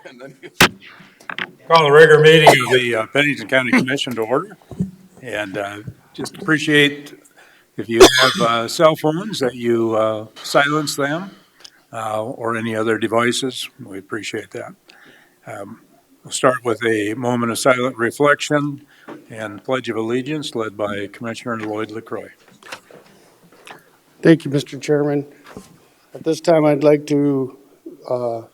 Call the regular meeting of the Pennington County Commission to order. And just appreciate if you have cell phones that you silence them or any other devices. We appreciate that. We'll start with a moment of silent reflection and Pledge of Allegiance led by Commissioner Lloyd LaCroix. Thank you, Mr. Chairman. At this time, I'd like to, for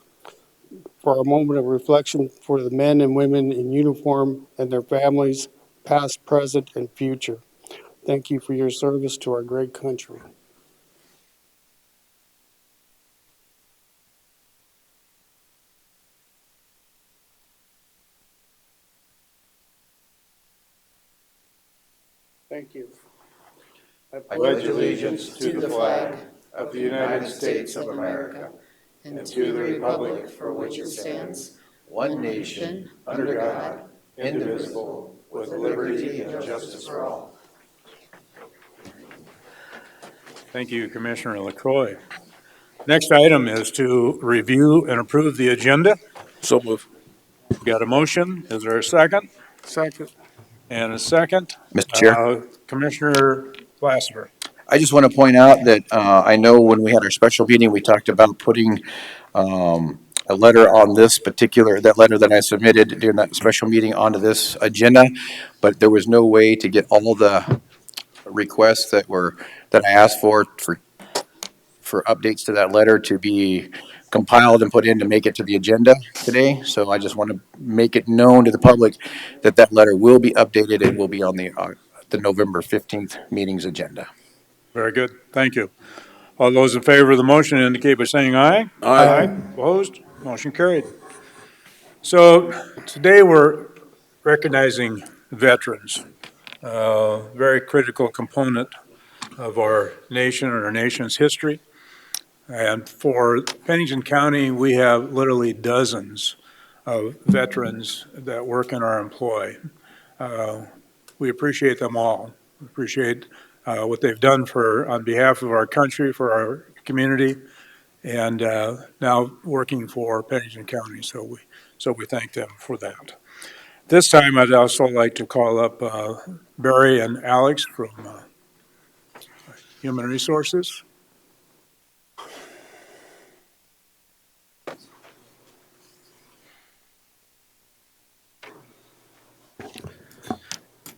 a moment of reflection for the men and women in uniform and their families, past, present, and future. Thank you for your service to our great country. Thank you. I pledge allegiance to the flag of the United States of America and to the republic for which it stands, one nation, under God, indivisible, with liberty and justice for all. Thank you, Commissioner LaCroix. Next item is to review and approve the agenda. So move. Got a motion? Is there a second? Second. And a second? Mr. Chair. Commissioner Glasser. I just want to point out that I know when we had our special meeting, we talked about putting a letter on this particular, that letter that I submitted during that special meeting onto this agenda, but there was no way to get all the requests that I asked for updates to that letter to be compiled and put in to make it to the agenda today. So I just want to make it known to the public that that letter will be updated and will be on the November 15th meeting's agenda. Very good. Thank you. All those in favor of the motion indicate by saying aye. Aye. Opposed? Motion carried. So today we're recognizing veterans, a very critical component of our nation and our nation's history. And for Pennington County, we have literally dozens of veterans that work in our employ. We appreciate them all. We appreciate what they've done on behalf of our country, for our community, and now working for Pennington County. So we thank them for that. This time, I'd also like to call up Barry and Alex from Human Resources.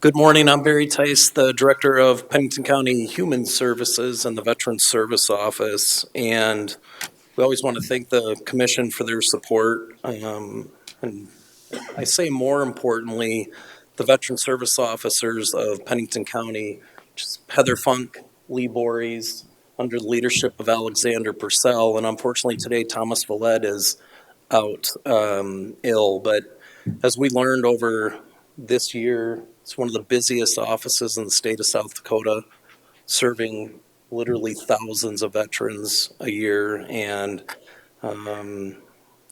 Good morning. I'm Barry Tice, the Director of Pennington County Human Services and the Veterans Service Office. And we always want to thank the Commission for their support. And I say more importantly, the Veteran Service Officers of Pennington County, just Heather Funk, Lee Borries, under the leadership of Alexander Purcell. And unfortunately today, Thomas Vallette is out ill. But as we learned over this year, it's one of the busiest offices in the state of South Dakota, serving literally thousands of veterans a year. And I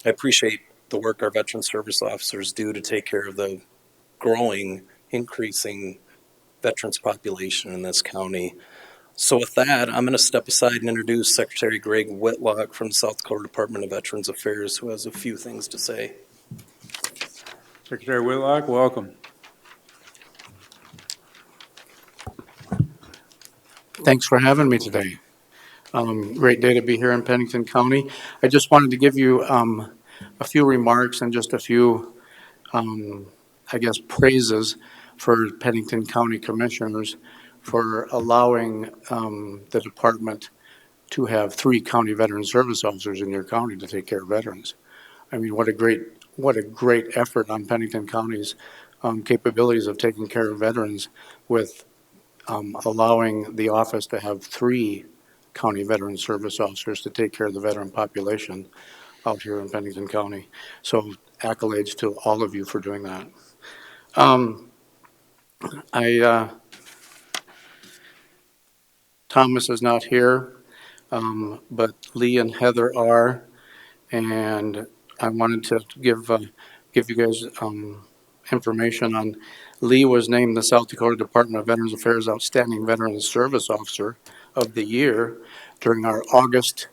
appreciate the work our veteran service officers do to take care of the growing, increasing veterans population in this county. So with that, I'm going to step aside and introduce Secretary Greg Whitlock from the South Dakota Department of Veterans Affairs, who has a few things to say. Secretary Whitlock, welcome. Thanks for having me today. Great day to be here in Pennington County. I just wanted to give you a few remarks and just a few, praises for Pennington County Commissioners for allowing the department to have 3 county veteran service officers in your county to take care of veterans. I mean, what a great effort on Pennington County's capabilities of taking care of veterans with allowing the office to have 3 county veteran service officers to take care of the veteran population out here in Pennington County. So accolades to all of you for doing that. Thomas is not here, but Lee and Heather are, and I wanted to give you guys information on Lee was named the South Dakota Department of Veterans Affairs Outstanding Veterans Service Officer of the Year during our August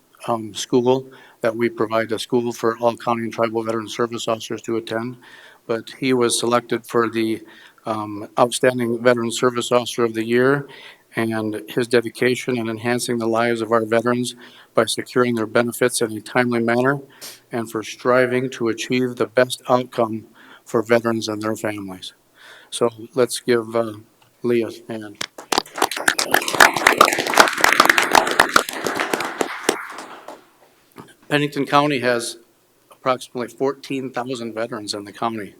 school that we provide a school for all county and tribal veteran service officers to attend. But he was selected for the Outstanding Veteran Service Officer of the Year, and his dedication in enhancing the lives of our veterans by securing their benefits in a timely manner and for striving to achieve the best outcome for veterans and their families. So let's give Lee a hand. Pennington County has approximately 14,000 veterans in the county.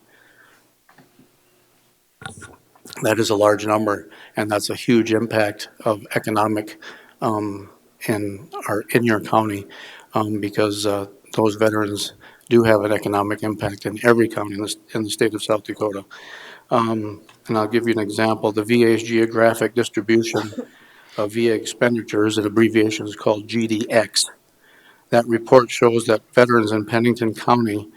That is a large number, and that's a huge impact of economic in your county, because those veterans do have an economic impact in every county in the state of South Dakota. And I'll give you an example. The VA's geographic distribution of VA expenditures, an abbreviation is called GDX. That report shows that veterans in Pennington County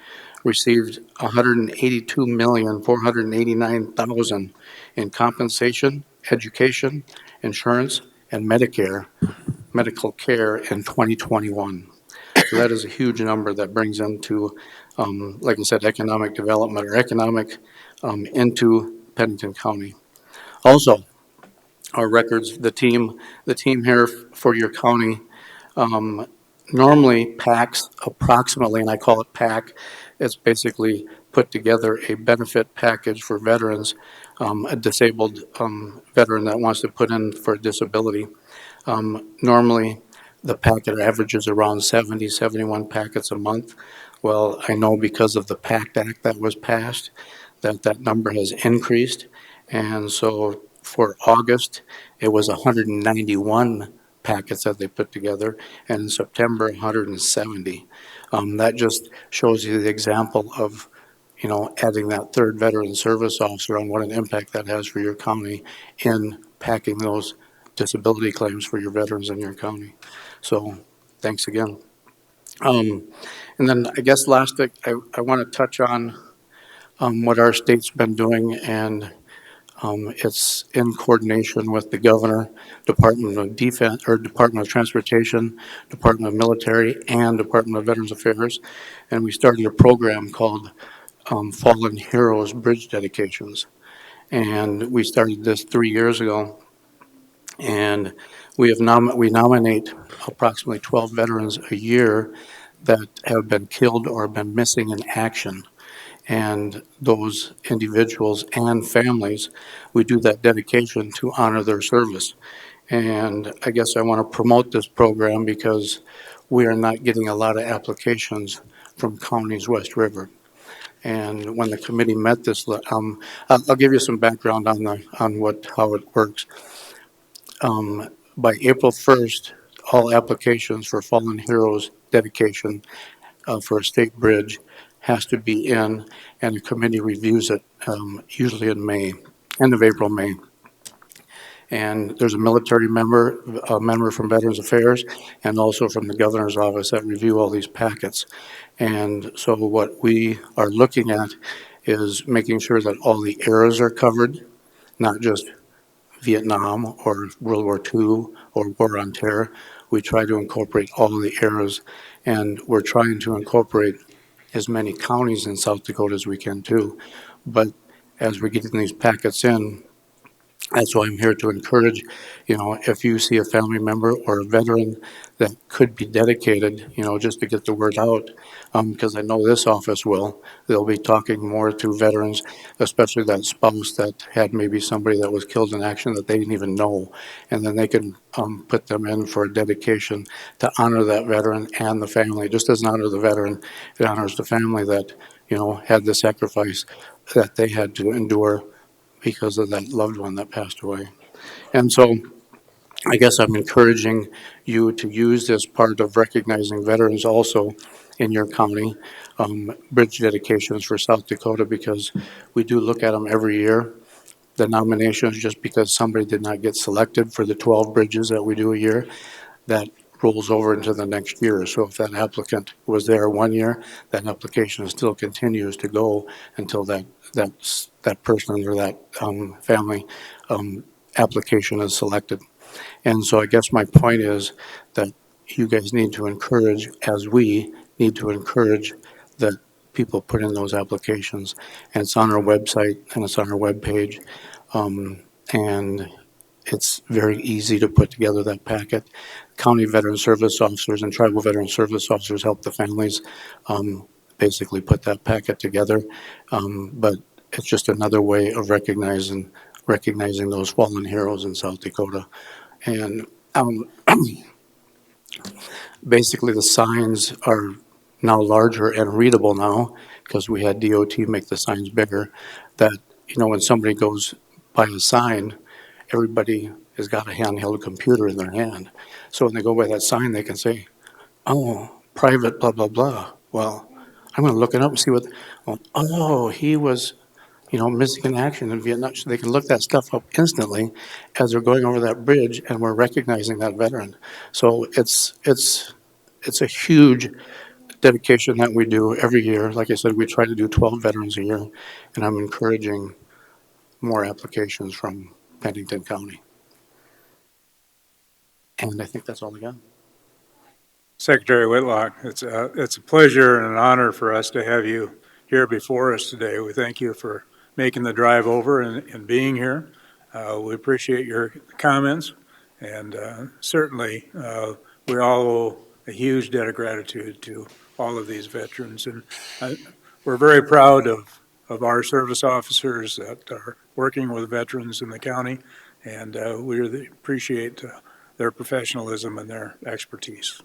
received $182,489,000 in compensation, education, insurance, and medical care in 2021. So that is a huge number that brings into, like I said, economic development or economic into Pennington County. Also, our records, the team here for your county normally packs approximately, and I call it pack, it's basically put together a benefit package for veterans, a disabled veteran that wants to put in for a disability. Normally, the packet averages around 70, 71 packets a month. Well, I know because of the PACT Act that was passed, that number has increased. And so for August, it was 191 packets that they put together, and in September, 170. That just shows you the example of, adding that third veteran service officer and what an impact that has for your county in packing those disability claims for your veterans in your county. So thanks again. And then I guess last, I want to touch on what our state's been doing, and it's in coordination with the governor, Department of Defense, or Department of Transportation, Department of Military, and Department of Veterans Affairs. And we started a program called Fallen Heroes Bridge Dedications. And we started this 3 years ago. And we nominate approximately 12 veterans a year that have been killed or been missing in action. And those individuals and families, we do that dedication to honor their service. And I guess I want to promote this program because we are not getting a lot of applications from counties West River. And when the committee met this, I'll give you some background on how it works. By April 1st, all applications for Fallen Heroes dedication for a state bridge has to be in, and the committee reviews it usually in May, end of April, May. And there's a military member, a member from Veterans Affairs, and also from the governor's office that review all these packets. And so what we are looking at is making sure that all the eras are covered, not just Vietnam or World War II or War on Terror. We try to incorporate all of the eras, and we're trying to incorporate as many counties in South Dakota as we can too. But as we're getting these packets in, that's why I'm here to encourage, if you see a family member or a veteran that could be dedicated, just to get the word out, because I know this office will. They'll be talking more to veterans, especially that spouse that had maybe somebody that was killed in action that they didn't even know. And then they can put them in for a dedication to honor that veteran and the family. It just doesn't honor the veteran, it honors the family that, had the sacrifice that they had to endure because of that loved one that passed away. And so I guess I'm encouraging you to use this part of recognizing veterans also in your county, bridge dedications for South Dakota, because we do look at them every year. The nominations, just because somebody did not get selected for the 12 bridges that we do a year, that rolls over into the next year. So if that applicant was there 1 year, that application still continues to go until that person or that family application is selected. And so I guess my point is that you guys need to encourage, as we need to encourage that people put in those applications. And it's on our website and it's on our webpage. And it's very easy to put together that packet. County Veteran Service Officers and Tribal Veteran Service Officers help the families basically put that packet together. But it's just another way of recognizing those fallen heroes in South Dakota. And basically the signs are now larger and readable now because we had DOT make the signs bigger. That, when somebody goes by a sign, everybody has got a handheld computer in their hand. So when they go by that sign, they can say, oh, private blah, blah, blah. Well, I'm going to look it up and see oh, he was, missing in action in Vietnam. So they can look that stuff up instantly as they're going over that bridge and we're recognizing that veteran. So it's a huge dedication that we do every year. Like I said, we try to do 12 veterans a year, and I'm encouraging more applications from Pennington County. And I think that's all I got. Secretary Whitlock, it's a pleasure and an honor for us to have you here before us today. We thank you for making the drive over and being here. We appreciate your comments, and certainly we all owe a huge debt of gratitude to all of these veterans. And we're very proud of our service officers that are working with veterans in the county, and we really appreciate their professionalism and their expertise.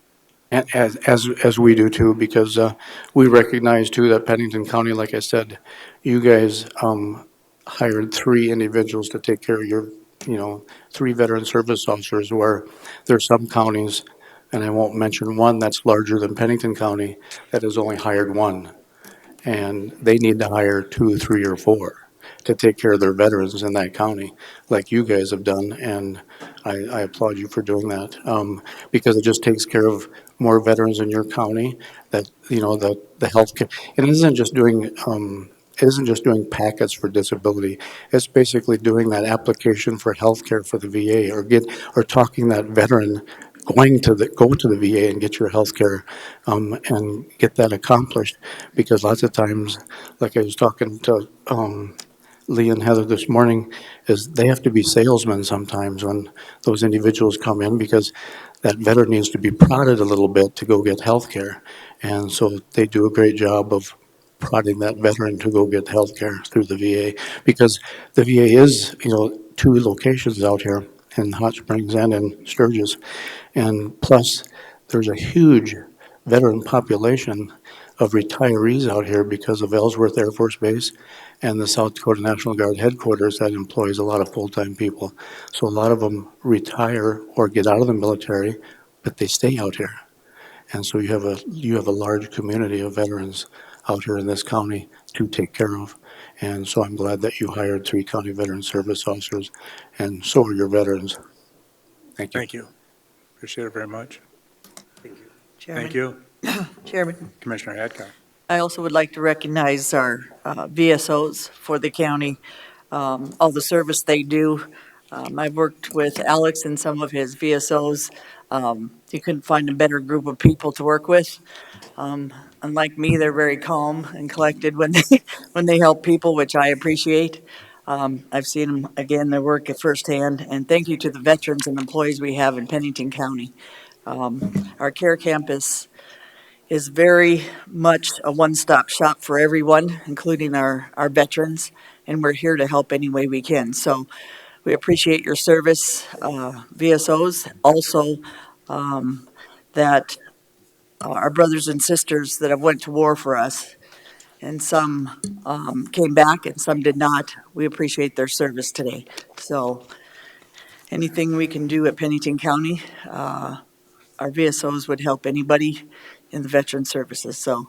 As we do too, because we recognize too that Pennington County, like I said, you guys hired 3 individuals to take care of your, 3 veteran service officers, where there's some counties, and I won't mention one that's larger than Pennington County, that has only hired 1. And they need to hire 2, 3, or 4 to take care of their veterans in that county, like you guys have done, and I applaud you for doing that, because it just takes care of more veterans in your county. That the healthcare, and it isn't just doing packets for disability. It's basically doing that application for healthcare for the VA, or talking that veteran go to the VA and get your health care, and get that accomplished. Because lots of times, like I was talking to Lee and Heather this morning, is they have to be salesmen sometimes when those individuals come in, because that veteran needs to be prodded a little bit to go get health care. And so they do a great job of prodding that veteran to go get health care through the VA, because the VA is, 2 locations out here in Hot Springs and in Sturgis. And plus, there's a huge veteran population of retirees out here because of Ellsworth Air Force Base and the South Dakota National Guard headquarters that employs a lot of full-time people. So a lot of them retire or get out of the military, but they stay out here. And so you have a large community of veterans out here in this county to take care of. And so I'm glad that you hired 3 county veteran service officers, and so are your veterans. Thank you. Thank you. Appreciate it very much. Chairman. Thank you. Chairman, Commissioner Adcock. I also would like to recognize our VSOs for the county, all the service they do. I've worked with Alex and some of his VSOs. You couldn't find a better group of people to work with. Unlike me, they're very calm and collected when they help people, which I appreciate. I've seen them, again, their work at firsthand, and thank you to the veterans and employees we have in Pennington County. Our care campus is very much a one-stop shop for everyone, including our veterans, and we're here to help any way we can. So we appreciate your service, VSOs. Also, that our brothers and sisters that have went to war for us, and some came back and some did not. We appreciate their service today. So anything we can do at Pennington County, our VSOs would help anybody in the veteran services. So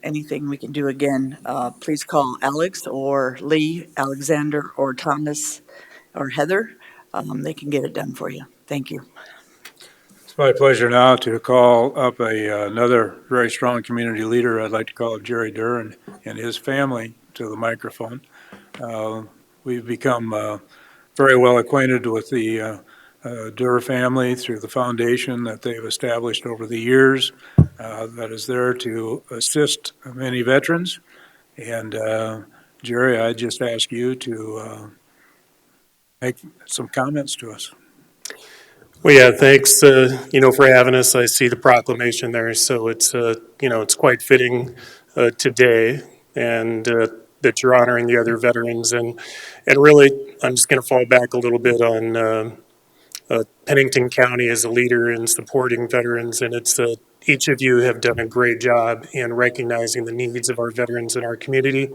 anything we can do, again, please call Alex or Lee, Alexander or Thomas or Heather. They can get it done for you. Thank you. It's my pleasure now to call up another very strong community leader. I'd like to call up Jerry Durr and his family to the microphone. We've become very well acquainted with the Durr family through the foundation that they've established over the years. that is there to assist many veterans. And Jerry, I just ask you to make some comments to us. Well, yeah, thanks, for having us. I see the proclamation there, so it's, it's quite fitting today, and that you're honoring the other veterans. And really, I'm just going to fall back a little bit on Pennington County as a leader in supporting veterans, and it's each of you have done a great job in recognizing the needs of our veterans in our community.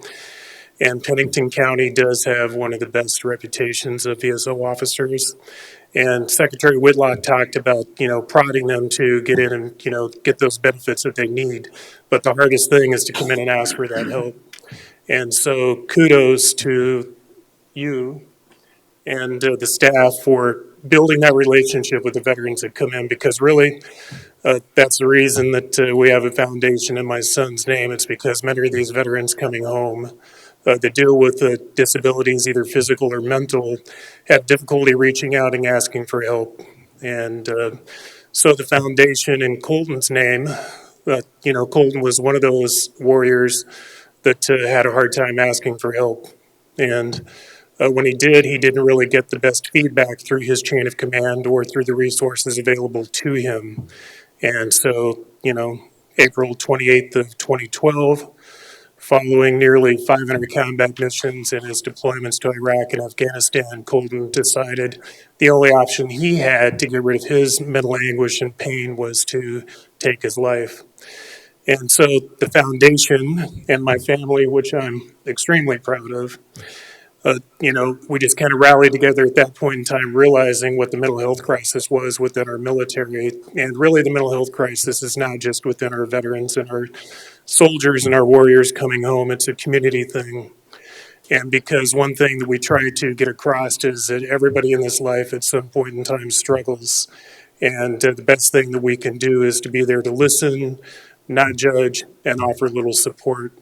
And Pennington County does have one of the best reputations of VSO officers. And Secretary Whitlock talked about, prodding them to get in and, get those benefits that they need. But the hardest thing is to come in and ask for that help. And so kudos to you and the staff for building that relationship with the veterans that come in, because really, that's the reason that we have a foundation in my son's name. It's because many of these veterans coming home that deal with disabilities, either physical or mental, have difficulty reaching out and asking for help. And so the foundation in Colton's name, Colton was one of those warriors that had a hard time asking for help. And when he did, he didn't really get the best feedback through his chain of command or through the resources available to him. And so, April 28th of 2012, following nearly 500 combat missions and his deployments to Iraq and Afghanistan, Colton decided the only option he had to get rid of his mental anguish and pain was to take his life. And so the foundation and my family, which I'm extremely proud of, we just kind of rallied together at that point in time, realizing what the mental health crisis was within our military. And really, the mental health crisis is not just within our veterans and our soldiers and our warriors coming home, it's a community thing. And because one thing that we try to get across is that everybody in this life at some point in time struggles. And the best thing that we can do is to be there to listen, not judge, and offer a little support.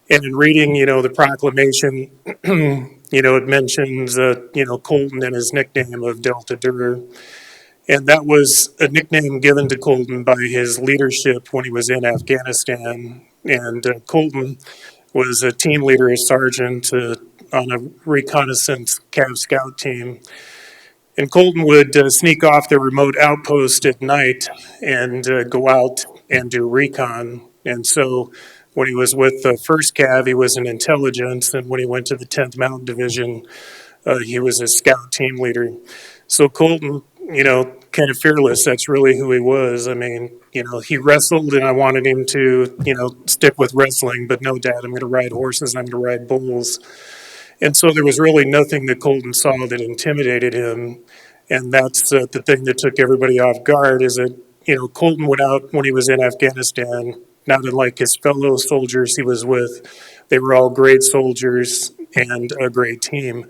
And in reading, the proclamation, it mentions, Colton and his nickname of Delta Durer. And that was a nickname given to Colton by his leadership when he was in Afghanistan. And Colton was a team leader, a sergeant on a reconnaissance Cav Scout team. And Colton would sneak off the remote outpost at night and go out and do recon. And so when he was with the 1st Cav, he was in intelligence. And when he went to the 10th Mountain Division, he was a scout team leader. So Colton, kind of fearless, that's really who he was. I mean, he wrestled and I wanted him to, stick with wrestling, but no, Dad, I'm going to ride horses, I'm going to ride bulls. And so there was really nothing that Colton saw that intimidated him. And that's the thing that took everybody off guard is that, Colton went out when he was in Afghanistan, not unlike his fellow soldiers he was with. They were all great soldiers and a great team.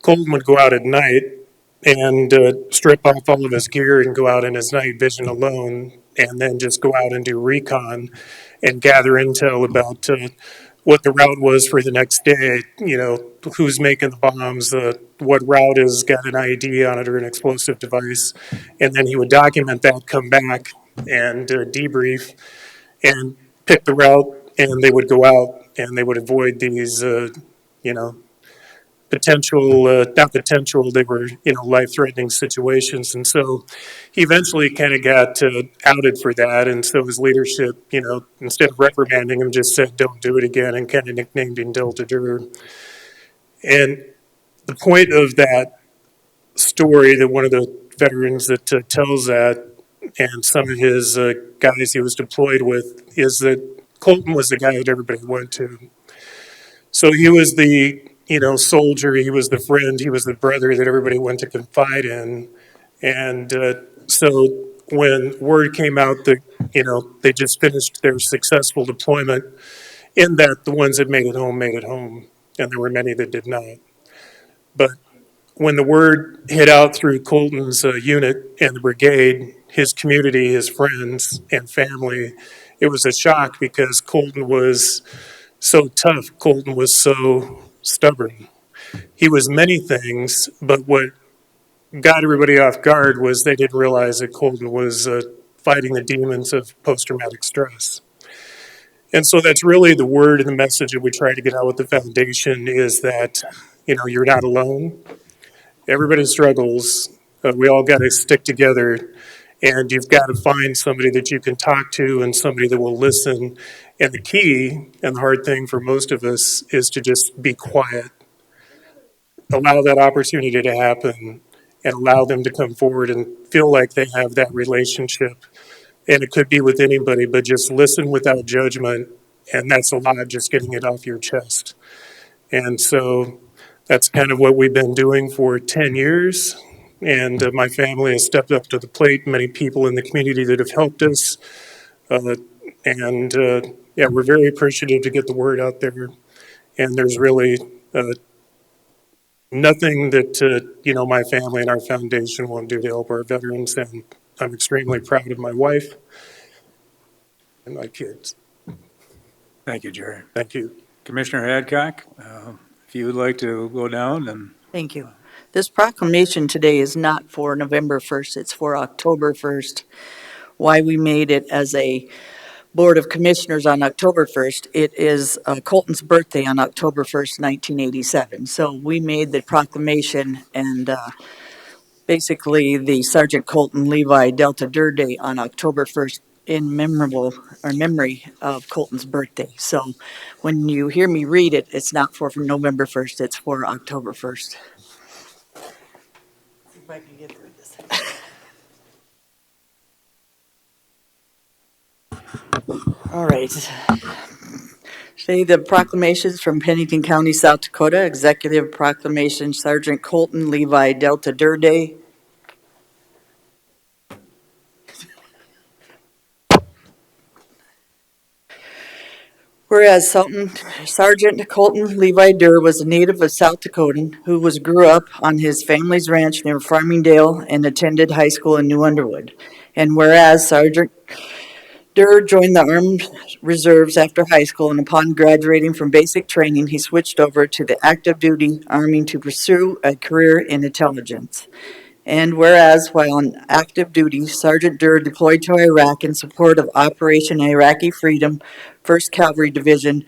Colton would go out at night and strip off all of his gear and go out in his night vision alone and then just go out and do recon and gather intel about what the route was for the next day, who's making the bombs, what route has got an IED on it or an explosive device. And then he would document that, come back and debrief and pick the route, and they would go out and they would avoid these, they were, life-threatening situations. And so he eventually kind of got outed for that. And so his leadership, instead of reprimanding him, just said, don't do it again, and kind of nicknamed him Delta Durer. And the point of that story, that one of the veterans that tells that, and some of his guys he was deployed with, is that Colton was the guy that everybody went to. So he was the soldier, he was the friend, he was the brother that everybody went to confide in. And so when word came out that, they just finished their successful deployment, in that the ones that made it home, and there were many that did not. But when the word hit out through Colton's unit and the brigade, his community, his friends and family, it was a shock because Colton was so tough. Colton was so stubborn. He was many things, but what got everybody off guard was they didn't realize that Colton was fighting the demons of post-traumatic stress. And so that's really the word and the message that we try to get out with the foundation is that, you're not alone. Everybody struggles. We all got to stick together, and you've got to find somebody that you can talk to and somebody that will listen. And the key and the hard thing for most of us is to just be quiet, allow that opportunity to happen, and allow them to come forward and feel like they have that relationship. And it could be with anybody, but just listen without judgment. And that's a lot, just getting it off your chest. And so that's kind of what we've been doing for 10 years. And my family has stepped up to the plate, many people in the community that have helped us. Yeah, we're very appreciative to get the word out there. And there's really nothing that, my family and our foundation won't do to help our veterans. And I'm extremely proud of my wife and my kids. Thank you, Jerry. Thank you. Commissioner Hadcock, if you would like to go down and. Thank you. This proclamation today is not for November 1st, it's for October 1st. Why we made it as a Board of Commissioners on October 1st, it is Colton's birthday on October 1st, 1987. So we made the proclamation and basically the Sergeant Colton Levi Delta Dur Day on October 1st in memory of Colton's birthday. So when you hear me read it, it's not for November 1st, it's for October 1st. If I can get through this. All right. Today, the proclamations from Pennington County, South Dakota. Executive Proclamation, Sergeant Colton Levi Delta Dur Day. Whereas Sergeant Colton Levi Dur was a native of South Dakota who grew up on his family's ranch near Farmingdale and attended high school in New Underwood. And whereas Sergeant Dur joined the Armed Reserves after high school, and upon graduating from basic training, he switched over to the active duty Army to pursue a career in intelligence. And whereas, while on active duty, Sergeant Dur deployed to Iraq in support of Operation Iraqi Freedom, 1st Cavalry Division,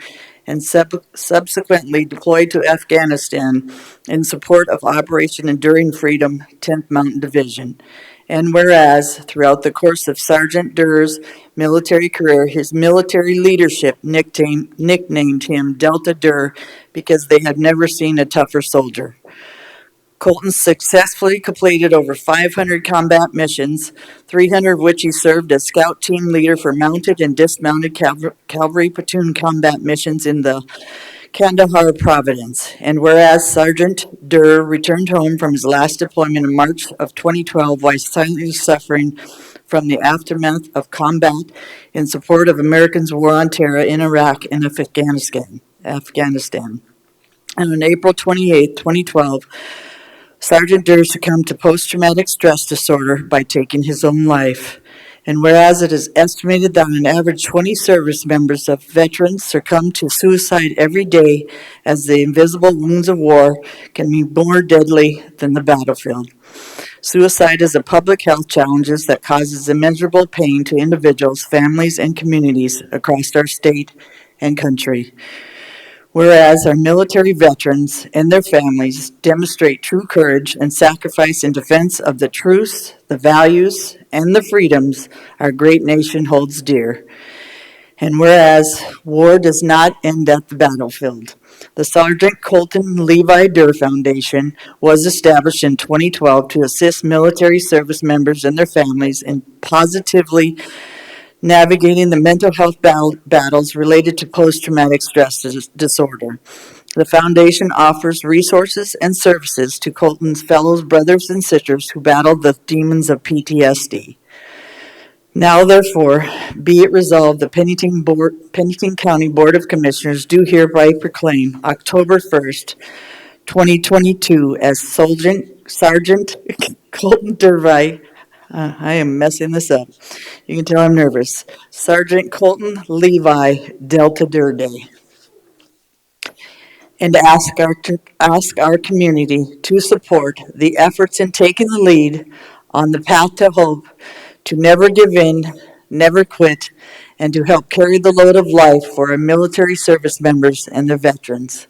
and subsequently deployed to Afghanistan in support of Operation Enduring Freedom, 10th Mountain Division. And whereas, throughout the course of Sergeant Dur's military career, his military leadership nicknamed him Delta Dur because they had never seen a tougher soldier. Colton successfully completed over 500 combat missions, 300 of which he served as scout team leader for mounted and dismounted cavalry platoon combat missions in the Kandahar province. And whereas Sergeant Dur returned home from his last deployment in March of 2012 while silently suffering from the aftermath of combat in support of Americans' war on terror in Iraq and Afghanistan. And on April 28, 2012, Sergeant Dur succumbed to post-traumatic stress disorder by taking his own life. And whereas it is estimated that on an average 20 service members of veterans succumb to suicide every day, as the invisible wounds of war can be more deadly than the battlefield. Suicide is a public health challenge that causes immeasurable pain to individuals, families, and communities across our state and country. Whereas our military veterans and their families demonstrate true courage and sacrifice in defense of the truths, the values, and the freedoms our great nation holds dear. And whereas war does not end at the battlefield, the Sergeant Colton Levi Dur Foundation was established in 2012 to assist military service members and their families in positively navigating the mental health battles related to post-traumatic stress disorder. The foundation offers resources and services to Colton's fellow brothers and sisters who battle the demons of PTSD. Now, therefore, be it resolved, the Pennington County Board of Commissioners do hereby proclaim October 1st, 2022 as Sergeant Colton Levi. I am messing this up. You can tell I'm nervous. Sergeant Colton Levi Delta Dur Day. And ask our community to support the efforts in taking the lead on the path to hope to never give in, never quit, and to help carry the load of life for our military service members and their veterans.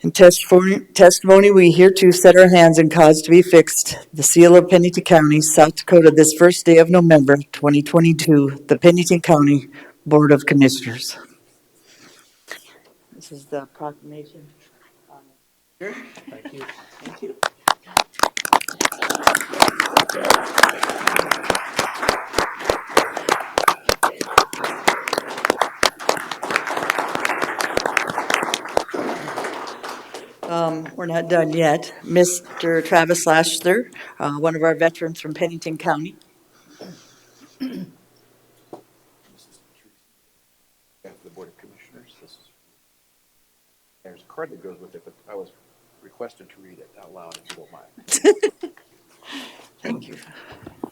In testimony, we hereto set our hands and cause to be fixed the seal of Pennington County, South Dakota, this first day of November 2022, the Pennington County Board of Commissioners. This is the proclamation. Thank you. Thank you. We're not done yet. Mr. Travis Lasher, one of our veterans from Pennington County. The Board of Commissioners. There's a card that goes with it, but I was requested to read it out loud if you don't mind. Thank you.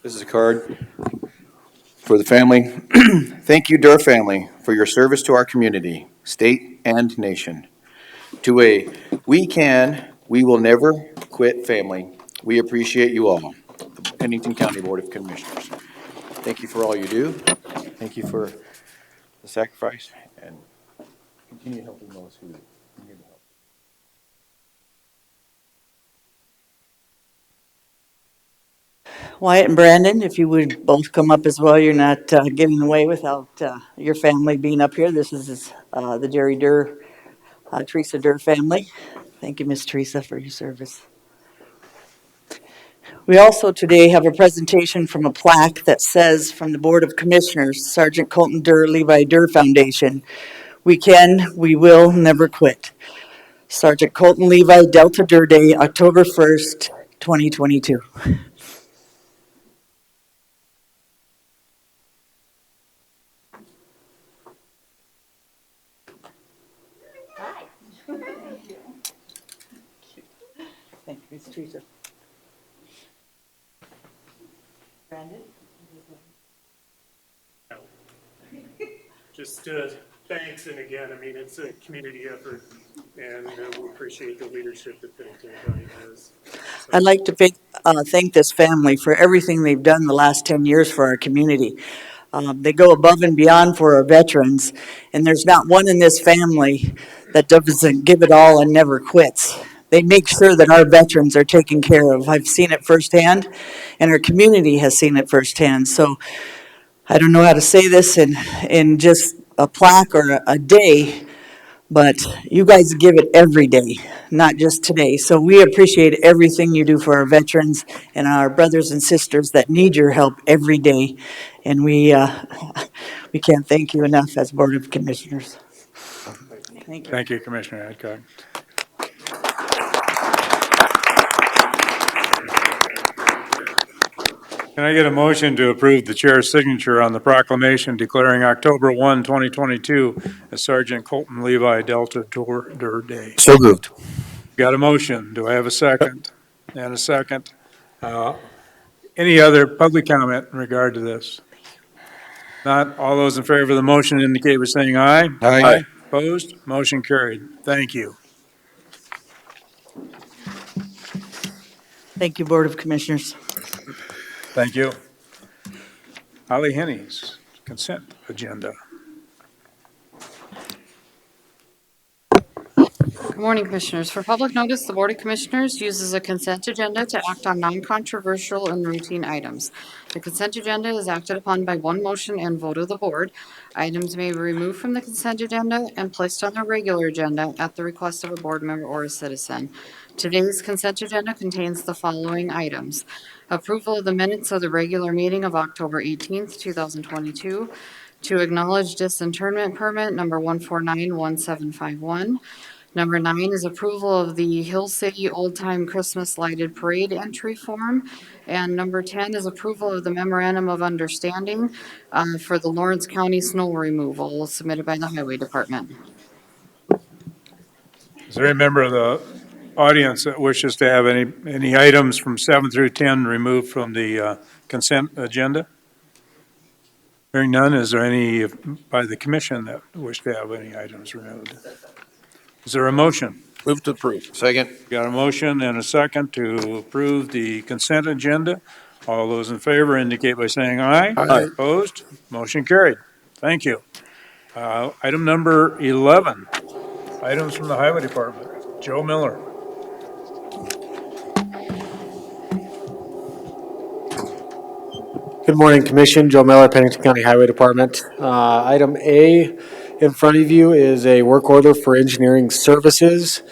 This is a card for the family. Thank you, Durr family, for your service to our community, state, and nation. To a we will never quit family, we appreciate you all, the Pennington County Board of Commissioners. Thank you for all you do. Thank you for the sacrifice, and continue helping those who need help. Wyatt and Brandon, if you would both come up as well. You're not getting away without your family being up here. This is the Jerry Durr, Teresa Durr family. Thank you, Miss Teresa, for your service. We also today have a presentation from a plaque that says, from the Board of Commissioners, Sergeant Colton Durr, Levi Durr Foundation, we can, we will, never quit. Sergeant Colton Levi, Delta Durr Day, October 1st, 2022. Thank you, Ms. Teresa. Brandon? Just thanks, and again, I mean, it's a community effort, and we appreciate the leadership that Pennington County has. I'd like to thank this family for everything they've done the last 10 years for our community. They go above and beyond for our veterans, and there's not one in this family that doesn't give it all and never quits. They make sure that our veterans are taken care of. I've seen it firsthand, and our community has seen it firsthand. So I don't know how to say this in just a plaque or a day, but you guys give it every day, not just today. So we appreciate everything you do for our veterans and our brothers and sisters that need your help every day. And we can't thank you enough as Board of Commissioners. Thank you. Thank you, Commissioner Adcock. Can I get a motion to approve the chair's signature on the proclamation declaring October 1, 2022 as Sergeant Colton Levi Delta Durr Day? So moved. Got a motion. Do I have a second? And a second. Any other public comment in regard to this? Not all those in favor of the motion indicate by saying aye. Aye. Opposed? Motion carried. Thank you. Thank you, Board of Commissioners. Thank you. Holly Henny's consent agenda. Good morning, Commissioners. For public notice, the Board of Commissioners uses a consent agenda to act on non-controversial and routine items. The consent agenda is acted upon by one motion and vote of the board. Items may be removed from the consent agenda and placed on the regular agenda at the request of a board member or a citizen. Today's consent agenda contains the following items: approval of the minutes of the regular meeting of October 18th, 2022, to acknowledge disinterment permit number 1491751. Number 9 is approval of the Hill City Old Time Christmas Lighted Parade entry form. And number 10 is approval of the memorandum of understanding for the Lawrence County snow removal submitted by the Highway Department. Is there any member of the audience that wishes to have any items from 7 through 10 removed from the consent agenda? Hearing none, is there any by the commission that wish to have any items removed? Is there a motion? Move to approve. Second. Got a motion and a second to approve the consent agenda. All those in favor indicate by saying aye. Aye. Opposed? Motion carried. Thank you. Item number 11, items from the Highway Department. Joe Miller. Good morning, Commission. Joe Miller, Pennington County Highway Department. Item A in front of you is a work order for engineering services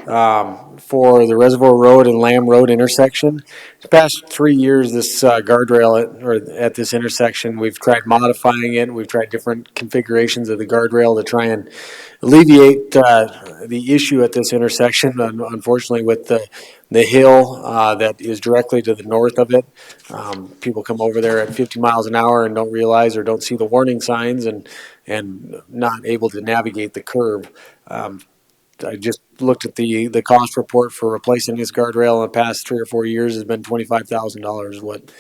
for the Reservoir Road and Lamb Road intersection. The past 3 years, this guardrail at this intersection, we've tried modifying it. We've tried different configurations of the guardrail to try and alleviate the issue at this intersection. Unfortunately, with the hill that is directly to the north of it, people come over there at 50 miles an hour and don't realize or don't see the warning signs and not able to navigate the curve. I just looked at the cost report for replacing this guardrail in the past 3 or 4 years has been $25,000. What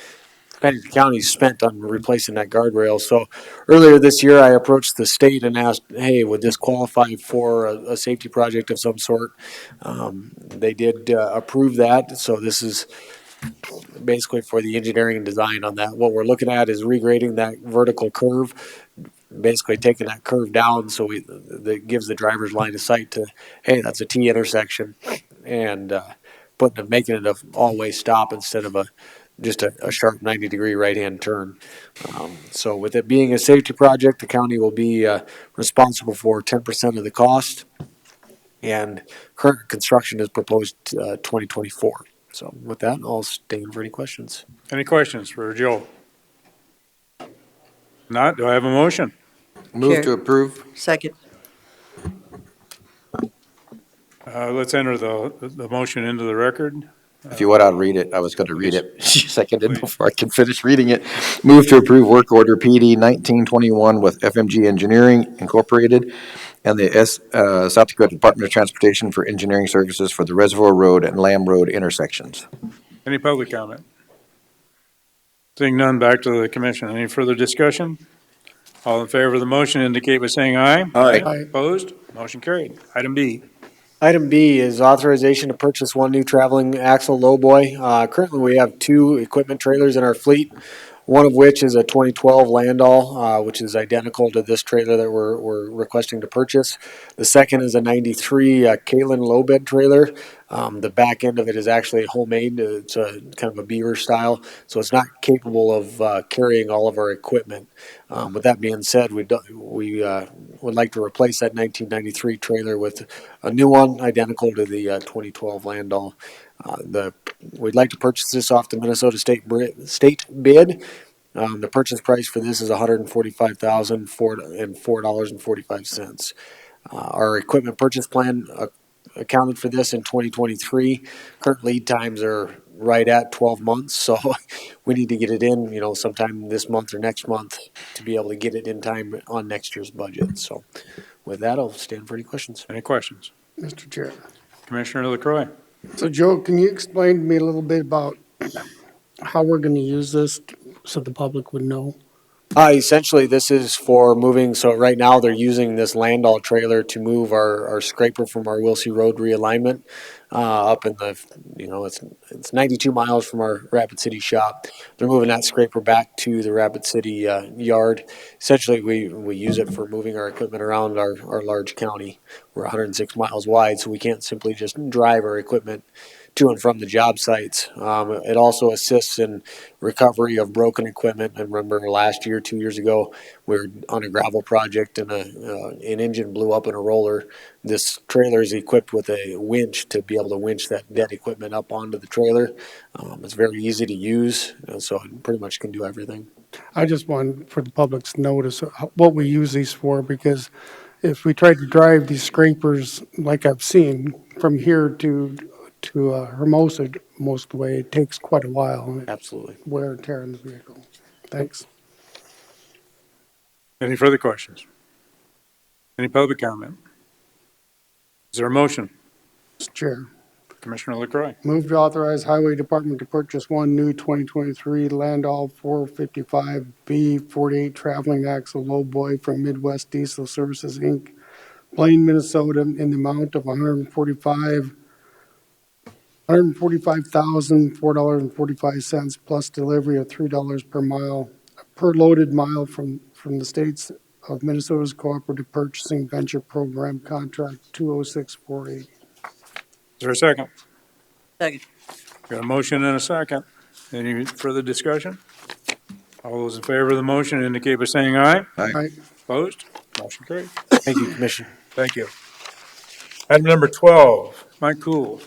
Pennington County spent on replacing that guardrail. So earlier this year, I approached the state and asked, hey, would this qualify for a safety project of some sort? They did approve that. So this is basically for the engineering and design on that. What we're looking at is regrading that vertical curve, basically taking that curve down so that gives the driver's line of sight to, hey, that's a T intersection, and making it an all-way stop instead of just a sharp 90-degree right-hand turn. So with it being a safety project, the county will be responsible for 10% of the cost, and current construction is proposed 2024. So with that, I'll stand for any questions. Any questions for Joe? Not, do I have a motion? Move Chair. to approve. Second. Let's enter the motion into the record. If you want, I'll read it. I was going to read it. She seconded Please. before I can finish reading it. Move to approve work order PD 1921 with FMG Engineering Incorporated and the South Dakota Department of Transportation for engineering services for the Reservoir Road and Lamb Road intersections. Any public comment? Seeing none, back to the commission. Any further discussion? All in favor of the motion indicate by saying aye. Aye. Opposed? Motion carried. Item B. Item B is authorization to purchase one new traveling axle lowboy. Currently, we have 2 equipment trailers in our fleet, one of which is a 2012 Landau, which is identical to this trailer that we're requesting to purchase. The second is a 93 Kalen low bed trailer. The back end of it is actually homemade. It's a kind of a beaver style, so it's not capable of carrying all of our equipment. With that being said, we would like to replace that 1993 trailer with a new one identical to the 2012 Landau. We'd like to purchase this off the Minnesota state bid. The purchase price for this is $145,004.45. Our equipment purchase plan accounted for this in 2023. Current lead times are right at 12 months, so we need to get it in, sometime this month or next month to be able to get it in time on next year's budget. So with that, I'll stand for any questions. Any questions? Mr. Chair. Commissioner LaCroix. So Joe, can you explain to me a little bit about how we're going to use this so the public would know? Essentially, this is for moving, so right now they're using this Landau trailer to move our scraper from our Wilsey Road realignment up in the, it's 92 miles from our Rapid City shop. They're moving that scraper back to the Rapid City yard. Essentially, we use it for moving our equipment around our large county. We're 106 miles wide, so we can't simply just drive our equipment to and from the job sites. It also assists in recovery of broken equipment. I remember last year, 2 years ago, we were on a gravel project and an engine blew up in a roller. This trailer is equipped with a winch to be able to winch that dead equipment up onto the trailer. It's very easy to use, so it pretty much can do everything. I just want for the public's notice what we use these for, because if we try to drive these scrapers like I've seen from here to Hermosa most of the way, it takes quite a while. And it Absolutely. wear and tear in the vehicle. Thanks. Any further questions? Any public comment? Is there a motion? Mr. Chair, Commissioner LaCroix. move to authorize Highway Department to purchase one new 2023 Landau 455B 48 traveling axle lowboy from Midwest Diesel Services, Inc., Blaine, Minnesota, in the amount of $145,004.45 plus delivery of $3 per mile, per loaded mile from the states of Minnesota's Cooperative Purchasing Venture Program Contract 20648. Is there a second? Second. Got a motion and a second. Any further discussion? All those in favor of the motion indicate by saying aye. Aye. Opposed? Motion carried. Thank you, Commissioner. Thank you. Item number 12, Mike Cool.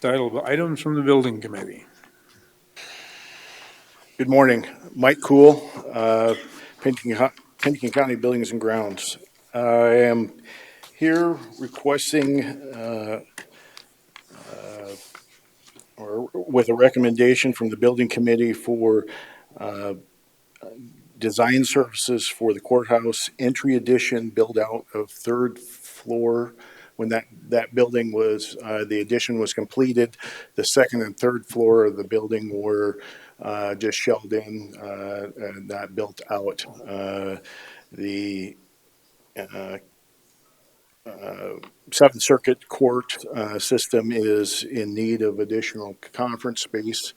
Title, Items from the Building Committee. Good morning. Mike Cool, Pennington County Buildings and Grounds. I am here requesting, or with a recommendation from the Building Committee for design services for the courthouse entry addition build out of third floor. When that building was, the addition was completed, the second and third floor of the building were just shelled in and not built out. The Seventh Circuit Court system is in need of additional conference space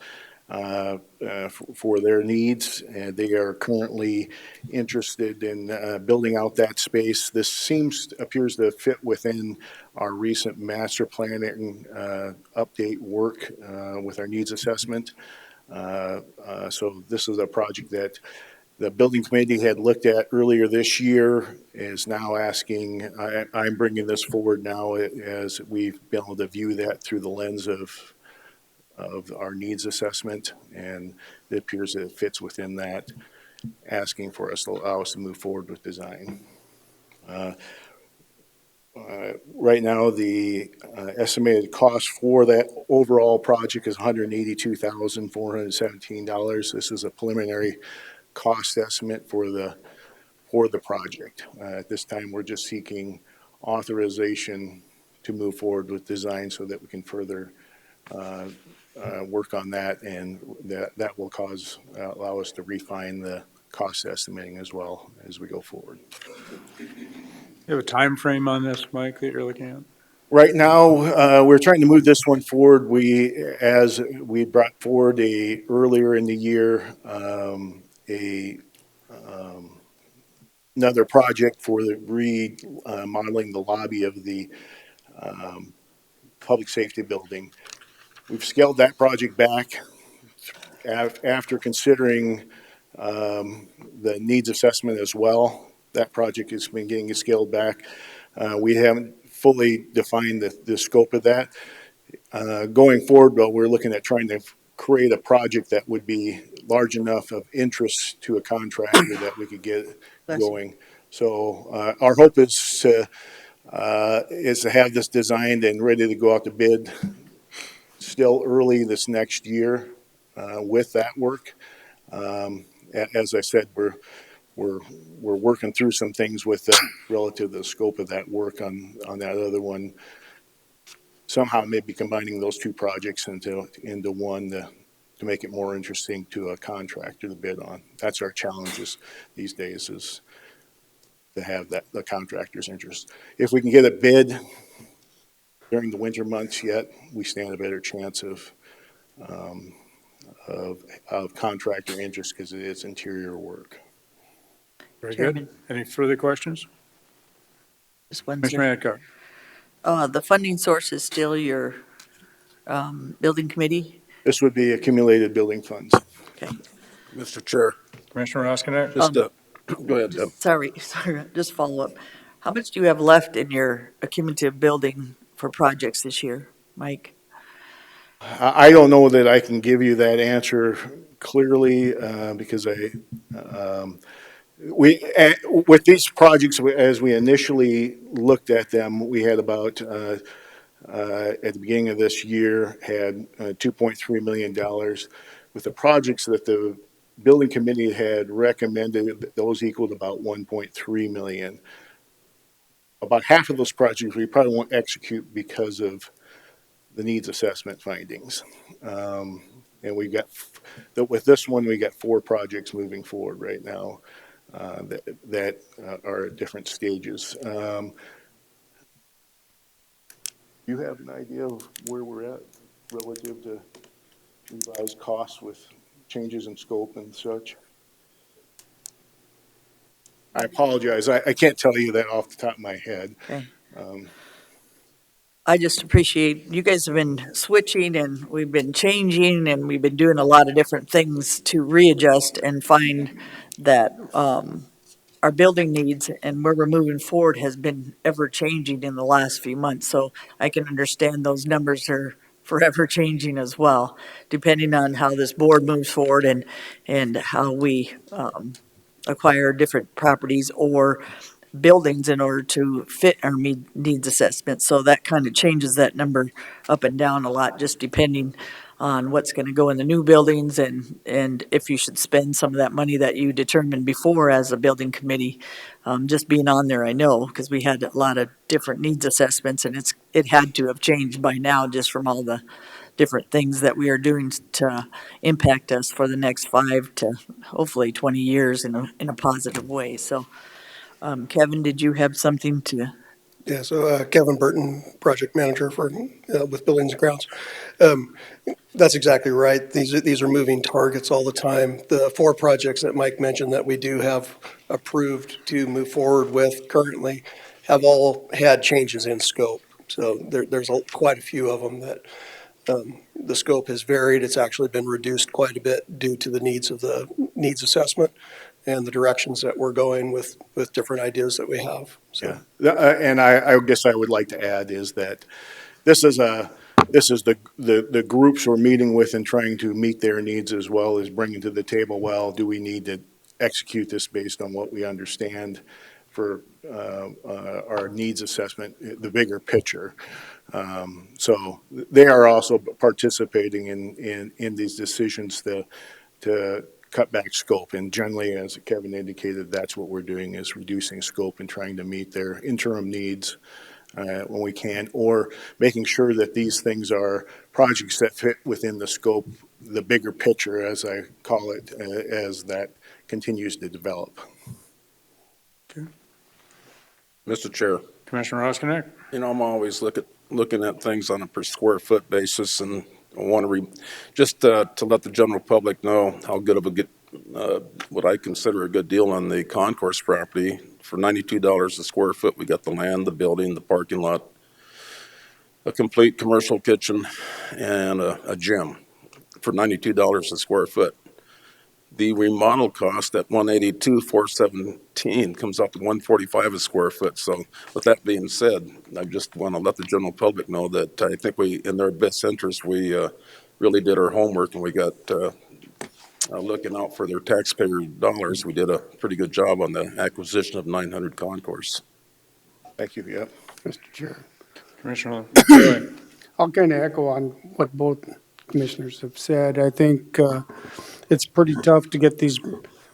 for their needs, and they are currently interested in building out that space. This appears to fit within our recent master planning update work with our needs assessment. So this is a project that the building committee had looked at earlier this year, is now asking, I'm bringing this forward now as we've been able to view that through the lens of our needs assessment, and it appears that it fits within that, asking for us to allow us to move forward with design. Right now, the estimated cost for that overall project is $182,417. This is a preliminary cost estimate for the project. At this time, we're just seeking authorization to move forward with design so that we can further work on that, and that will allow us to refine the cost estimating as well as we go forward. You have a time frame on this, Mike, that you're looking at? Right now, we're trying to move this one forward. As we brought forward earlier in the year, another project for the remodeling the lobby of the public safety building. We've scaled that project back after considering the needs assessment as well. That project has been getting scaled back. We haven't fully defined the scope of that. Going forward, though, we're looking at trying to create a project that would be large enough of interest to a contractor that we could get going. So our hope is to have this designed and ready to go out to bid still early this next year with that work. As I said, we're working through some things with relative to the scope of that work on that other one. Somehow maybe combining those two projects into one to make it more interesting to a contractor to bid on. That's our challenges these days, is to have the contractor's interest. If we can get a bid during the winter months yet, we stand a better chance of contractor interest because it is interior work. Very Chairman. good. Any further questions? Just one Commissioner second. Adcock? The funding source is still your building committee? This would be accumulated building funds. Okay. Mr. Chair, Commissioner Roskinek? just go ahead, Deb. Sorry, just follow up. How much do you have left in your accumulative building for projects this year, Mike? I don't know that I can give you that answer clearly because with these projects, as we initially looked at them, we had about at the beginning of this year had $2.3 million. With the projects that the building committee had recommended, those equaled about 1.3 million. About half of those projects we probably won't execute because of the needs assessment findings. And with this one, we got 4 projects moving forward right now that are at different stages. Do you have an idea of where we're at relative to revised costs with changes in scope and such? I apologize. I can't tell you that off the top of my head. Okay. Um, I just appreciate, you guys have been switching and we've been changing and we've been doing a lot of different things to readjust and find that, our building needs and where we're moving forward has been ever changing in the last few months. So I can understand those numbers are forever changing as well, depending on how this board moves forward and how we, acquire different properties or buildings in order to fit our needs assessment. So that kind of changes that number up and down a lot, just depending on what's going to go in the new buildings and if you should spend some of that money that you determined before as a building committee. Just being on there, I know, because we had a lot of different needs assessments and it had to have changed by now just from all the different things that we are doing to impact us for the next 5 to hopefully 20 years in a positive way. So, Kevin, did you have something to? Yeah, so Kevin Burton, project manager for with Buildings and Grounds. Um, That's exactly right. These are moving targets all the time. The 4 projects that Mike mentioned that we do have approved to move forward with currently have all had changes in scope. So there's quite a few of them that the scope has varied. It's actually been reduced quite a bit due to the needs of the needs assessment and the directions that we're going with different ideas that we have. So. Yeah, and I guess I would like to add is that this is the groups we're meeting with and trying to meet their needs as well as bringing to the table, well, do we need to execute this based on what we understand for our needs assessment, the bigger picture. So they are also participating in these decisions to cut back scope. And generally, as Kevin indicated, that's what we're doing is reducing scope and trying to meet their interim needs when we can, or making sure that these things are projects that fit within the scope, the bigger picture, as I call it, as that continues to develop. Mr. Chair, Commissioner Roskinek? you know, I'm always looking at things on a per square foot basis, and I want to just to let the general public know how good of a what I consider a good deal on the concourse property. For $92 a square foot, we got the land, the building, the parking lot, a complete commercial kitchen, and a gym for $92 a square foot. The remodel cost at $182,417 comes out to $145 a square foot. So with that being said, I just want to let the general public know that I think we, in their best interest, we really did our homework and we got looking out for their taxpayer dollars. We did a pretty good job on the acquisition of 900 concourse. Thank you. Yep. Mr. Chair. Commissioner LaCroy? I'll kind of echo on what both commissioners have said. I think it's pretty tough to get these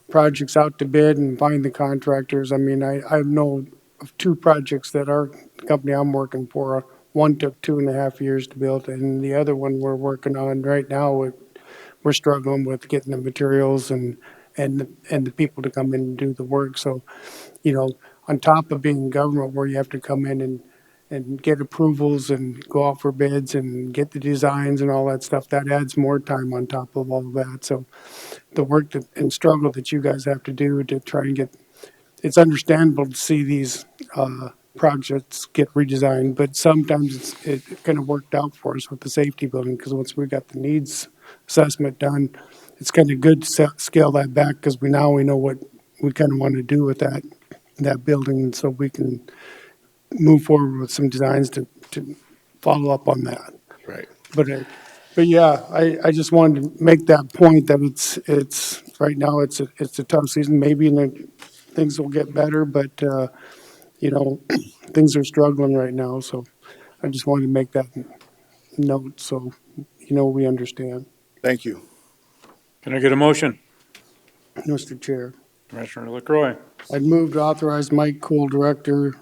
projects out to bid and find the contractors. I mean, I know of 2 projects that our company I'm working for, one took 2.5 years to build, and the other one we're working on right now, we're struggling with getting the materials and the people to come in and do the work. So, you know, on top of being government where you have to come in and get approvals and go out for bids and get the designs and all that stuff, that adds more time on top of all of that. So the work and struggle that you guys have to do to try and get, it's understandable to see these projects get redesigned, but sometimes it kind of worked out for us with the safety building, because once we got the needs assessment done, it's kind of good to scale that back, because we know what we kind of want to do with that building, and so we can move forward with some designs to follow up on that. Right. But yeah, I just wanted to make that point that it's right now it's a tough season. Maybe things will get better, but you know, things are struggling right now. So I just wanted to make that note so you know we understand. Thank you. Can I get a motion? Mr. Chair, Commissioner LaCroy? I'd move to authorize Mike Cool, Director,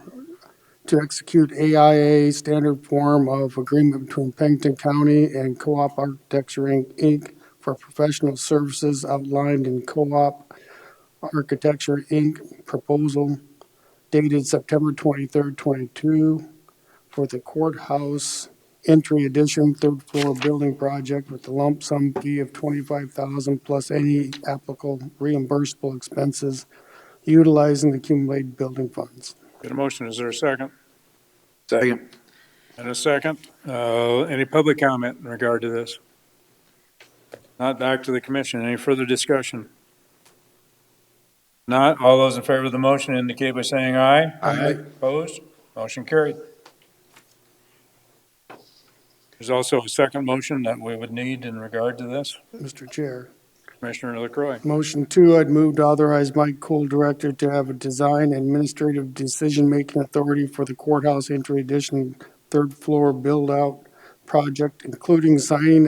to execute AIA standard form of agreement between Pennington County and Co-op Architecture Inc. for professional services outlined in Co-op Architecture Inc. proposal dated September 23rd, 22 for the courthouse entry addition, third floor building project with the lump sum fee of $25,000 plus any applicable reimbursable expenses utilizing the accumulated building funds. Got a motion, is there a second? Second. And a second. Any public comment in regard to this? Not, back to the commission. Any further discussion? Not, all those in favor of the motion indicate by saying aye. Aye. Opposed? Motion carried. There's also a second motion that we would need in regard to this. Mr. Chair. Commissioner LaCroy. Motion two, I'd move to authorize Mike Cole, Director, to have a design and administrative decision-making authority for the courthouse entry addition, third floor build-out project, including signing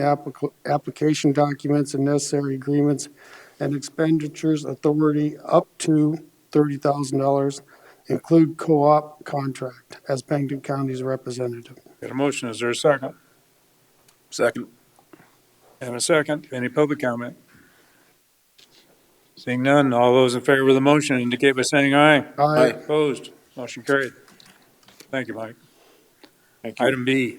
application documents and necessary agreements and expenditures authority up to $30,000, include co-op contract as Pennington County's representative. Got a motion, is there a second? Second. And a second. Any public comment? Seeing none, all those in favor of the motion indicate by saying aye. Aye. Opposed? Motion carried. Thank you, Mike. Thank you. Item B.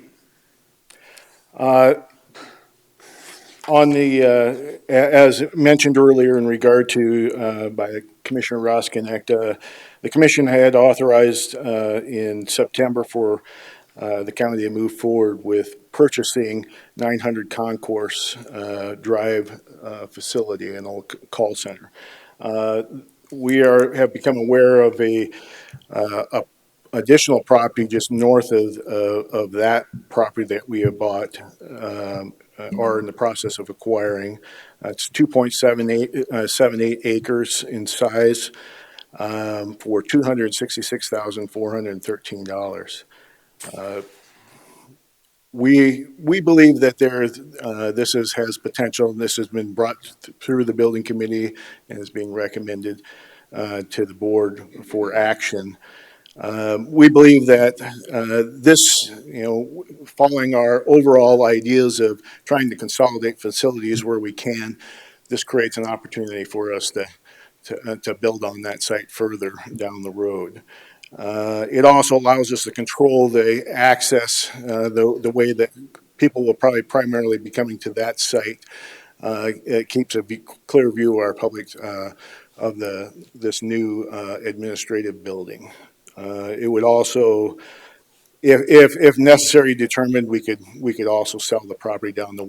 On the, as mentioned earlier in regard to, by Commissioner Roskinek, the commission had authorized in September for the county to move forward with purchasing 900 Concourse Drive facility and a call center. We have become aware of a additional property just north of that property that we have bought or in the process of acquiring. It's 2.78 acres in size for $266,413. We believe that this has potential, and this has been brought through the building committee and is being recommended to the board for action. We believe that this, following our overall ideas of trying to consolidate facilities where we can, this creates an opportunity for us to build on that site further down the road. It also allows us to control the access, the way that people will probably primarily be coming to that site. It keeps a clear view of our public of this new administrative building. It would also, if necessary, determined, we could also sell the property down the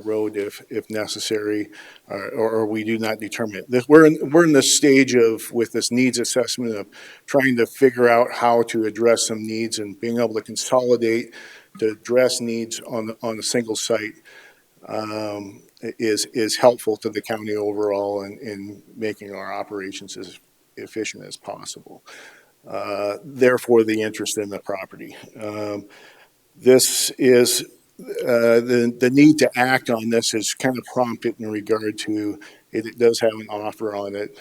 road if necessary, or we do not determine it. We're in this stage with this needs assessment of trying to figure out how to address some needs and being able to consolidate to address needs on a single site is helpful to the county overall in making our operations as efficient as possible. Therefore, the interest in the property. This is the need to act on this is kind of prompted in regard to it does have an offer on it.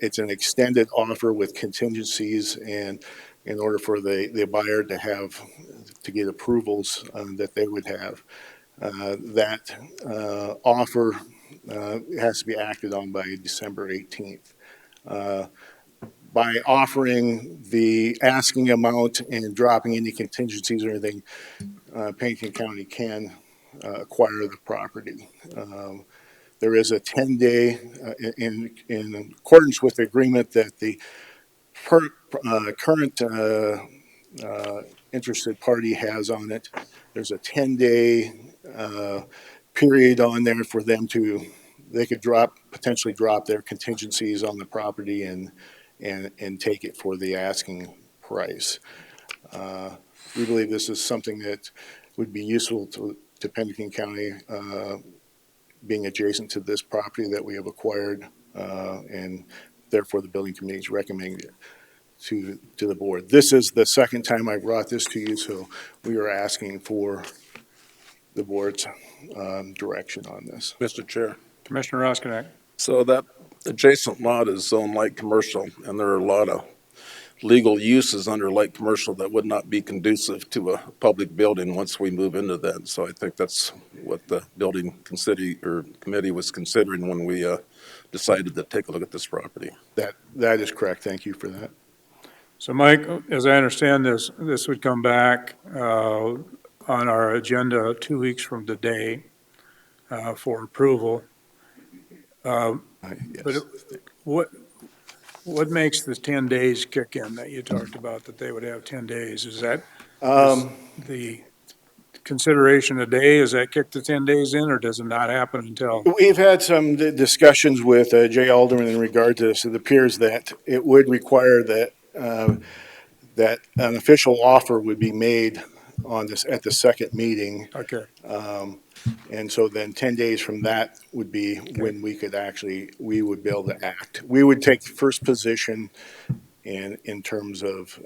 It's an extended offer with contingencies, and in order for the buyer to get approvals that they would have, that offer has to be acted on by December 18th. By offering the asking amount and dropping any contingencies or anything, Pennington County can acquire the property. There is a 10-day, in accordance with the agreement that the current interested party has on it, there's a 10-day period on there for them they could potentially drop their contingencies on the property and take it for the asking price. We believe this is something that would be useful to Pennington County, being adjacent to this property that we have acquired, and therefore the building committee is recommending it to the board. This is the second time I brought this to you, so we are asking for the board's direction on this. Mr. Chair. Commissioner Roskinek. So that adjacent lot is zone light commercial, and there are a lot of legal uses under light commercial that would not be conducive to a public building once we move into that. So I think that's what the building committee was considering when we decided to take a look at this property. That is correct. Thank you for that. So Mike, as I understand this, this would come back on our agenda 2 weeks from today for approval. But Yes. what, what makes the 10 days kick in that you talked about, that they would have 10 days? Is that the consideration a day, is that kick the 10 days in, or does it not happen until? We've had some discussions with Jay Alderman in regard to this. It appears that it would require that, that an official offer would be made on this, at the second meeting. Okay, And so then 10 days from that would be when we could actually, we would be able to act. We would take first position in terms of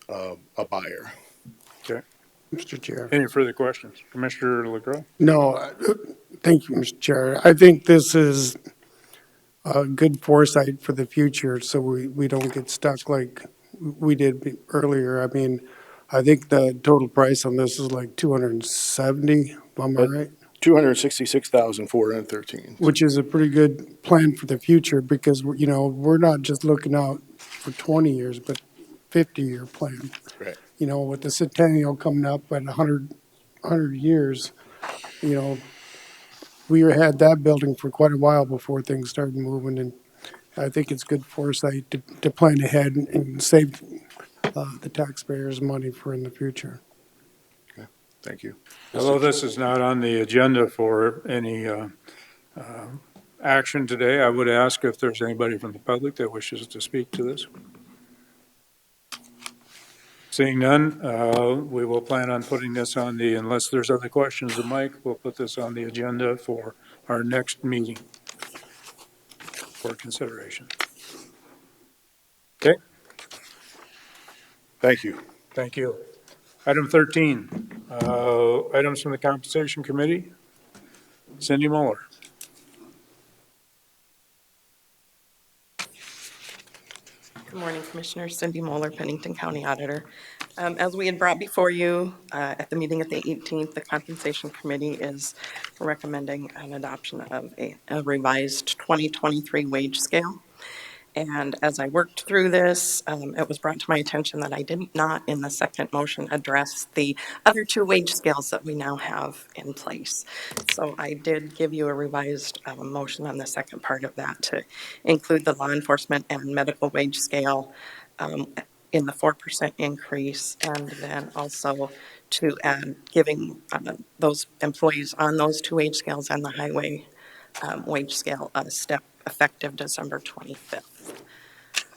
a buyer. okay. Mr. Chair. Any further questions? Commissioner LaCroix? No, thank you, Mr. Chair. I think this is a good foresight for the future, so we don't get stuck like we did earlier. I mean, I think the total price on this is like 270, am I right? 266,413. Which is a pretty good plan for the future, because, you know, we're not just looking out for 20 years, but 50-year plan. Right. You know, with the centennial coming up at 100 years, you know, we had that building for quite a while before things started moving, and I think it's good foresight to plan ahead and save the taxpayers' money for in the future. Thank you. Although this is not on the agenda for any action today, I would ask if there's anybody from the public that wishes to speak to this. Seeing none, we will plan on putting this on the, unless there's other questions of Mike, we'll put this on the agenda for our next meeting for consideration. Okay, Thank you. thank you. Item 13, items from the Compensation Committee. Cindy Muller. Good morning, Commissioner. Cindy Moeller, Pennington County Auditor. As we had brought before you at the meeting at the 18th, the Compensation Committee is recommending an adoption of a revised 2023 wage scale. And as I worked through this, it was brought to my attention that I did not, in the second motion, address the other two wage scales that we now have in place. So I did give you a revised motion on the second part of that to include the law enforcement and medical wage scale in the 4% increase, and then also to add giving those employees on those two wage scales and the highway wage scale a step effective December 25th.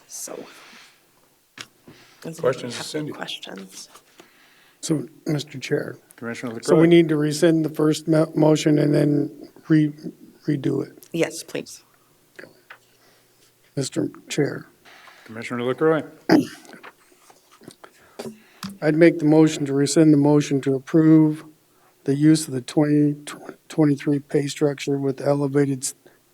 So. Does anybody Questions, have Cindy? any questions? So, Mr. Chair, Commissioner LaCroix. so we need to rescind the first motion and then redo it. Yes, please. Mr. Chair, Commissioner LaCroix. I'd make the motion to rescind the motion to approve the use of the 2023 pay structure with elevated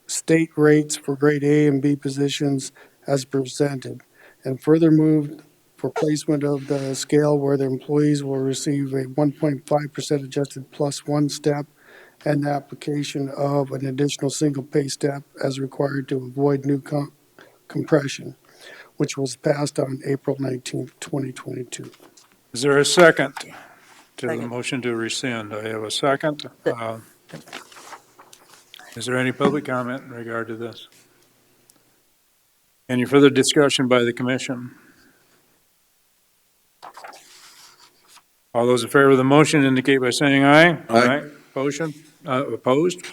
state rates for grade A and B positions as presented, and further move for placement of the scale where the employees will receive a 1.5% adjusted plus one step and the application of an additional single pay step as required to avoid new compression, which was passed on April 19th, 2022. Is there a second to the Second. motion to rescind? I have a second. Is there any public comment in regard to this? Any further discussion by the commission? All those in favor of the motion indicate by saying aye. Aye. Opposed?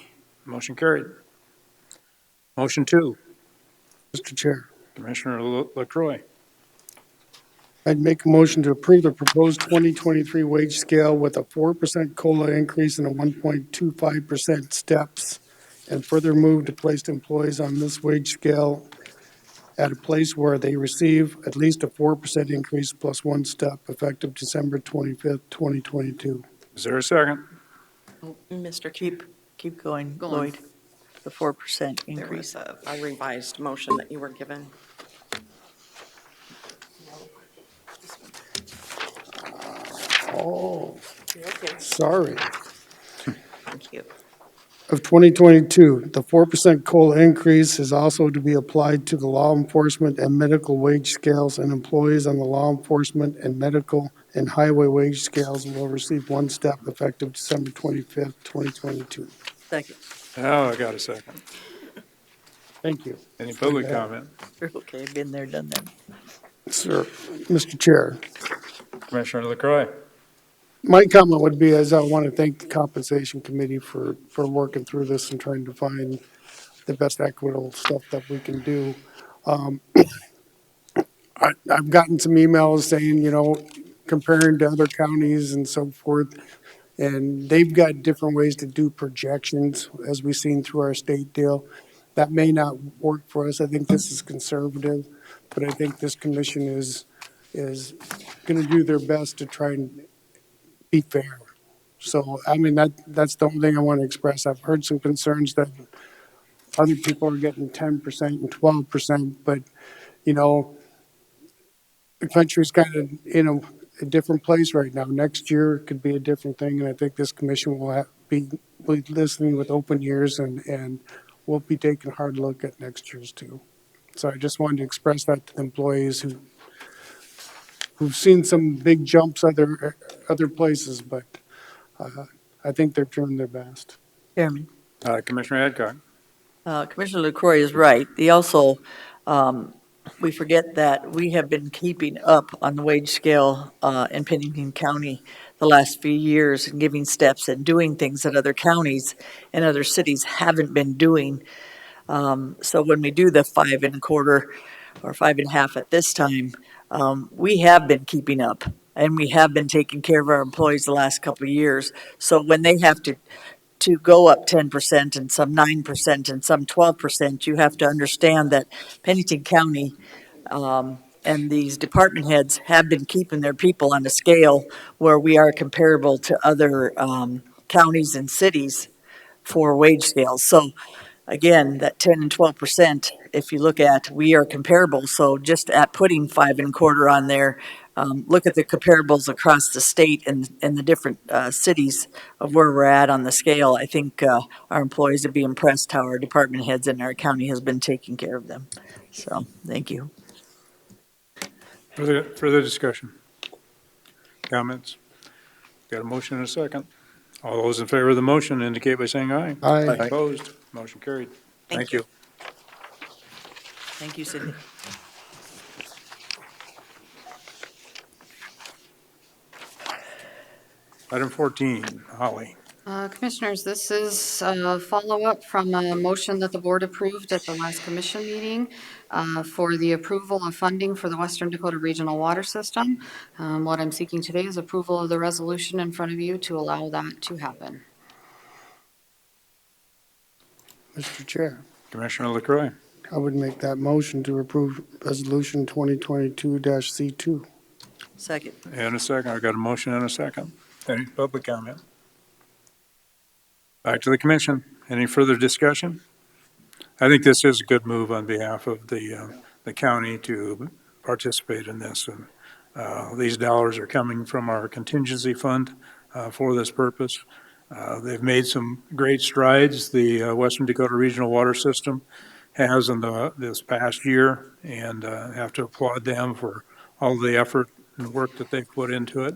Motion carried. Motion 2, Mr. Chair, Commissioner LaCroix. I'd make a motion to approve the proposed 2023 wage scale with a 4% COLA increase and a 1.25% steps, and further move to place employees on this wage scale at a place where they receive at least a 4% increase plus one step effective December 25th, 2022. Is there a second? Mr. Keep going, Go on. Lloyd. The 4% There increase. was a revised motion that you were given. Oh, Okay. sorry. Thank you. of 2022. The 4% COLA increase is also to be applied to the law enforcement and medical wage scales, and employees on the law enforcement and medical and highway wage scales will receive one step effective December 25th, 2022. Second. Now I got a second. Thank you. Any public comment? Okay, been there, done that. Sir, Mr. Chair, Commissioner LaCroy. my comment would be is I want to thank the compensation committee for working through this and trying to find the best equitable stuff that we can do. I've gotten some emails saying, comparing to other counties and so forth, and they've got different ways to do projections, as we've seen through our state deal. That may not work for us. I think this is conservative, but I think this commission is going to do their best to try and be fair. So, I mean, that's the only thing I want to express. I've heard some concerns that other people are getting 10% and 12%, but, the country's kind of in a different place right now. Next year could be a different thing, and I think this commission will be listening with open ears, and we'll be taking a hard look at next year's too. So I just wanted to express that to the employees who've seen some big jumps other places, but I think they're doing their best. Chairman. Commissioner Adcock. Commissioner LaCroy is right. He also, we forget that we have been keeping up on the wage scale in Pennington County the last few years and giving steps and doing things that other counties and other cities haven't been doing. So when we do the 5 1/4 or 5 1/2 at this time, we have been keeping up and we have been taking care of our employees the last couple of years. So when they have to go up 10% and some 9% and some 12%, you have to understand that Pennington County and these department heads have been keeping their people on a scale where we are comparable to other counties and cities for wage scales. So again, that 10 and 12%, if you look at, we are comparable. So just at putting 5 1/4 on there, look at the comparables across the state and the different cities of where we're at on the scale. I think our employees would be impressed how our department heads in our county has been taking care of them. So, thank you. Further discussion? Comments? Got a motion and a second. All those in favor of the motion indicate by saying aye. Aye. Opposed? Motion carried. Thank you. Thank you, Cindy. Item 14, Holly. Commissioners, this is a follow-up from a motion that the board approved at the last commission meeting for the approval of funding for the Western Dakota Regional Water System. What I'm seeking today is approval of the resolution in front of you to allow that to happen. Mr. Chair, Commissioner LaCroy. I would make that motion to approve Resolution 2022-C2. Second. And a second. I've got a motion and a second. Any public comment? Back to the commission. Any further discussion? I think this is a good move on behalf of the county to participate in this. And these dollars are coming from our contingency fund for this purpose. They've made some great strides, the Western Dakota Regional Water System has in this past year, and have to applaud them for all the effort and work that they've put into it.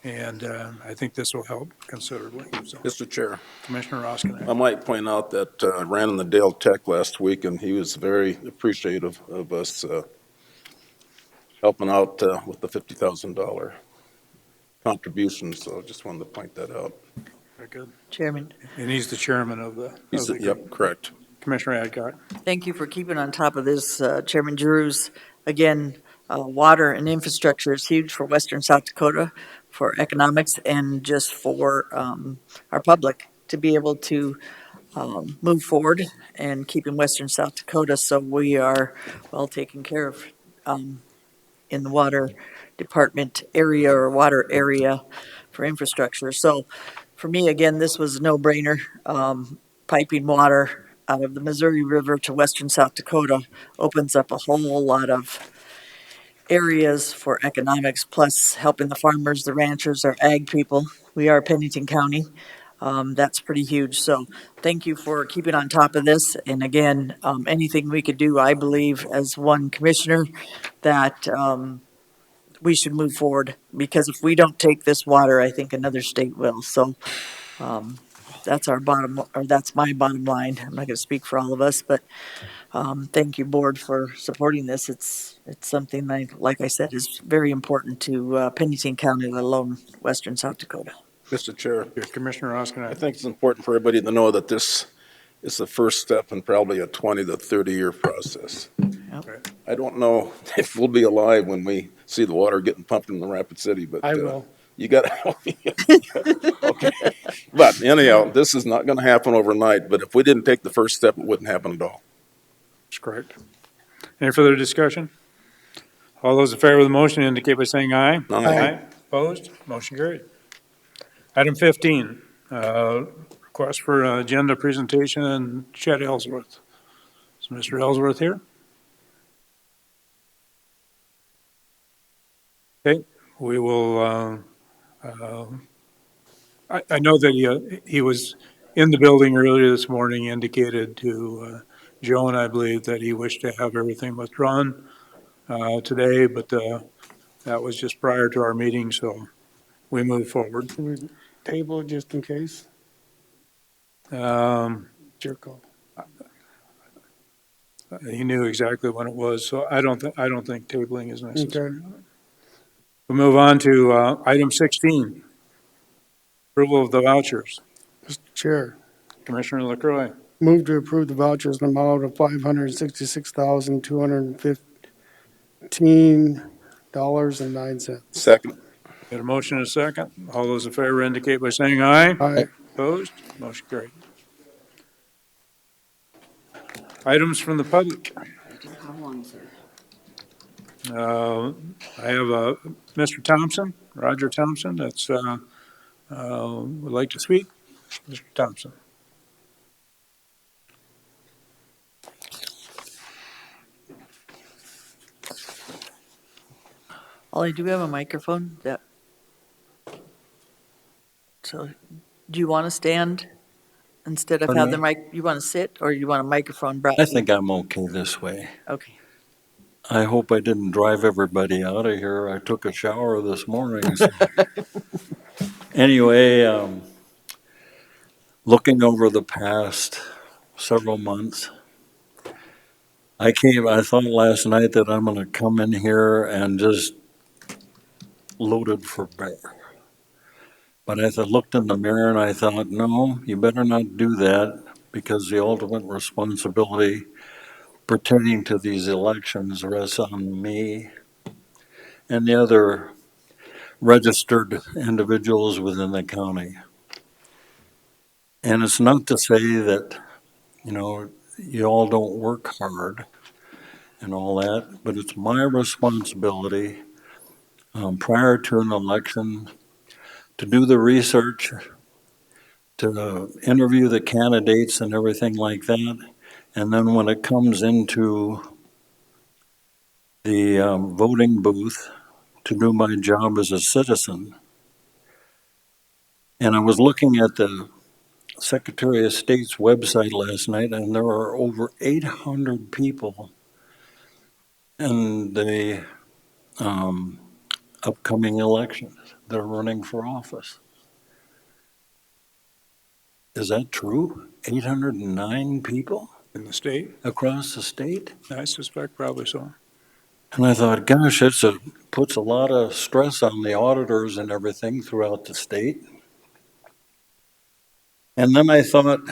And I think this will help considerably. So, Mr. Chair, Commissioner Roskinek. I might point out that I ran in the Dale Tech last week, and he was very appreciative of us helping out with the $50,000 contribution, so I just wanted to point that out. Very good. Chairman. And he's the chairman of the. Yep, correct. Commissioner Adcock. Thank you for keeping on top of this, Chairman Drews. Again, water and infrastructure is huge for Western South Dakota, for economics, and just for our public to be able to move forward and keeping Western South Dakota so we are well taken care of in the water department area or water area for infrastructure. So for me, again, this was a no-brainer. Piping water out of the Missouri River to Western South Dakota opens up a whole lot of areas for economics, plus helping the farmers, the ranchers, our ag people. We are Pennington County. that's pretty huge. So thank you for keeping on top of this. And again, anything we could do, I believe, as one commissioner, that we should move forward, because if we don't take this water, I think another state will. So that's our bottom, or that's my bottom line. I'm not going to speak for all of us, but thank you, board, for supporting this. It's something like I said, is very important to Pennington County, let alone western South Dakota. Mr. Chair, Commissioner I Oskinen. think it's important for everybody to know that this is the first step in probably a 20 to 30-year process. Yep. I don't know if we'll be alive when we see the water getting pumped in the Rapid City, but I will. you got okay. But anyhow, this is not going to happen overnight. But if we didn't take the first step, it wouldn't happen at all. That's correct. Any further discussion? All those in favor of the motion indicate by saying aye. Aye. Opposed? Motion carried. Item 15, request for agenda presentation and Chet Ellsworth. Is Mr. Ellsworth here? Okay, we will, I know that he was in the building earlier this morning, indicated to Joan, I believe, that he wished to have everything withdrawn today, but that was just prior to our meeting, so we move forward. Can we table it just in case? It's your call. He knew exactly when it was, so I don't think tabling is necessary. Okay. We'll move on to item 16, approval of the vouchers. Mr. Chair, Commissioner LaCroy. move to approve the vouchers in the amount of $566,215.09. Second. Got a motion and a second. All those in favor indicate by saying aye. Aye. Opposed? Motion carried. Items from the public. I have Mr. Thompson, Roger Thompson, that's would like to speak. Mr. Thompson. Ollie, do we have a microphone? So do you want to stand instead of have the mic, you want to sit, or you want a microphone brought? I think I'm okay this way. Okay. I hope I didn't drive everybody out of here. I took a shower this morning. So. Anyway, looking over the past several months, I thought last night that I'm going to come in here and just loaded for bear. But I looked in the mirror and I thought, no, you better not do that, because the ultimate responsibility pertaining to these elections rests on me and the other registered individuals within the county. And it's not to say that, you all don't work hard and all that, but it's my responsibility prior to an election to do the research, to interview the candidates and everything like that. And then when it comes into the voting booth, to do my job as a citizen. And I was looking at the Secretary of State's website last night, and there are over 800 people in the upcoming elections that are running for office. Is that true? 809 people? In the state? Across the state? I suspect probably so. And I thought, gosh, puts a lot of stress on the auditors and everything throughout the state. And then I thought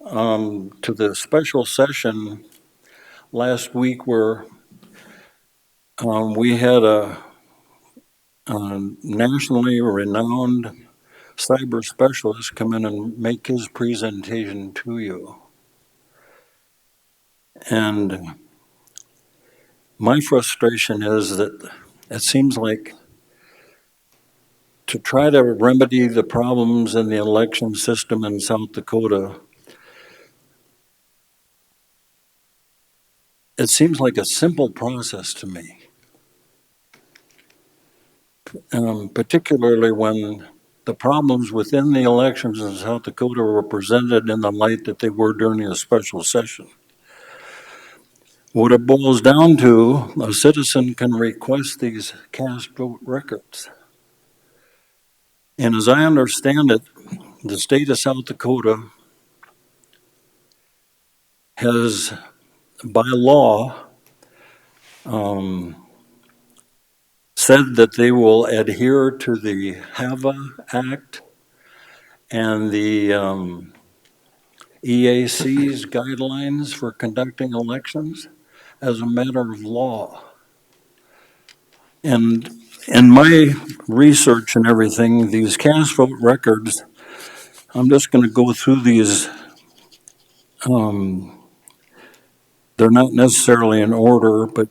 to the special session last week where we had a nationally renowned cyber specialist come in and make his presentation to you. And my frustration is that it seems like to try to remedy the problems in the election system in South Dakota, it seems like a simple process to me. Particularly when the problems within the elections in South Dakota were presented in the light that they were during a special session. What it boils down to, a citizen can request these cast vote records. And as I understand it, the state of South Dakota has, by law, said that they will adhere to the HAVA Act and the EAC's guidelines for conducting elections as a matter of law. And in my research and everything, these cast vote records, I'm just going to go through these. They're not necessarily in order, but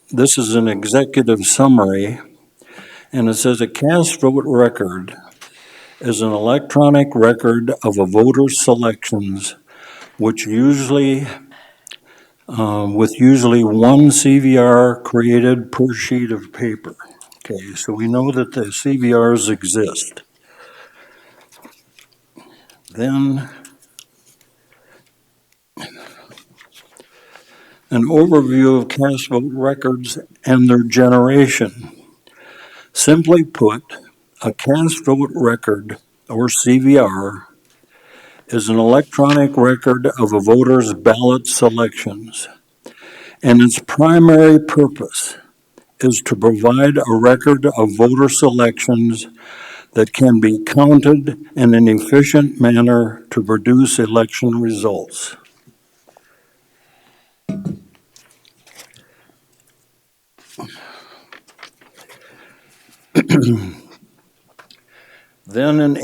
this is an executive summary. And it says a cast vote record is an electronic record of a voter's selections, which usually, with usually one CVR created per sheet of paper. Okay, so we know that the CVRs exist. Then an overview of cast vote records and their generation. Simply put, a cast vote record, or CVR, is an electronic record of a voter's ballot selections, and its primary purpose is to provide a record of voter selections that can be counted in an efficient manner to produce election results. Then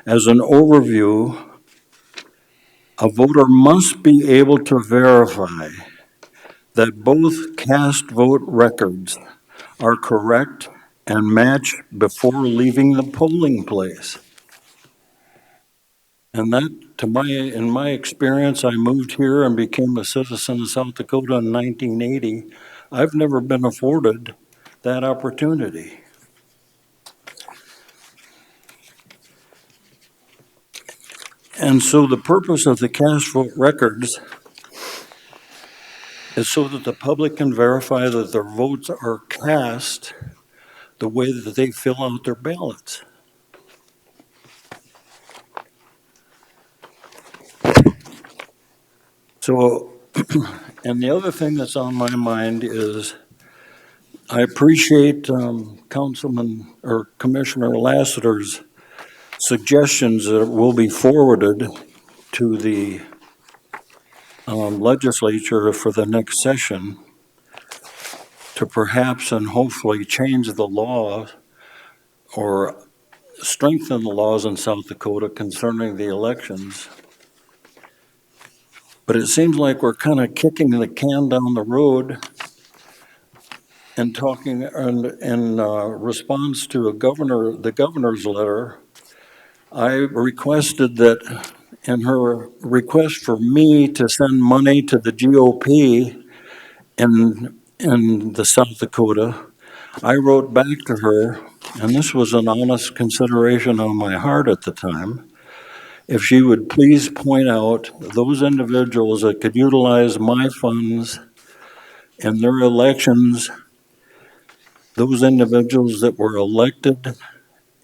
as an overview, a voter must be able to verify that both cast vote records are correct and match before leaving the polling place. And that, in my experience, I moved here and became a citizen of South Dakota in 1980. I've never been afforded that opportunity. And so the purpose of the cast vote records is so that the public can verify that their votes are cast the way that they fill out their ballots. So, and the other thing that's on my mind is I appreciate Councilman or Commissioner Lassiter's suggestions that will be forwarded to the legislature for the next session to perhaps and hopefully change the law or strengthen the laws in South Dakota concerning the elections. But it seems like we're kind of kicking the can down the road and talking in response to the governor's letter. I requested that in her request for me to send money to the GOP in the South Dakota, I wrote back to her, and this was an honest consideration on my heart at the time, if she would please point out those individuals that could utilize my funds in their elections, those individuals that were elected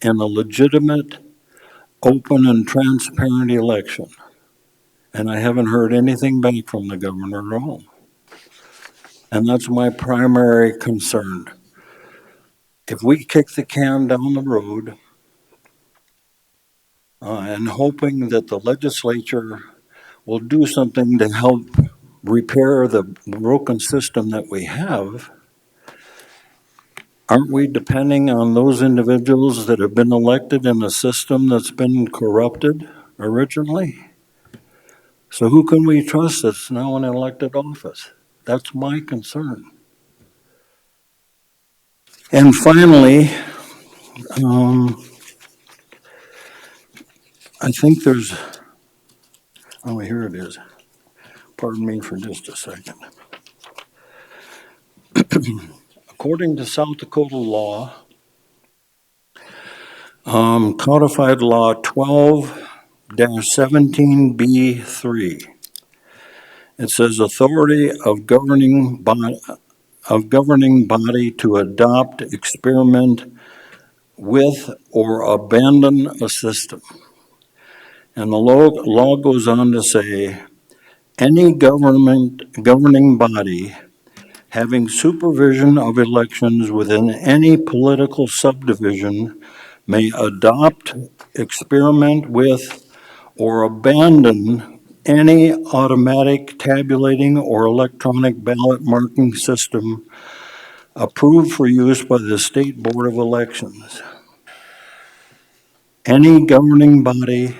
in a legitimate, open, and transparent election. And I haven't heard anything back from the governor at all. And that's my primary concern. If we kick the can down the road and hoping that the legislature will do something to help repair the broken system that we have, aren't we depending on those individuals that have been elected in a system that's been corrupted originally? So who can we trust that's now in elected office? That's my concern. And finally, I think there's, oh, here it is. Pardon me for just a second. According to South Dakota law, Codified Law 12-17B3. It says authority of governing body to adopt, experiment with, or abandon a system. And the law goes on to say, any governing body having supervision of elections within any political subdivision may adopt, experiment with, or abandon any automatic tabulating or electronic ballot marking system approved for use by the State Board of Elections. Any governing body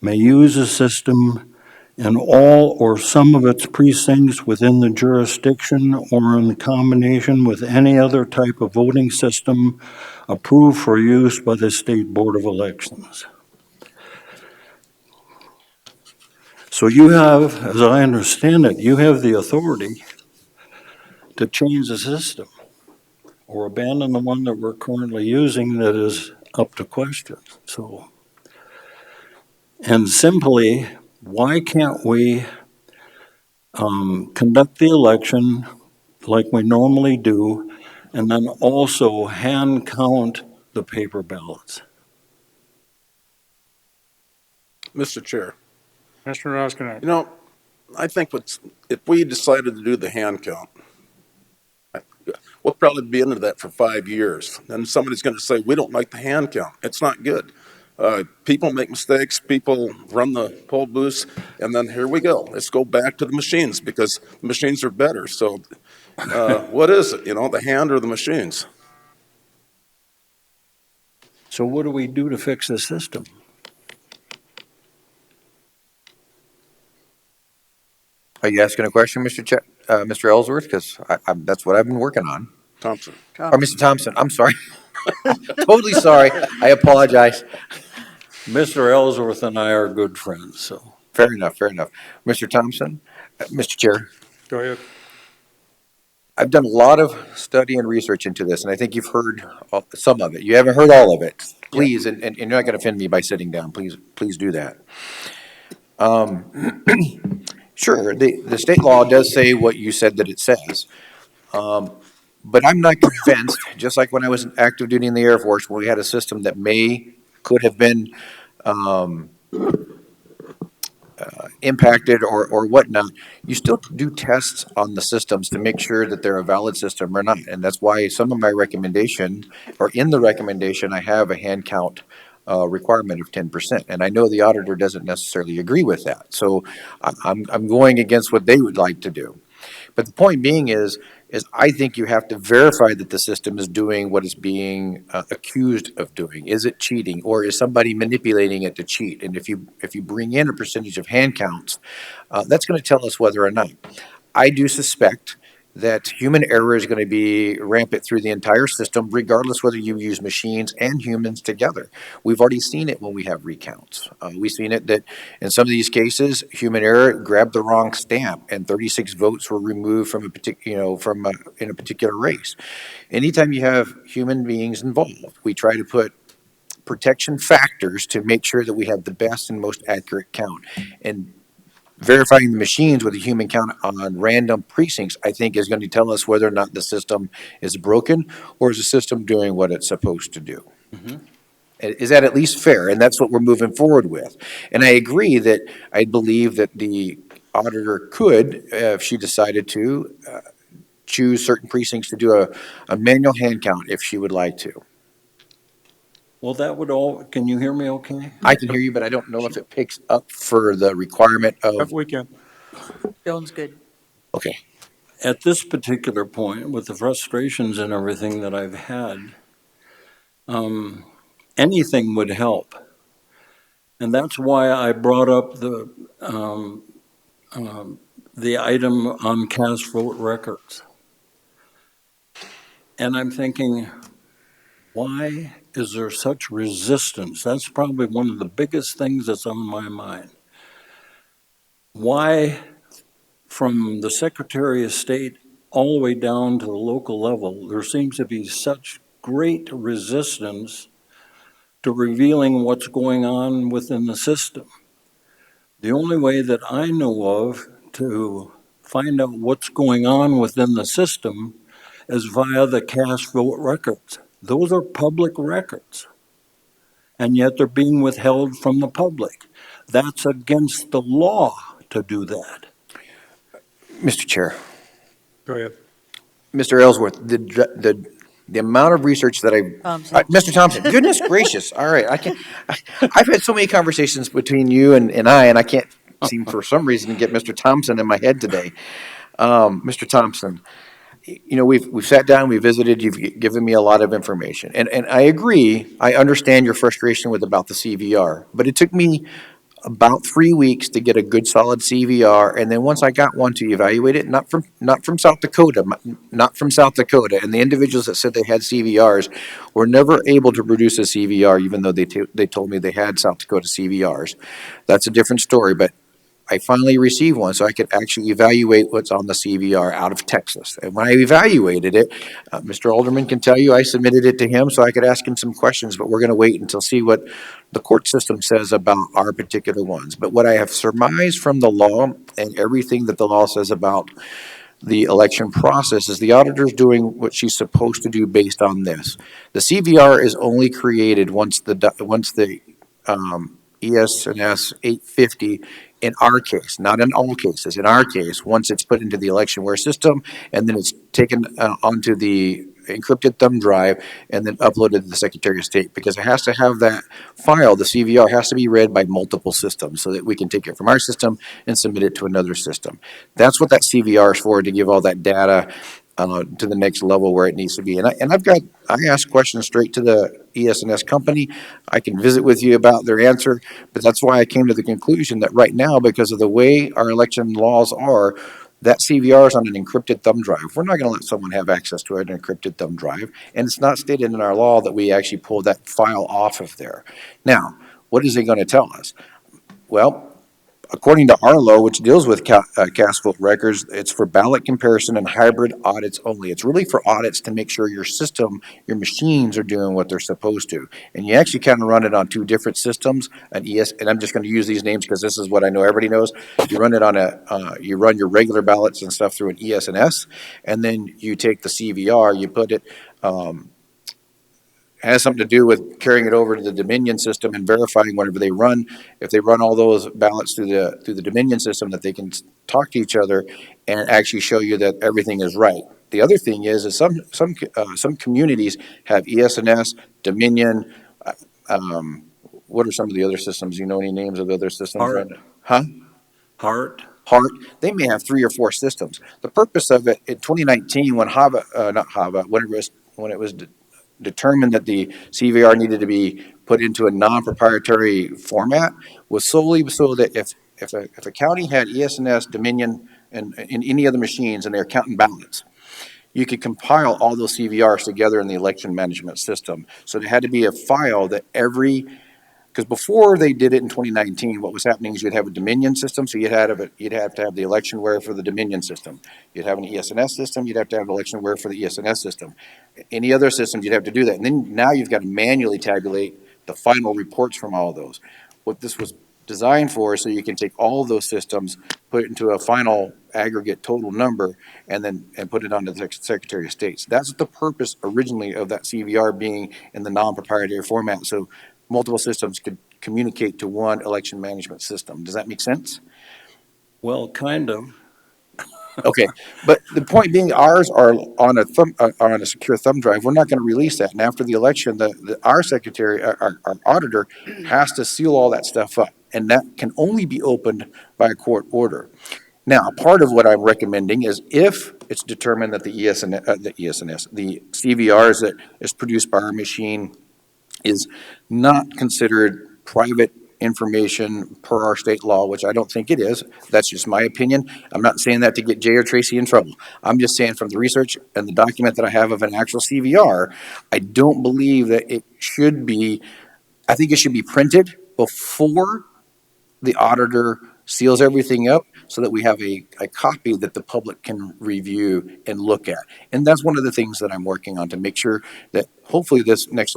may use a system in all or some of its precincts within the jurisdiction or in combination with any other type of voting system approved for use by the State Board of Elections. So you have, as I understand it, you have the authority to change the system or abandon the one that we're currently using that is up to question. So, and simply, why can't we conduct the election like we normally do, and then also hand count the paper ballots? Mr. Chair, Mr. Roskinek. you know, I think if we decided to do the hand count, we'll probably be into that for 5 years. Then somebody's going to say, we don't like the hand count. It's not good. People make mistakes. People run the poll booths, and then here we go. Let's go back to the machines because the machines are better. So what is it, the hand or the machines? So what do we do to fix the system? Are you asking a question, Mr. Ellsworth? Because that's what I've been working on. Thompson. Or Mr. Thompson, I'm sorry. Totally sorry. I apologize. Mr. Ellsworth and I are good friends, so. Fair enough, fair enough. Mr. Thompson, Mr. Chair, Go ahead. I've done a lot of study and research into this, and I think you've heard some of it. You haven't heard all of it. Please, and you're not going to offend me by sitting down. Please do that. Sure, the state law does say what you said that it says. But I'm not convinced, just like when I was active duty in the Air Force, where we had a system that could have been impacted or whatnot, you still do tests on the systems to make sure that they're a valid system or not. And that's why some of my recommendation, or in the recommendation, I have a hand count requirement of 10%. And I know the auditor doesn't necessarily agree with that. So I'm going against what they would like to do. But the point being is I think you have to verify that the system is doing what it's being accused of doing. Is it cheating, or is somebody manipulating it to cheat? And if you bring in a percentage of hand counts, that's going to tell us whether or not. I do suspect that human error is going to be rampant through the entire system, regardless whether you use machines and humans together. We've already seen it when we have recounts. We've seen it that in some of these cases, human error grabbed the wrong stamp, and 36 votes were removed from in a particular race. Anytime you have human beings involved, we try to put protection factors to make sure that we have the best and most accurate count. And verifying the machines with a human count on random precincts, I think, is going to tell us whether or not the system is broken or is the system doing what it's supposed to do. Mm-hmm. Is that at least fair? And that's what we're moving forward with. And I agree that I believe that the auditor could, if she decided to, choose certain precincts to do a manual hand count if she would like to. Well, can you hear me okay? I can hear you, but I don't know if it picks up for the requirement of. If we can. Sounds good. Okay. At this particular point, with the frustrations and everything that I've had, anything would help. And that's why I brought up the item on cast vote records. And I'm thinking, why is there such resistance? That's probably one of the biggest things that's on my mind. Why, from the Secretary of State all the way down to the local level, there seems to be such great resistance to revealing what's going on within the system. The only way that I know of to find out what's going on within the system is via the cast vote records. Those are public records, and yet they're being withheld from the public. That's against the law to do that. Mr. Chair, Go ahead. Mr. Ellsworth, the amount of research that Mr. Thompson, goodness gracious, all right, I've had so many conversations between you and I can't seem for some reason to get Mr. Thompson in my head today. Mr. Thompson, you know, we've sat down, we visited, you've given me a lot of information. And I agree, I understand your frustration about the CVR, but it took me about 3 weeks to get a good solid CVR, and then once I got one to evaluate it, not from South Dakota, and the individuals that said they had CVRs were never able to produce a CVR, even though they told me they had South Dakota CVRs. That's a different story, but I finally received one so I could actually evaluate what's on the CVR out of Texas. And when I evaluated it, Mr. Alderman can tell you I submitted it to him so I could ask him some questions, but we're going to wait until see what the court system says about our particular ones. But what I have surmised from the law and everything that the law says about the election process is the auditor's doing what she's supposed to do based on this. The CVR is only created once the ES&S 850, in our case, not in all cases, in our case, once it's put into the electionware system and then it's taken onto the encrypted thumb drive and then uploaded to the Secretary of State, because it has to have that file, the CVR has to be read by multiple systems so that we can take it from our system and submit it to another system. That's what that CVR is for, to give all that data to the next level where it needs to be. I ask questions straight to the ES&S company. I can visit with you about their answer, but that's why I came to the conclusion that right now, because of the way our election laws are, that CVR is on an encrypted thumb drive. We're not going to let someone have access to an encrypted thumb drive, and it's not stated in our law that we actually pull that file off of there. Now, what is it going to tell us? Well, according to our law, which deals with cast vote records, it's for ballot comparison and hybrid audits only. It's really for audits to make sure your system, your machines are doing what they're supposed to. And you actually kind of run it on two different systems, and I'm just going to use these names because this is what I know everybody knows. You run it on you run your regular ballots and stuff through an ES&S, and then you take the CVR, you put it, has something to do with carrying it over to the Dominion system and verifying whenever they run, if they run all those ballots through the Dominion system, that they can talk to each other and actually show you that everything is right. The other thing is some communities have ES&S, Dominion. What are some of the other systems? You know any names of other systems? Hart. Huh? Hart. They may have 3 or 4 systems. The purpose of it in 2019, when when it was determined that the CVR needed to be put into a non-proprietary format, was solely so that if a county had ES&S, Dominion, and any other machines, and they're counting ballots, you could compile all those CVRs together in the election management system. So there had to be a file that because before they did it in 2019, what was happening is you'd have a Dominion system, so you'd have to have the electionware for the Dominion system. You'd have an ES&S system, you'd have to have electionware for the ES&S system. Any other systems, you'd have to do that. And then now you've got to manually tabulate the final reports from all of those. What this was designed for is so you can take all of those systems, put it into a final aggregate total number, and put it onto the Secretary of State. So that's the purpose originally of that CVR being in the non-proprietary format, so multiple systems could communicate to one election management system. Does that make sense? Well, kind of. Okay, but the point being, ours are on a secure thumb drive. We're not going to release that. And after the election, our secretary, our auditor, has to seal all that stuff up, and that can only be opened by a court order. Now, part of what I'm recommending is if it's determined that the CVRs that is produced by our machine is not considered private information per our state law, which I don't think it is. That's just my opinion. I'm not saying that to get Jay or Tracy in trouble. I'm just saying from the research and the document that I have of an actual CVR, I don't believe that it should be, I think it should be printed before the auditor seals everything up so that we have a copy that the public can review and look at. And that's one of the things that I'm working on to make sure that hopefully this next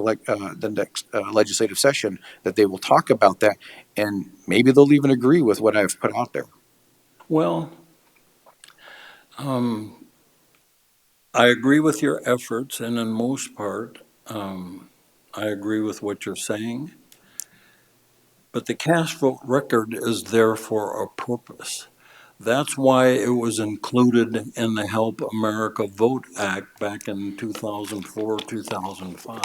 legislative session, that they will talk about that, and maybe they'll even agree with what I've put out there. Well, I agree with your efforts, and in most part, I agree with what you're saying. But the cast vote record is there for a purpose. That's why it was included in the Help America Vote Act back in 2004, 2005.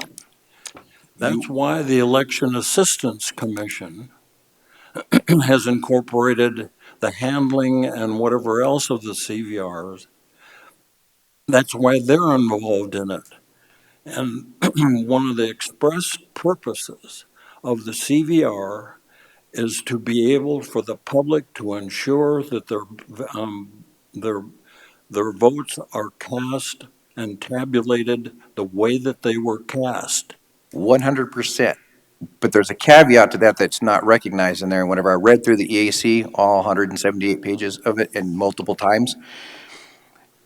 That's why the Election Assistance Commission has incorporated the handling and whatever else of the CVRs. That's why they're involved in it. And one of the express purposes of the CVR is to be able for the public to ensure that their votes are cast and tabulated the way that they were cast. 100%. But there's a caveat to that that's not recognized in there. And whenever I read through the EAC, all 178 pages of it, and multiple times,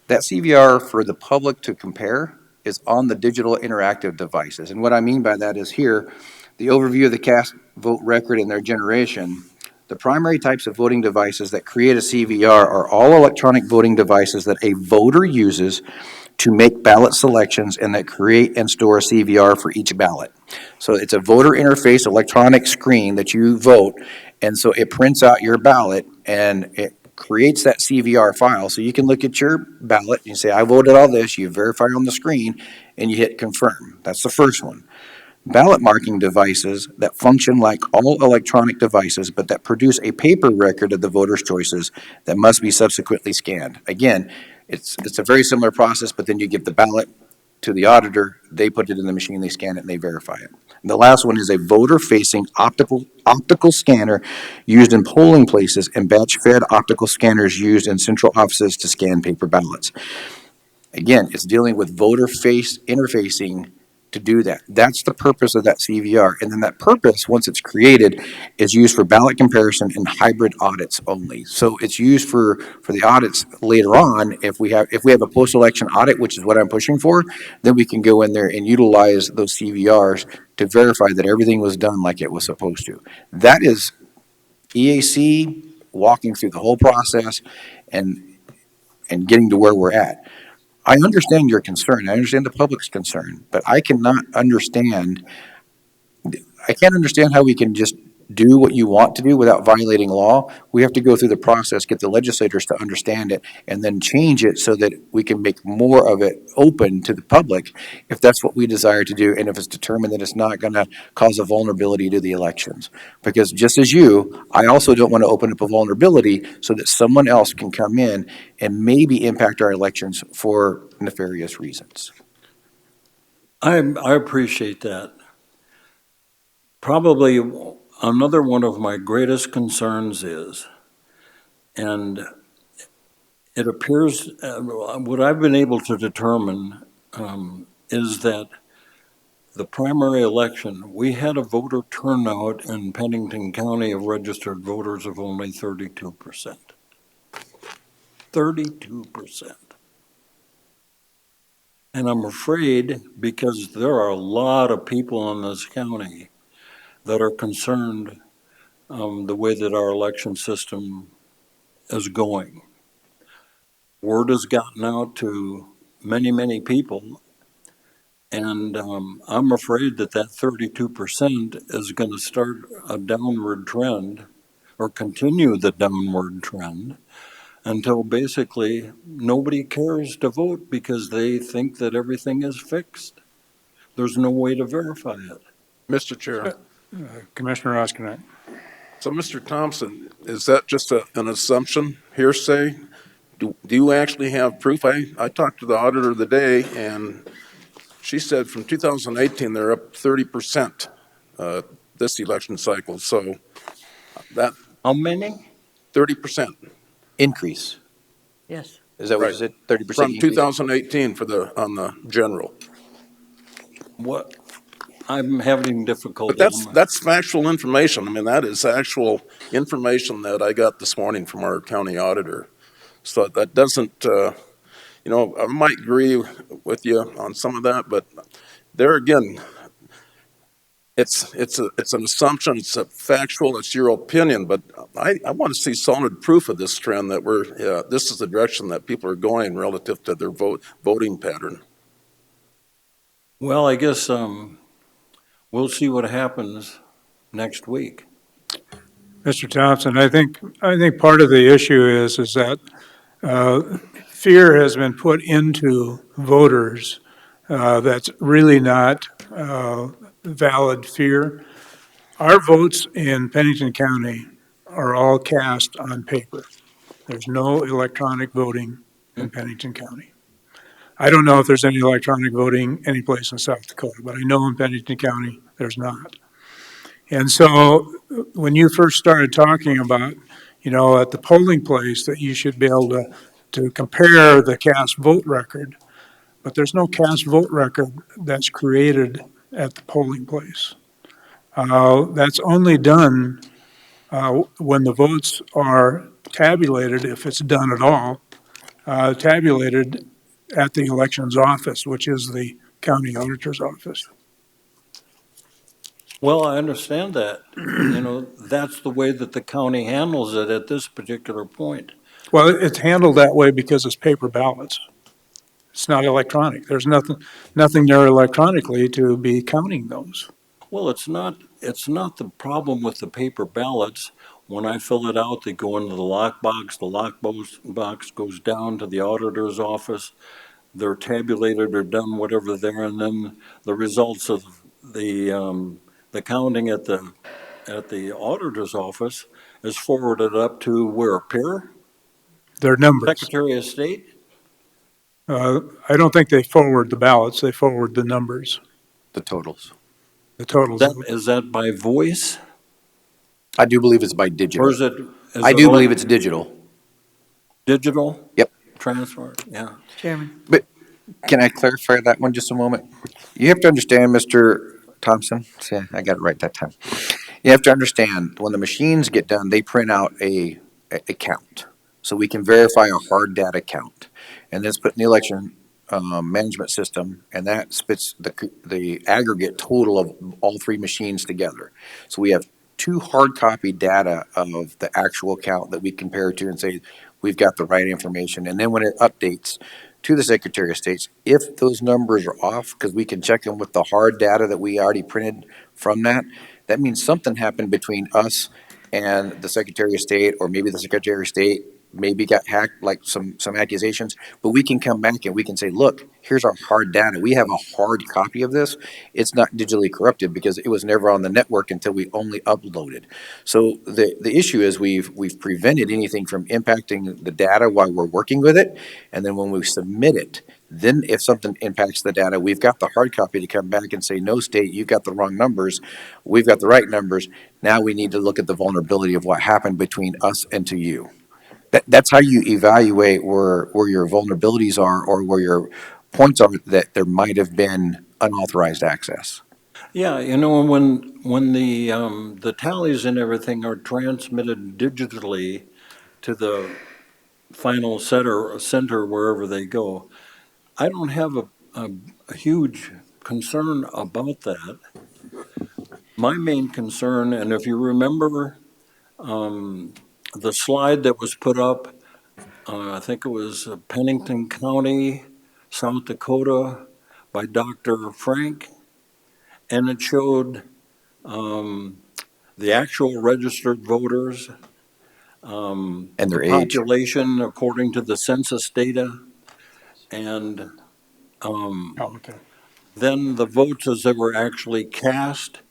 that CVR for the public to compare is on the digital interactive devices. And what I mean by that is here, the overview of the cast vote record and their generation. The primary types of voting devices that create a CVR are all electronic voting devices that a voter uses to make ballot selections and that create and store a CVR for each ballot. So it's a voter interface electronic screen that you vote, and so it prints out your ballot and it creates that CVR file. So you can look at your ballot, you say, I voted all this, you verify on the screen, and you hit confirm. That's the first one. Ballot marking devices that function like all electronic devices, but that produce a paper record of the voter's choices that must be subsequently scanned. Again, it's a very similar process, but then you give the ballot to the auditor, they put it in the machine, they scan it, and they verify it. And the last one is a voter-facing optical scanner used in polling places and batch-fed optical scanners used in central offices to scan paper ballots. Again, it's dealing with voter face interfacing to do that. That's the purpose of that CVR. And then that purpose, once it's created, is used for ballot comparison and hybrid audits only. So it's used for the audits later on. If we have a post-election audit, which is what I'm pushing for, then we can go in there and utilize those CVRs to verify that everything was done like it was supposed to. That is EAC walking through the whole process and getting to where we're at. I understand your concern. I understand the public's concern, but I can't understand how we can just do what you want to do without violating law. We have to go through the process, get the legislators to understand it, and then change it so that we can make more of it open to the public if that's what we desire to do, and if it's determined that it's not going to cause a vulnerability to the elections. Because just as you, I also don't want to open up a vulnerability so that someone else can come in and maybe impact our elections for nefarious reasons. I appreciate that. Probably another one of my greatest concerns is, and it appears, what I've been able to determine is that the primary election, we had a voter turnout in Pennington County of registered voters of only 32%. 32%. And I'm afraid, because there are a lot of people in this county that are concerned the way that our election system is going. Word has gotten out to many, many people, and I'm afraid that 32% is going to start a downward trend or continue the downward trend until basically nobody cares to vote because they think that everything is fixed. There's no way to verify it. Mr. Chair. Commissioner Oskinek. So, Mr. Thompson, is that just an assumption, hearsay? Do you actually have proof? I talked to the auditor the day, and she said from 2018, they're up 30% this election cycle. So that. How many? 30%. Increase. Yes. Is that what you said? 30% From increase? 2018 on the general. What? I'm having difficulty. But that's factual information. I mean, that is actual information that I got this morning from our county auditor. So that doesn't, I might agree with you on some of that, but there again, it's an assumption, it's a factual, it's your opinion, but I want to see solid proof of this trend that this is the direction that people are going relative to their voting pattern. Well, I guess we'll see what happens next week. Mr. Thompson, I think part of the issue is that fear has been put into voters that's really not valid fear. Our votes in Pennington County are all cast on paper. There's no electronic voting in Pennington County. I don't know if there's any electronic voting anyplace in South Dakota, but I know in Pennington County, there's not. And so when you first started talking about, at the polling place that you should be able to compare the cast vote record, but there's no cast vote record that's created at the polling place. That's only done when the votes are tabulated, if it's done at all, tabulated at the elections office, which is the county auditor's office. Well, I understand that. That's the way that the county handles it at this particular point. Well, it's handled that way because it's paper ballots. It's not electronic. There's nothing there electronically to be counting those. Well, it's not the problem with the paper ballots. When I fill it out, they go into the lockbox. The lockbox goes down to the auditor's office. They're tabulated or done whatever there, and then the results of the counting at the auditor's office is forwarded up to where, Peer? Their numbers. Secretary of State? I don't think they forward the ballots. They forward the numbers, The totals. the totals. Is that by voice? I do believe it's by digital. Or is it? I do believe it's digital. Digital? Yep. Transfer, yeah. Chairman. But can I clarify that one just a moment? You have to understand, Mr. Thompson, see, I got it right that time. You have to understand, when the machines get done, they print out a count. So we can verify a hard data count. And then it's put in the election management system, and that spits the aggregate total of all three machines together. So we have two hard copy data of the actual count that we compare to and say, we've got the right information. And then when it updates to the Secretary of State, if those numbers are off, because we can check them with the hard data that we already printed from that means something happened between us and the Secretary of State, or maybe the Secretary of State maybe got hacked, like some accusations, but we can come back and we can say, look, here's our hard data. We have a hard copy of this. It's not digitally corrupted because it was never on the network until we only uploaded. So the issue is we've prevented anything from impacting the data while we're working with it. And then when we submit it, then if something impacts the data, we've got the hard copy to come back and say, no, state, you've got the wrong numbers. We've got the right numbers. Now we need to look at the vulnerability of what happened between us and to you. That's how you evaluate where your vulnerabilities are, or where your points are that there might have been unauthorized access. Yeah, when the tallies and everything are transmitted digitally to the final center wherever they go, I don't have a huge concern about that. My main concern, and if you remember the slide that was put up, I think it was Pennington County, South Dakota, by Dr. Frank, and it showed the actual registered voters, And their the age. population according to the census data, and then the votes as they were actually cast.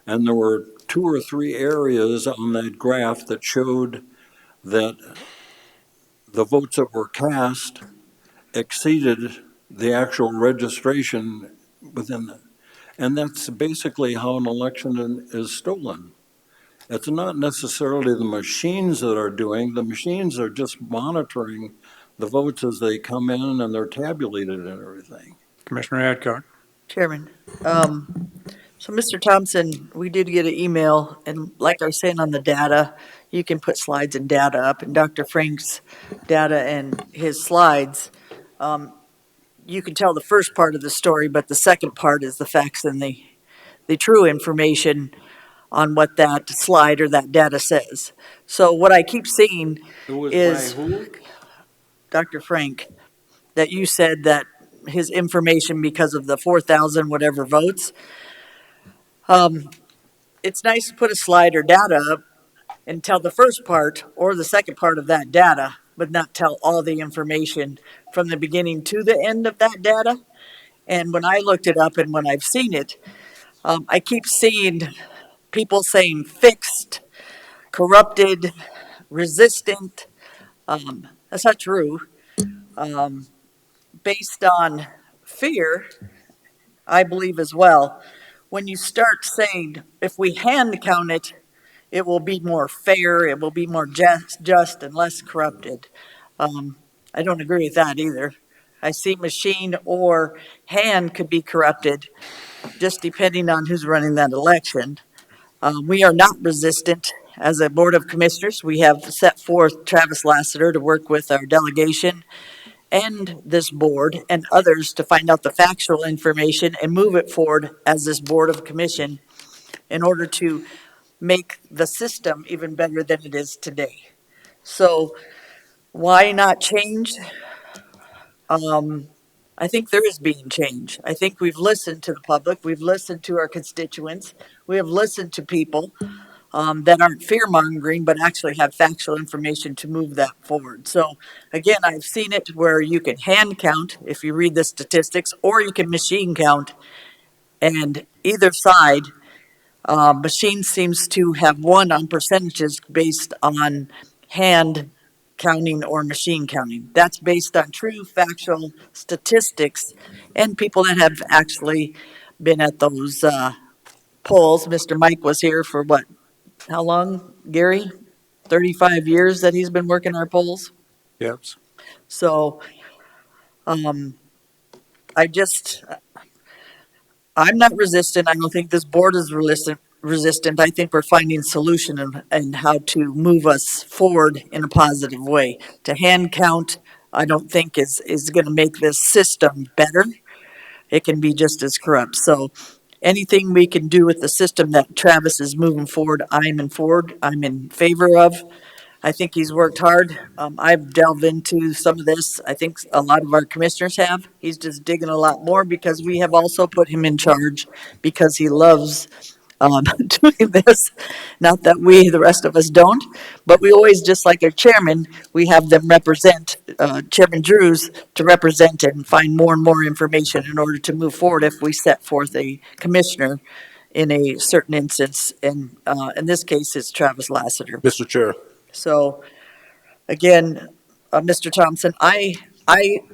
And there were 2 or 3 areas on that graph that showed that the votes that were cast exceeded the actual registration within it. And that's basically how an election is stolen. It's not necessarily the machines that are doing. The machines are just monitoring the votes as they come in and they're tabulated and everything. Commissioner Adcock. Chairman, So, Mr. Thompson, we did get an email, and like I was saying on the data, you can put slides and data up, and Dr. Frank's data and his slides, you can tell the first part of the story, but the second part is the facts and the true information on what that slide or that data says. So what I keep seeing is Dr. Frank, that you said that his information because of the 4,000 whatever votes. It's nice to put a slide or data up and tell the first part or the second part of that data, but not tell all the information from the beginning to the end of that data. And when I looked it up and when I've seen it, I keep seeing people saying fixed, corrupted, resistant. That's not true. Based on fear, I believe as well. When you start saying, if we hand count it, it will be more fair, it will be more just and less corrupted. I don't agree with that either. I see machine or hand could be corrupted, just depending on who's running that election. We are not resistant. As a Board of Commissioners, we have set forth Travis Lassiter to work with our delegation and this board and others to find out the factual information and move it forward as this Board of Commission in order to make the system even better than it is today. So why not change? I think there is being change. I think we've listened to the public, we've listened to our constituents, we have listened to people that aren't fear mongering, but actually have factual information to move that forward. So again, I've seen it where you can hand count if you read the statistics, or you can machine count, and either side, machine seems to have won on percentages based on hand counting or machine counting. That's based on true factual statistics and people that have actually been at those polls. Mr. Mike was here for what, how long, Gary? 35 years that he's been working our polls. Yes. So I just, I'm not resistant. I don't think this board is resistant. I think we're finding solution and how to move us forward in a positive way. To hand count, I don't think is going to make this system better. It can be just as corrupt. So anything we can do with the system that Travis is moving forward, I'm in favor of. I think he's worked hard. I've delved into some of this. I think a lot of our commissioners have. He's just digging a lot more because we have also put him in charge because he loves doing this. Not that we, the rest of us, don't, but we always, just like our chairman, we have them represent, Chairman Drews, to represent and find more and more information in order to move forward if we set forth a commissioner in a certain instance. And in this case, it's Travis Lassiter. Mr. Chair. So again, Mr. Thompson, I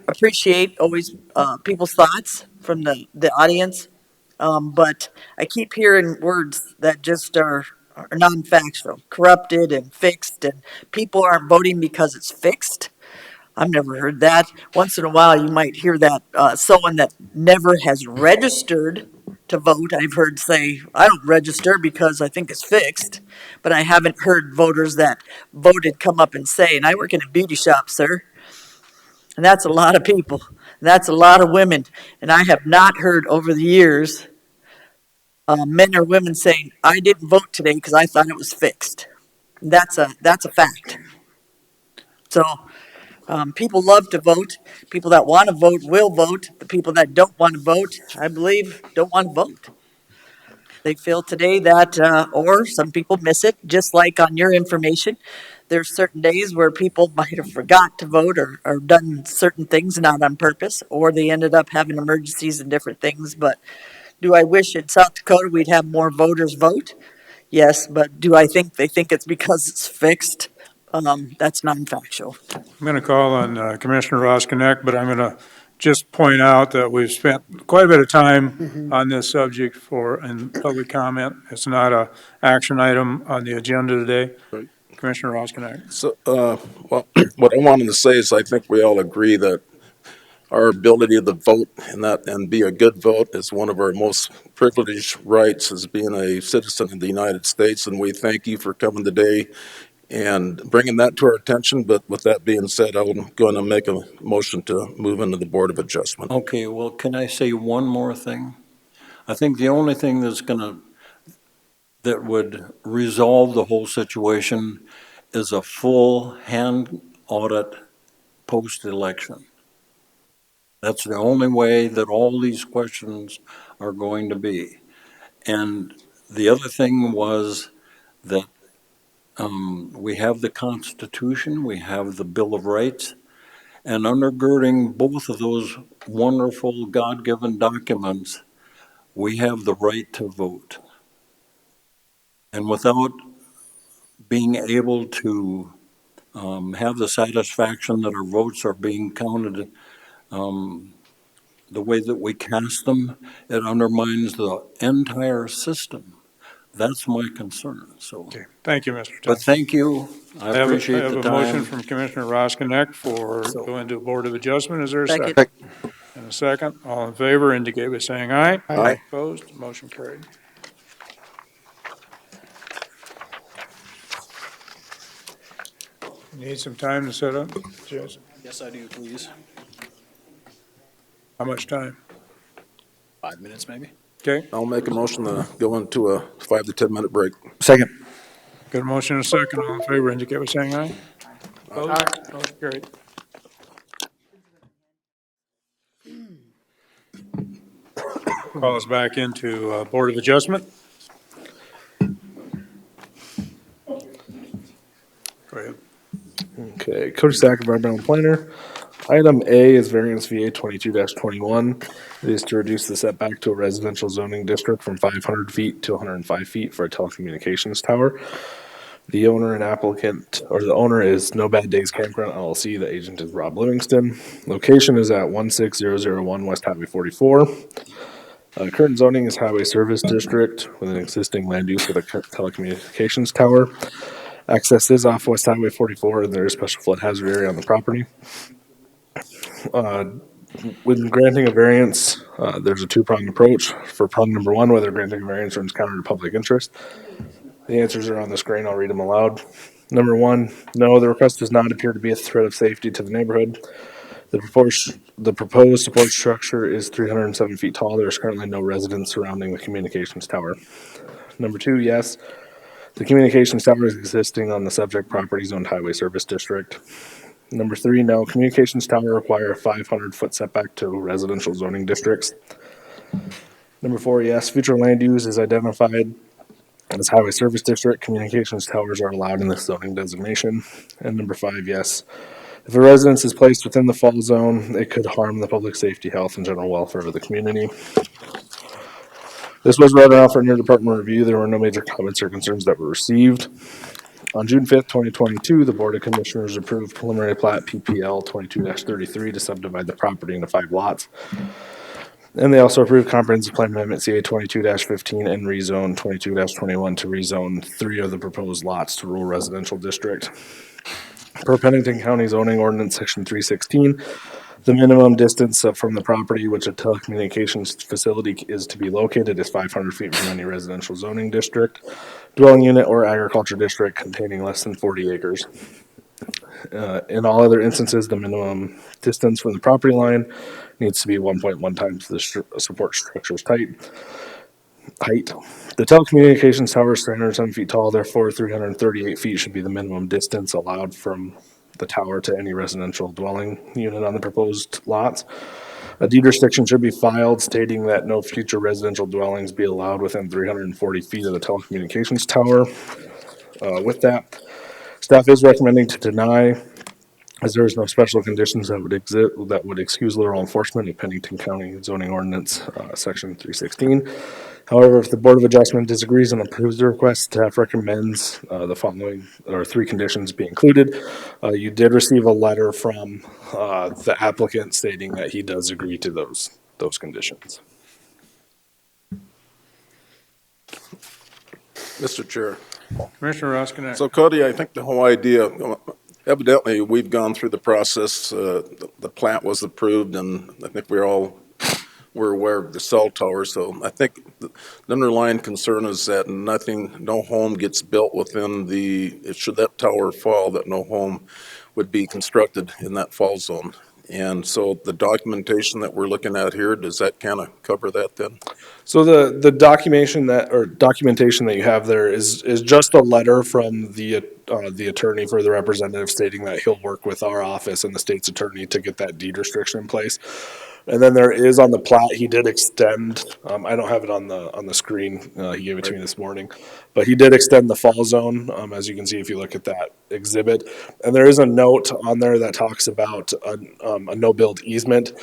appreciate always people's thoughts from the audience, but I keep hearing words that just are non-factual, corrupted and fixed, and people aren't voting because it's fixed. I've never heard that. Once in a while, you might hear that someone that never has registered to vote, I've heard say, I don't register because I think it's fixed. But I haven't heard voters that voted come up and say, and I work in a beauty shop, sir. And that's a lot of people. That's a lot of women. And I have not heard over the years men or women saying, I didn't vote today because I thought it was fixed. That's a fact. So people love to vote. People that want to vote will vote. The people that don't want to vote, I believe, don't want to vote. They feel today that, or some people miss it, just like on your information. There's certain days where people might have forgot to vote or done certain things not on purpose, or they ended up having emergencies and different things. But do I wish in South Dakota we'd have more voters vote? Yes, but do I think they think it's because it's fixed? That's non-factual. I'm going to call on Commissioner Roskinek, but I'm going to just point out that we've spent quite a bit of time on this subject in public comment. It's not a action item on the agenda today. Right. Commissioner Roskinek. So, well, what I wanted to say is I think we all agree that our ability to vote and be a good vote is one of our most privileged rights as being a citizen of the United States. And we thank you for coming today and bringing that to our attention. But with that being said, I'm going to make a motion to move into the Board of Adjustment. Okay, well, can I say one more thing? I think the only thing that would resolve the whole situation is a full hand audit post-election. That's the only way that all these questions are going to be. And the other thing was that we have the Constitution, we have the Bill of Rights, and undergirding both of those wonderful God-given documents, we have the right to vote. And without being able to have the satisfaction that our votes are being counted the way that we cast them, it undermines the entire system. That's my concern, so. Okay, thank you, Mr. But Thompson. thank you, I I appreciate have the a motion time. from Commissioner Roskinek for So- going to Board of Adjustment. Is there a Second. second? And a second. All in favor indicate by saying aye. Aye. Opposed? Motion carried. Need some time to set up, Jason? Yes, I do, please. How much time? 5 minutes, maybe? Okay, I'll make a motion to go into a 5 to 10 minute break. Second. got a motion and a second. All in favor indicate by saying aye. Opposed? Motion carried. Call us back into Board of Adjustment. Go ahead. Okay, Coach Stack, Environmental Planner. Item A is variance VA 22-21. It is to reduce the setback to a residential zoning district from 500 feet to 105 feet for a telecommunications tower. The owner and applicant, or the owner is No Bad Days Campground LLC. The agent is Rob Livingston. Location is at 16001 West Highway 44. Current zoning is Highway Service District with an existing land use for the telecommunications tower. Access is off West Highway 44, and there is special flood hazard area on the property. When granting a variance, there's a two-pronged approach. For prong number one, whether granting a variance runs counter to public interest. The answers are on the screen. I'll read them aloud. Number one, no, the request does not appear to be a threat of safety to the neighborhood. The proposed support structure is 307 feet tall. There is currently no residence surrounding the communications tower. Number two, yes, the communications tower is existing on the subject property zoned Highway Service District. Number three, no, communications tower require a 500-foot setback to residential zoning districts. Number four, yes, future land use is identified as Highway Service District. Communications towers are allowed in this zoning designation. And number five, yes, if a residence is placed within the fall zone, it could harm the public safety, health, and general welfare of the community. This was read around for interdepartmental review. There were no major comments or concerns that were received. On June 5th, 2022, the Board of Commissioners approved preliminary plat PPL 22-33 to subdivide the property into 5 lots. And they also approved comprehensive plan amendment CA 22-15 and rezone 22-21 to rezone 3 of the proposed lots to rural residential district. Per Pennington County zoning ordinance section 316, the minimum distance from the property which a telecommunications facility is to be located is 500 feet from any residential zoning district, dwelling unit, or agriculture district containing less than 40 acres. In all other instances, the minimum distance from the property line needs to be 1.1 times the support structure's height. The telecommunications tower is 307 feet tall, therefore 338 feet should be the minimum distance allowed from the tower to any residential dwelling unit on the proposed lots. A deed restriction should be filed stating that no future residential dwellings be allowed within 340 feet of the telecommunications tower. With that, staff is recommending to deny, as there is no special conditions that would excuse literal enforcement of Pennington County zoning ordinance, section 316. However, if the Board of Adjustment disagrees and approves the request, staff recommends the following, or 3 conditions be included. You did receive a letter from the applicant stating that he does agree to those conditions. Mr. Chair. Commissioner Roskinek. So Cody, I think the whole idea, Evidently, we've gone through the process, the plat was approved, and I think we're aware of the cell tower, so I think the underlying concern is that no home gets built within should that tower fall, that no home would be constructed in that fall zone. And so the documentation that we're looking at here, does that kind of cover that then? So the documentation that you have there is just a letter from the attorney for the representative stating that he'll work with our office and the state's attorney to get that deed restriction in place. And then there is on the plat, he did extend, I don't have it on the screen, he gave it to me this morning, but he did extend the fall zone, as you can see if you look at that exhibit. And there is a note on there that talks about a no-build easement,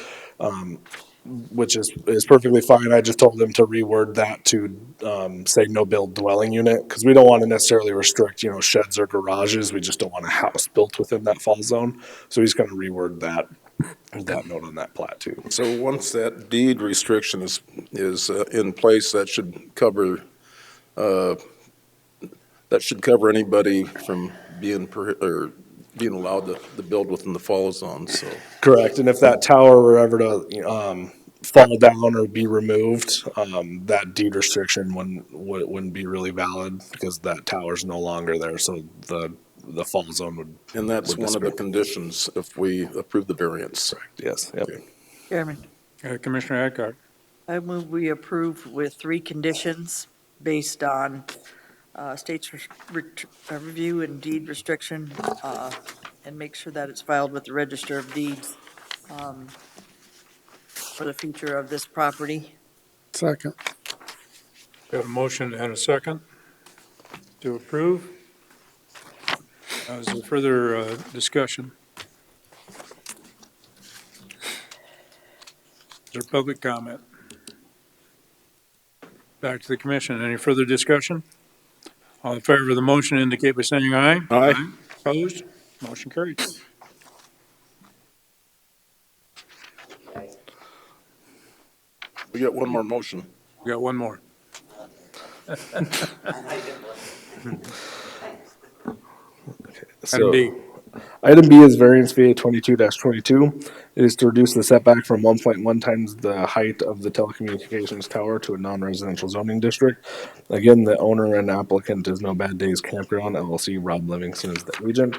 which is perfectly fine. I just told them to reword that to say no-build dwelling unit, because we don't want to necessarily restrict, sheds or garages. We just don't want a house built within that fall zone. So he's going to reword that note on that plat too. So once that deed restriction is in place, that should cover anybody from being allowed to build within the fall zone, so. Correct, and if that tower were ever to fall down or be removed, that deed restriction wouldn't be really valid because that tower's no longer there, so the fall zone would. And that's one of the conditions if we approve the variance. Correct, yes, yep. Okay. Chairman, Commissioner Adcock. I move we approve with 3 conditions based on state's review and deed restriction, and make sure that it's filed with the Register of Deeds for the future of this property. Second. We have a motion and a second to approve. Is there further discussion? Is there public comment? Back to the commission. Any further discussion? All in favor of the motion indicate by saying aye. Aye. Opposed? Motion carried. We got one more motion. We got one more. Item B. Item B is variance VA 22-22. It is to reduce the setback from 1.1 times the height of the telecommunications tower to a non-residential zoning district. Again, the owner and applicant is No Bad Days Campground LLC. Rob Livingston is the agent.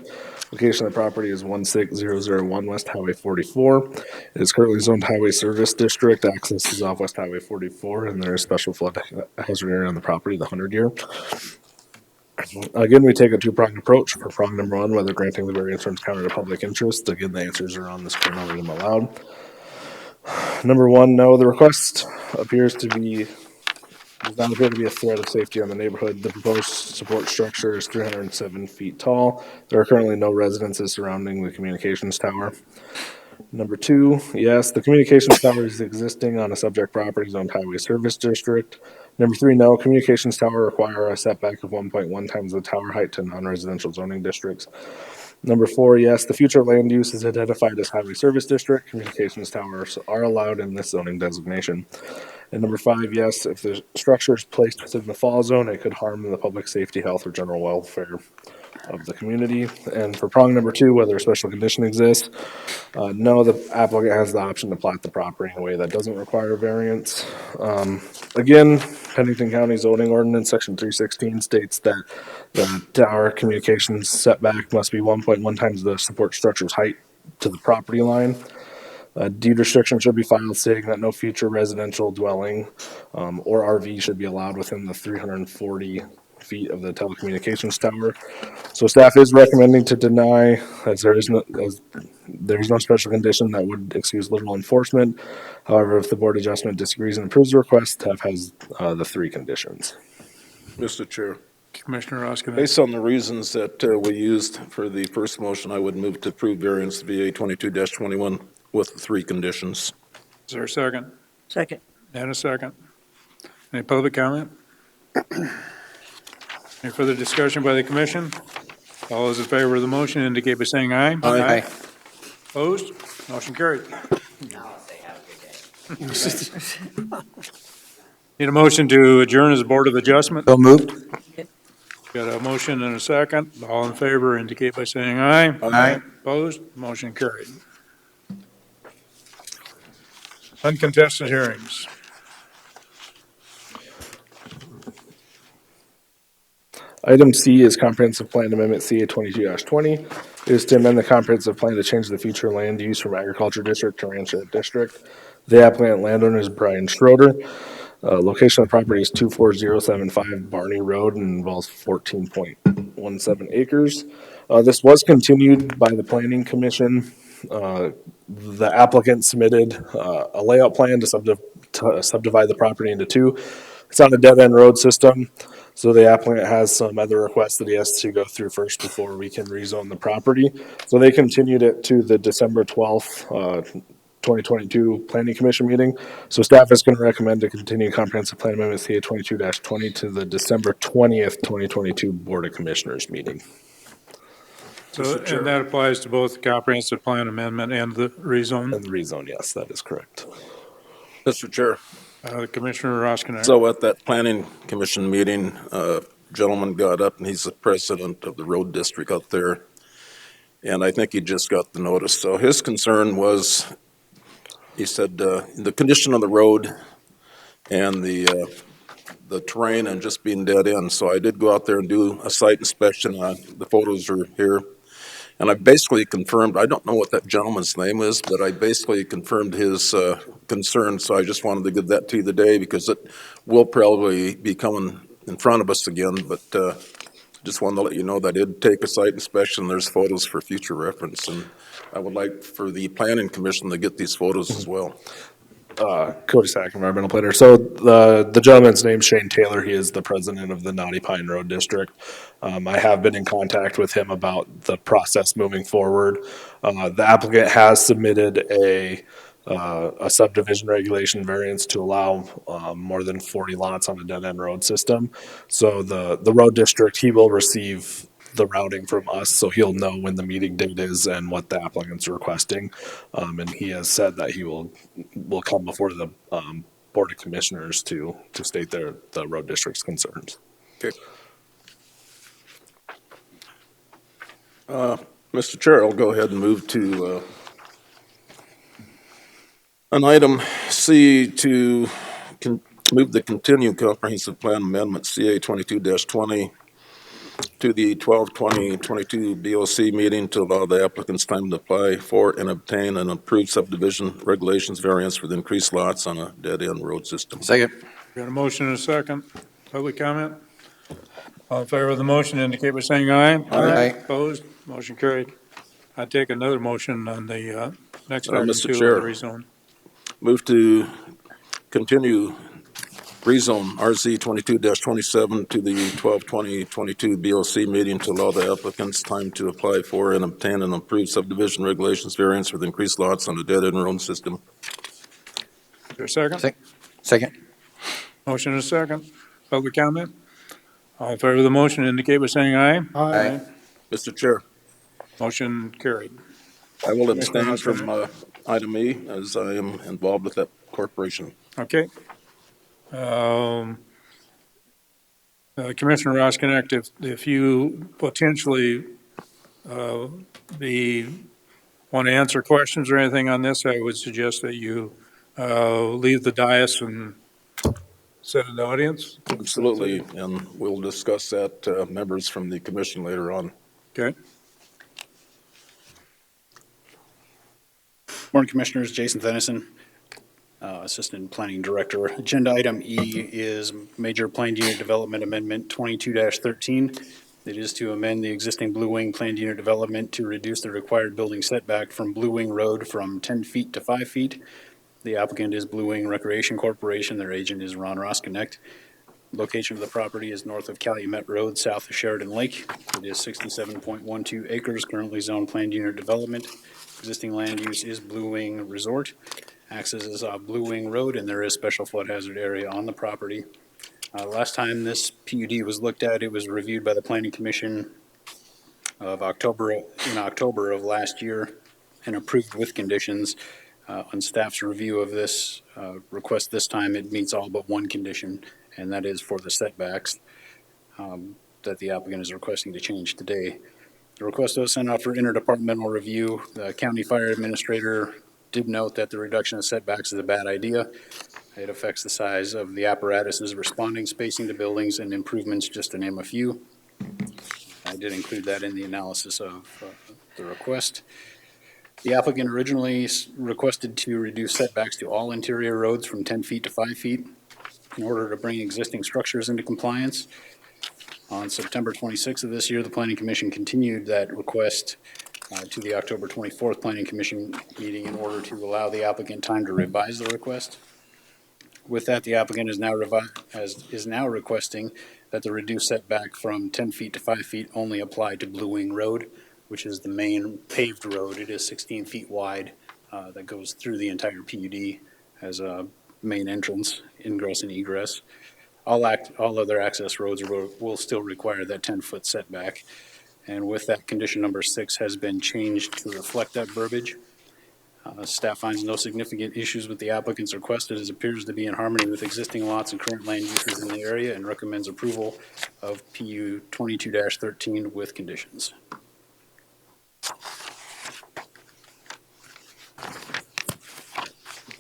Location of the property is 16001 West Highway 44. It is currently zoned Highway Service District. Access is off West Highway 44, and there is special flood hazard area on the property, the 100-year. Again, we take a two-pronged approach. For prong number 1, whether granting the variance runs counter to public interest. Again, the answers are on the screen. I'll read them aloud. Number 1, no. The request does not appear to be a threat of safety on the neighborhood. The proposed support structure is 307 feet tall. There are currently no residences surrounding the communications tower. Number 2, yes, the communications tower is existing on a subject property zoned Highway Service District. Number 3, no, communications tower require a setback of 1.1 times the tower height to non-residential zoning districts. Number 4, yes, the future land use is identified as Highway Service District. Communications towers are allowed in this zoning designation. And number 5, yes, if the structure is placed within the fall zone, it could harm the public safety, health, or general welfare of the community. And for prong number 2, whether a special condition exists, no, the applicant has the option to plat the property in a way that doesn't require variance. Again, Pennington County zoning ordinance section 316 states that the tower communications setback must be 1.1 times the support structure's height to the property line. A deed restriction should be filed stating that no future residential dwelling or RV should be allowed within the 340 feet of the telecommunications tower. So staff is recommending to deny, as there is no special condition that would excuse literal enforcement. However, if the board adjustment disagrees and approves the request, staff has the 3 conditions. Mr. Chair. Commissioner Oskinen. Based on the reasons that we used for the first motion, I would move to approve variance VA 22-21 with 3 conditions. Is there a second? Second. And a second. Any public comment? Any further discussion by the commission? All those in favor of the motion indicate by saying aye. Aye. Opposed? Motion carried. Need a motion to adjourn as a Board of Adjustment? So moved. Got a motion and a second. All in favor indicate by saying aye. Aye. Opposed? Motion carried. Uncontested hearings. Item C is Comprehensive Plan Amendment CA 22-20. It is to amend the comprehensive plan to change the future land use from agriculture district to ranchland district. The applicant landowner is Brian Schroeder. Location of the property is 24075 Barney Road and involves 14.17 acres. This was continued by the Planning Commission. The applicant submitted a layout plan to subdivide the property into two. It's on a dead-end road system, so the applicant has some other requests that he has to go through first before we can rezone the property. So they continued it to the December 12th, 2022 Planning Commission meeting. So staff is going to recommend to continue Comprehensive Plan Amendment CA 22-20 to the December 20th, 2022 Board of Commissioners meeting. So, and that applies to both the comprehensive plan amendment and the rezone? And the rezone, yes, that is correct. Mr. Chair. Commissioner Roskinek. So at that planning commission meeting, a gentleman got up and he's the president of the road district out there. And I think he just got the notice. So his concern was, he said, the condition of the road and the terrain and just being dead end. So I did go out there and do a site inspection. The photos are here. And I basically confirmed, I don't know what that gentleman's name is, but I basically confirmed his concern. So I just wanted to give that to you today because it will probably be coming in front of us again. But just wanted to let you know that I did take a site inspection. There's photos for future reference. And I would like for the planning commission to get these photos as well. Cody Sack, environmental planner. So the gentleman's name's Shane Taylor. He is the president of the Naughty Pine Road District. I have been in contact with him about the process moving forward. The applicant has submitted a subdivision regulation variance to allow more than 40 lots on a dead-end road system. So the road district, he will receive the routing from us, so he'll know when the meeting date is and what the applicant's requesting. And he has said that he will come before the Board of Commissioners to state the road district's concerns. Okay. Mr. Chair, I'll go ahead and move to an item C to move the continued comprehensive plan amendment CA 22-20 to the 12/20/22 BOC meeting to allow the applicants time to apply for and obtain an approved subdivision regulations variance for the increased lots on a dead-end road system. Second. Got a motion and a second. Public comment? All in favor of the motion indicate by saying aye. Aye. Opposed? Motion carried. I take another motion on the next item Mr. too, Chair. on the rezone. Move to continue rezone RZ 22-27 to the 12/20/22 BOC meeting to allow the applicants time to apply for and obtain an approved subdivision regulations variance with increased lots on a dead-end road system. Is there a second? Second. Motion and a second. Public comment? All in favor of the motion indicate by saying aye. Aye. Mr. Chair, Motion carried. I will abstain from item E as I am involved with that corporation. Okay. Commissioner Roskinek, if you potentially want to answer questions or anything on this, I would suggest that you leave the dais and sit in the audience. Absolutely, and we'll discuss that, members from the commission later on. Okay. Morning, Commissioners. Jason Thennison, Assistant Planning Director. Agenda item E is Major Planned Unit Development Amendment 22-13. It is to amend the existing Blue Wing Planned Unit Development to reduce the required building setback from Blue Wing Road from 10 feet to 5 feet. The applicant is Blue Wing Recreation Corporation. Their agent is Ron Roskinek. Location of the property is north of Calumet Road, south of Sheridan Lake. It is 67.12 acres, currently zoned planned unit development. Existing land use is Blue Wing Resort. Access is off Blue Wing Road, and there is special flood hazard area on the property. Last time this PUD was looked at, it was reviewed by the Planning Commission in October of last year and approved with conditions. On staff's review of this request this time, it meets all but one condition, and that is for the setbacks. that the applicant is requesting to change today. The request was sent out for interdepartmental review. The county fire administrator did note that the reduction of setbacks is a bad idea. It affects the size of the apparatuses, responding spacing to buildings, and improvements, just to name a few. I did include that in the analysis of the request. The applicant originally requested to reduce setbacks to all interior roads from 10 feet to 5 feet in order to bring existing structures into compliance. On September 26th of this year, the Planning Commission continued that request to the October 24th Planning Commission meeting in order to allow the applicant time to revise the request. With that, the applicant is now requesting that the reduced setback from 10 feet to 5 feet only apply to Blue Wing Road, which is the main paved road. It is 16 feet wide that goes through the entire PUD as a main entrance, ingress and egress. All other access roads will still require that 10-foot setback. And with that, condition number 6 has been changed to reflect that verbiage. Staff finds no significant issues with the applicant's request, as it appears to be in harmony with existing lots and current land uses in the area, and recommends approval of PU 22-13 with conditions.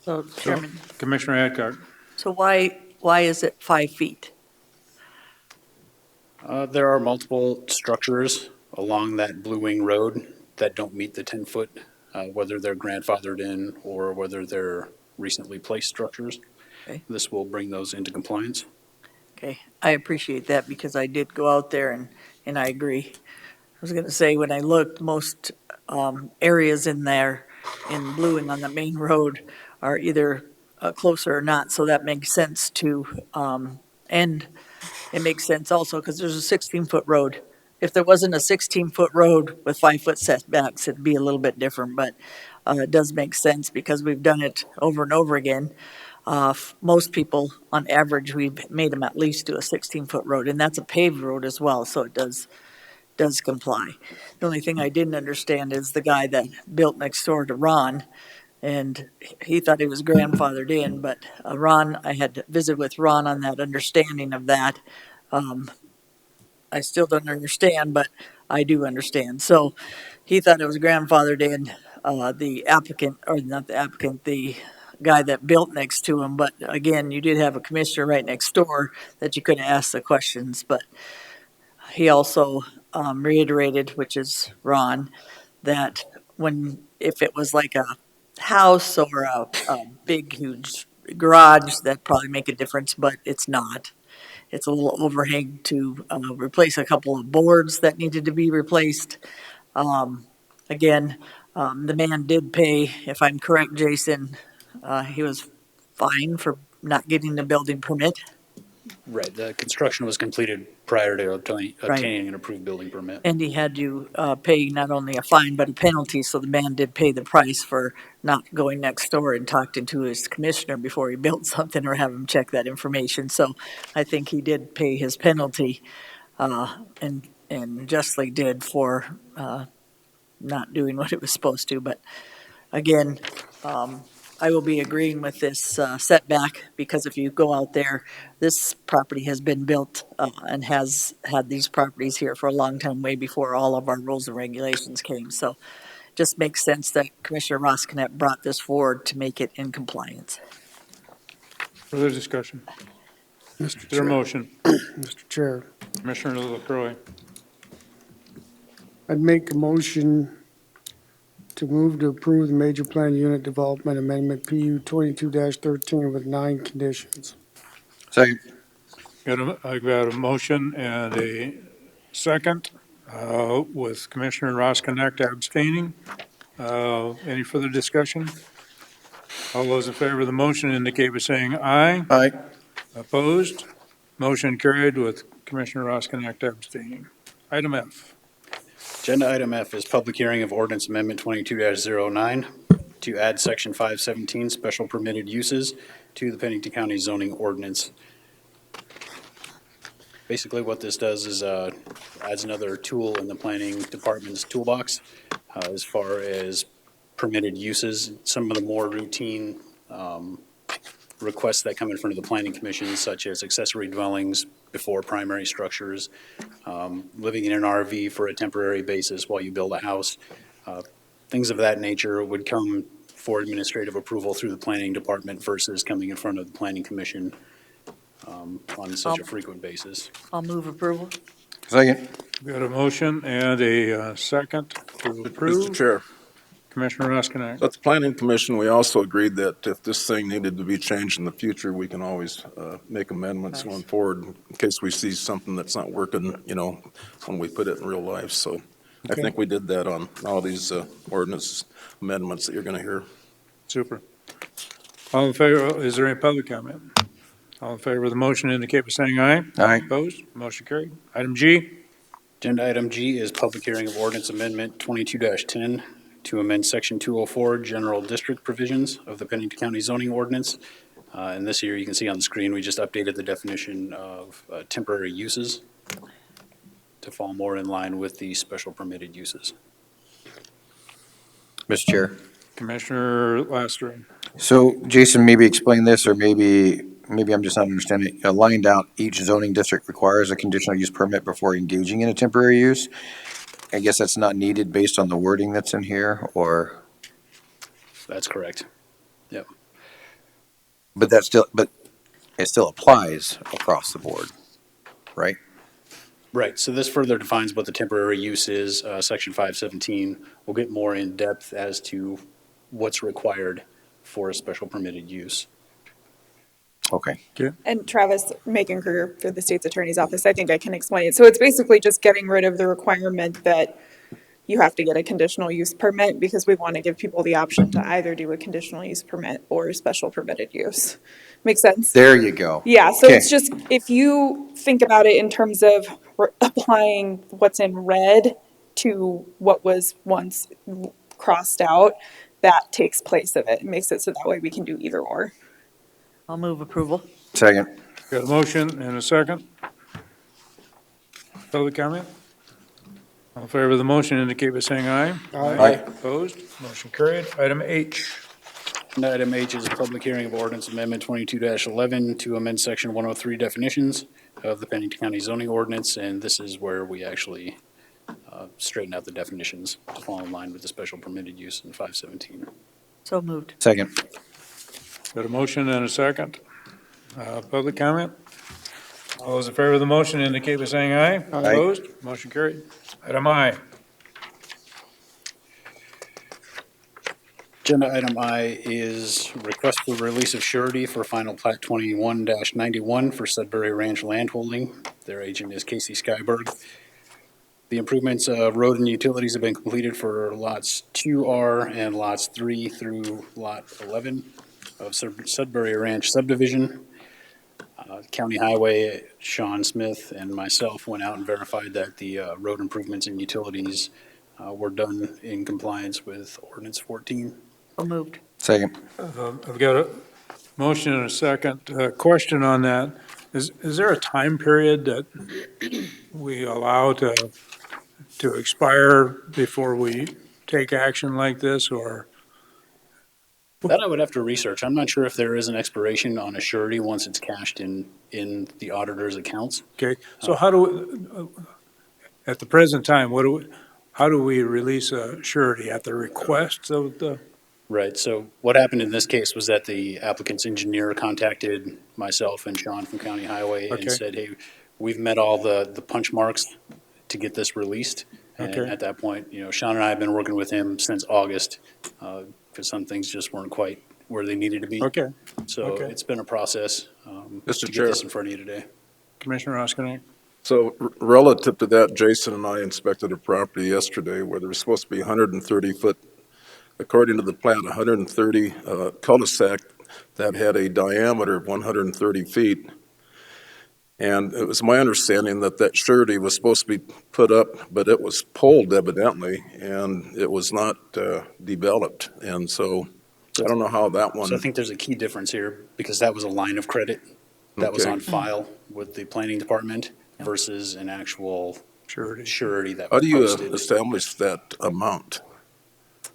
So, Chairman, Commissioner Adcock. so why is it 5 feet? There are multiple structures along that Blue Wing Road that don't meet the 10-foot, whether they're grandfathered in or whether they're recently placed structures. Okay. This will bring those into compliance. Okay, I appreciate that because I did go out there and I agree. I was gonna say, when I looked, most areas in there in Blue Wing on the main road are either closer or not, so that makes sense to, and it makes sense also because there's a 16-foot road. If there wasn't a 16-foot road with 5-foot setbacks, it'd be a little bit different, but it does make sense because we've done it over and over again. Most people, on average, we've made them at least do a 16-foot road, and that's a paved road as well, so it does comply. The only thing I didn't understand is the guy that built next door to Ron, and he thought he was grandfathered in, but Ron, I had to visit with Ron on that understanding of that. I still don't understand, but I do understand. So he thought it was grandfathered in, the applicant, or not the applicant, the guy that built next to him. But again, you did have a commissioner right next door that you could have asked the questions. But he also reiterated, which is Ron, that if it was like a house or a big, huge garage, that'd probably make a difference, but it's not. It's a little overhang to replace a couple of boards that needed to be replaced. Again, the man did pay, if I'm correct, Jason, he was fined for not getting the building permit. Right, the construction was completed prior to obtaining an approved building permit. And he had to pay not only a fine, but a penalty, so the man did pay the price for not going next door and talking to his commissioner before he built something or have him check that information. So I think he did pay his penalty, and justly did for not doing what it was supposed to. But again, I will be agreeing with this setback, because if you go out there, this property has been built and has had these properties here for a long time, way before all of our rules and regulations came. So just makes sense that Commissioner Roskinet brought this forward to make it in compliance. Further discussion? Mr. Is there a motion? Mr. Chair, Commissioner LaCroy. I'd make a motion to move to approve the Major Plan Unit Development Amendment PU 22-13 with 9 conditions. Second. I've got a motion and a second with Commissioner Roskinek abstaining. Any further discussion? All those in favor of the motion indicate by saying aye. Aye. Opposed? Motion carried with Commissioner Roskinek abstaining. Item F. Agenda item F is public hearing of ordinance amendment 22-09 to add section 517 special permitted uses to the Pennington County zoning ordinance. Basically what this does is adds another tool in the planning department's toolbox as far as permitted uses. Some of the more routine requests that come in front of the planning commission, such as accessory dwellings before primary structures, living in an RV for a temporary basis while you build a house. Things of that nature would come for administrative approval through the planning department versus coming in front of the planning commission on such a frequent basis. I'll move approval. Second. We got a motion and a second to approve. Mr. Chair, Commissioner Roskinek. at the planning commission, we also agreed that if this thing needed to be changed in the future, we can always make amendments going forward in case we see something that's not working, you know, when we put it in real life. So I think we did that on all these ordinance amendments that you're going to hear. Super. All in favor, is there any public comment? All in favor of the motion indicate by saying aye. Aye. Opposed? Motion carried. Item G. Agenda item G is public hearing of ordinance amendment 22-10 to amend section 204 general district provisions of the Pennington County zoning ordinance. And this year, you can see on the screen, we just updated the definition of temporary uses to fall more in line with the special permitted uses. Mr. Chair. Commissioner Laster. So Jason, maybe explain this, or maybe I'm just not understanding. Lined out, each zoning district requires a conditional use permit before engaging in a temporary use. I guess that's not needed based on the wording that's in here, or? That's correct. Yep. But it still applies across the board, right? Right, so this further defines what the temporary use is. Section 517 will get more in depth as to what's required for a special permitted use. Okay. And Travis, Megan Kruger for the state's attorney's office, I think I can explain it. So it's basically just getting rid of the requirement that you have to get a conditional use permit, because we want to give people the option to either do a conditional use permit or a special permitted use. Makes sense? There you go. Yeah, so Okay. it's just, if you think about it in terms of applying what's in red to what was once crossed out, that takes place of it. It makes it so that way we can do either or. I'll move approval. Second. Got a motion and a second. Public comment? All in favor of the motion indicate by saying aye. Aye. Opposed? Motion carried. Item H. And item H is a public hearing of ordinance amendment 22-11 to amend section 103 definitions of the Pennington County zoning ordinance, and this is where we actually straighten out the definitions to fall in line with the special permitted use in 517. So moved. Second. Got a motion and a second. Public comment? All those in favor of the motion indicate by saying aye. Aye. Opposed? Motion carried. Item I. Agenda item I is request for release of surety for final plat 21-91 for Sudbury Ranch Landholding. Their agent is Casey Skyberg. The improvements, road and utilities have been completed for lots 2R and lots 3 through lot 11 of Sudbury Ranch subdivision. County Highway, Sean Smith and myself went out and verified that the road improvements and utilities were done in compliance with ordinance 14. So moved. Second. I've got a motion and a second. Question on that. Is there a time period that we allow to expire before we take action like this, or? That I would have to research. I'm not sure if there is an expiration on a surety once it's cashed in the auditor's accounts. Okay, so how do we, at the present time, how do we release a surety? At the request of the? Right, so what happened in this case was that the applicant's engineer contacted myself and Sean from County Highway Okay. and said, hey, we've met all the punch marks to get this released. And Okay. at that point, Sean and I have been working with him since August, because some things just weren't quite where they needed to be. Okay. So Okay. it's been a process Mr. to get Chair. this in front of you today. Commissioner Roskinek? So relative to that, Jason and I inspected a property yesterday where there was supposed to be 130 foot, according to the plan, 130 cul-de-sac that had a diameter of 130 feet. And it was my understanding that surety was supposed to be put up, but it was pulled evidently, and it was not developed. And so I don't know how that one. So I think there's a key difference here, because that was a line of credit that was Okay. on file with the planning department versus an actual surety that How was do you posted. establish that amount?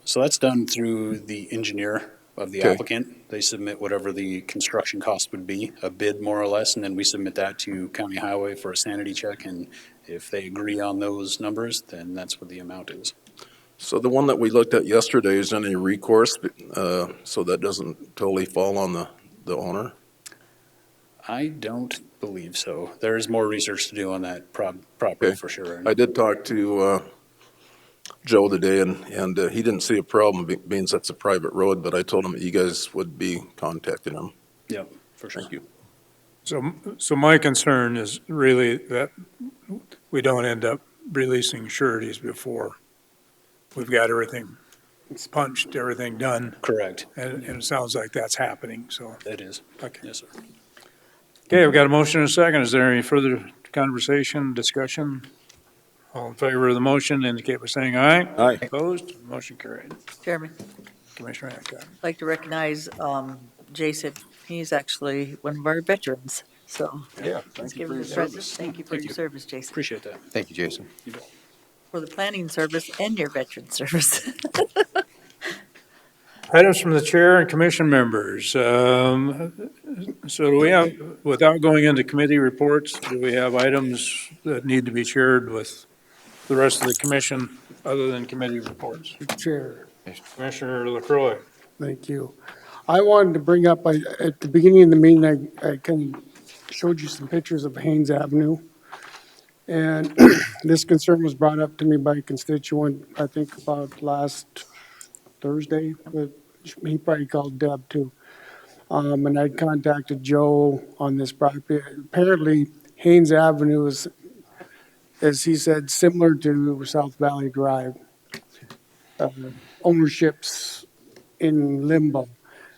So that's done through the engineer. of the Okay. applicant. They submit whatever the construction cost would be, a bid more or less, and then we submit that to County Highway for a sanity check. And if they agree on those numbers, then that's what the amount is. So the one that we looked at yesterday, is any recourse, so that doesn't totally fall on the owner? I don't believe so. There is more research to do on that property Okay. for sure. I did talk to Joe today, and he didn't see a problem being that's a private road, but I told him that you guys would be contacting him. Yep, for sure. Thank you. So my concern is really that we don't end up releasing sureties before we've got everything punched, everything done. Correct. And it sounds like that's happening, so. It is. Okay. Yes, sir. Okay, we've got a motion and a second. Is there any further conversation, discussion? All in favor of the motion indicate by saying aye. Aye. Opposed? Motion carried. Chairman, Commissioner Hancock. I'd like to recognize Jason. He's actually one of our veterans, so Yeah, let's give him a present. Thank you for your service, Jason. Appreciate that. Thank you, Jason. For the planning service and your veteran service. Items from the chair and commission members. So do we have, without going into committee reports, do we have items that need to be shared with the rest of the commission other than committee reports? Chair, Commissioner LaCroy. thank you. I wanted to bring up, at the beginning of the meeting, I kind of showed you some pictures of Haynes Avenue. And this concern was brought up to me by a constituent, I think about last Thursday, but he probably called Deb too. And I contacted Joe on this property. Apparently Haynes Avenue is, as he said, similar to South Valley Drive. Ownership's in limbo.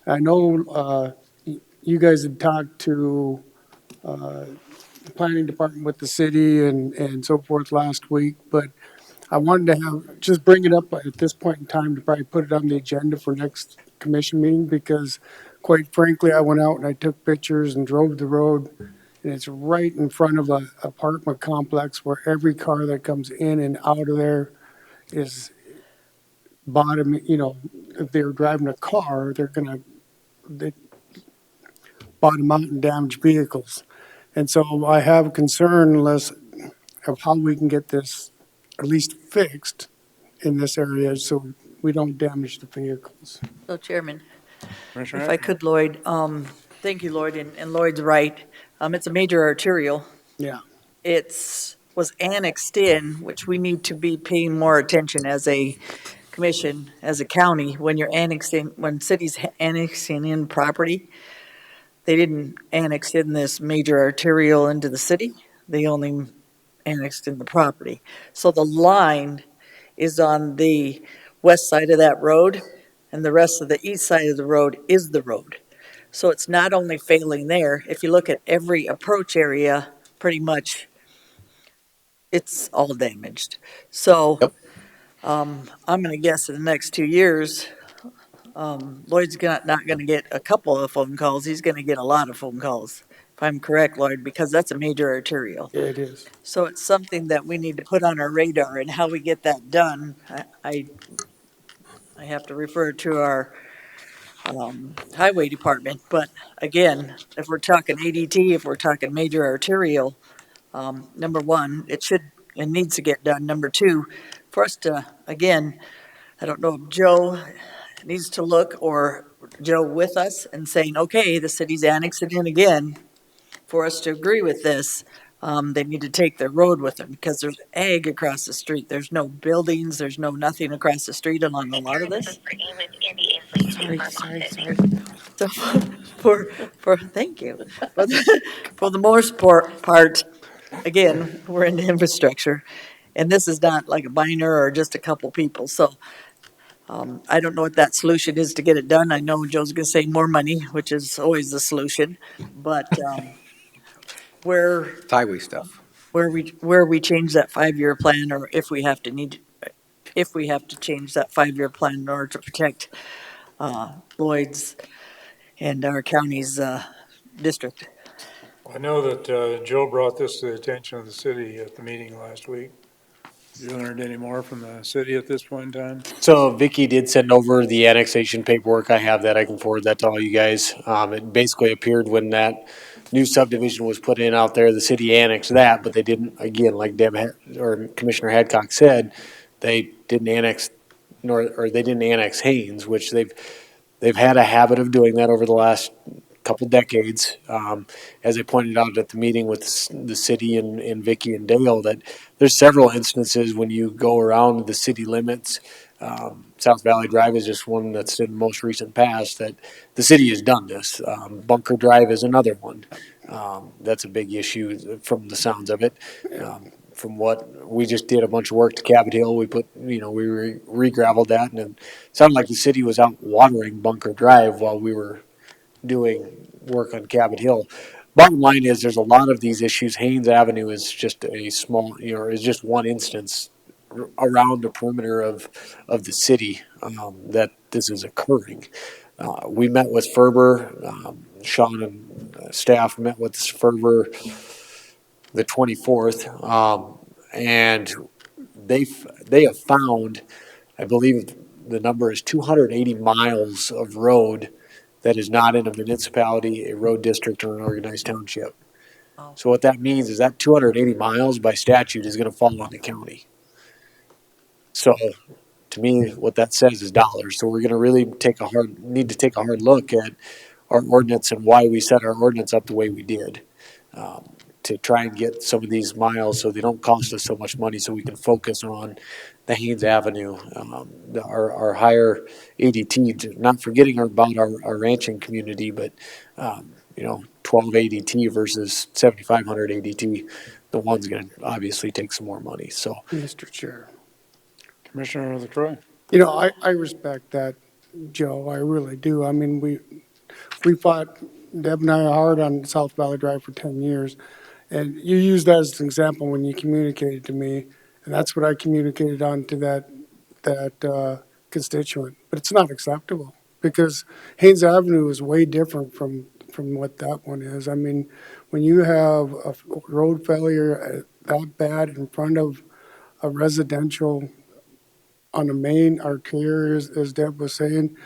I know you guys had talked to the planning department with the city and so forth last week, but I wanted to just bring it up at this point in time to probably put it on the agenda for next commission meeting, because quite frankly, I went out and I took pictures and drove the road, and it's right in front of an apartment complex where every car that comes in and out of there is bottom, if they're driving a car, they bottom out and damage vehicles. And so I have a concern of how we can get this at least fixed in this area so we don't damage the vehicles. So Chairman, Commissioner if I could, Lloyd, thank you, Lloyd, and Lloyd's right. It's a major arterial. Yeah. Was annexed in, which we need to be paying more attention as a commission, as a county, when cities annexing in property. They didn't annex in this major arterial into the city. They only annexed in the property. So the line is on the west side of that road, and the rest of the east side of the road is the road. So it's not only failing there. If you look at every approach area, pretty much it's all damaged. So I'm going to guess in the next 2 years, Lloyd's not going to get a couple of phone calls. He's going to get a lot of phone calls, if I'm correct, Lloyd, because that's a major arterial. Yeah, it is. So it's something that we need to put on our radar, and how we get that done. I have to refer to our highway department, but again, if we're talking ADT, if we're talking major arterial, number one, it needs to get done. Number two, for us to, again, I don't know if Joe needs to look, or Joe with us and saying, okay, the city's annexing in again. For us to agree with this, they need to take their road with them, because there's ag across the street. There's no buildings, there's no nothing across the street along a lot of this. Sorry. So thank you. But for the most part, again, we're in infrastructure, and this is not like a minor or just a couple people. So I don't know what that solution is to get it done. I know Joe's going to say more money, which is always the solution, but Highway stuff. where we change that 5-year plan, or if we have to change that 5-year plan in order to protect Lloyd's and our county's district. I know that Joe brought this to the attention of the city at the meeting last week. You learned any more from the city at this point in time? So Vicky did send over the annexation paperwork. I have that. I can forward that to all you guys. It basically appeared when that new subdivision was put in out there, the city annexed that, but they didn't, again, like or Commissioner Hadcock said, they didn't annex or they didn't annex Haynes, which they've had a habit of doing that over the last couple decades. As I pointed out at the meeting with the city and Vicky and Dale, that there's several instances when you go around the city limits. South Valley Drive is just one that's in the most recent past that the city has done this. Bunker Drive is another one. That's a big issue from the sounds of it. From what we just did a bunch of work to Cabot Hill, we put, we re-gravelled that, and it sounded like the city was out watering Bunker Drive while we were doing work on Cabot Hill. Bottom line is, there's a lot of these issues. Haynes Avenue is just a small, is just one instance around the perimeter of the city that this is occurring. We met with Ferber, Sean and staff met with Ferber the 24th, and they have found, I believe the number is 280 miles of road that is not in a municipality, a road district, or an organized township. So what that means is that 280 miles by statute is going to fall on the county. So to me, what that says is dollars. So we're going to really need to take a hard look at our ordinance and why we set our ordinance up the way we did. To try and get some of these miles so they don't cost us so much money, so we can focus on the Haynes Avenue, our higher ADT, not forgetting about our ranching community, but 12 ADT versus 7,500 ADT, the one's going to obviously take some more money. So, Mr. Chair. Commissioner LaCroix? I respect that, Joe. I really do. I mean, we fought, Deb and I, hard on South Valley Drive for 10 years. And you used that as an example when you communicated to me, and that's what I communicated on to that constituent. But it's not acceptable because Haynes Avenue is way different from what that one is. I mean, when you have a road failure that bad in front of a residential on a main arterial, as Deb was saying,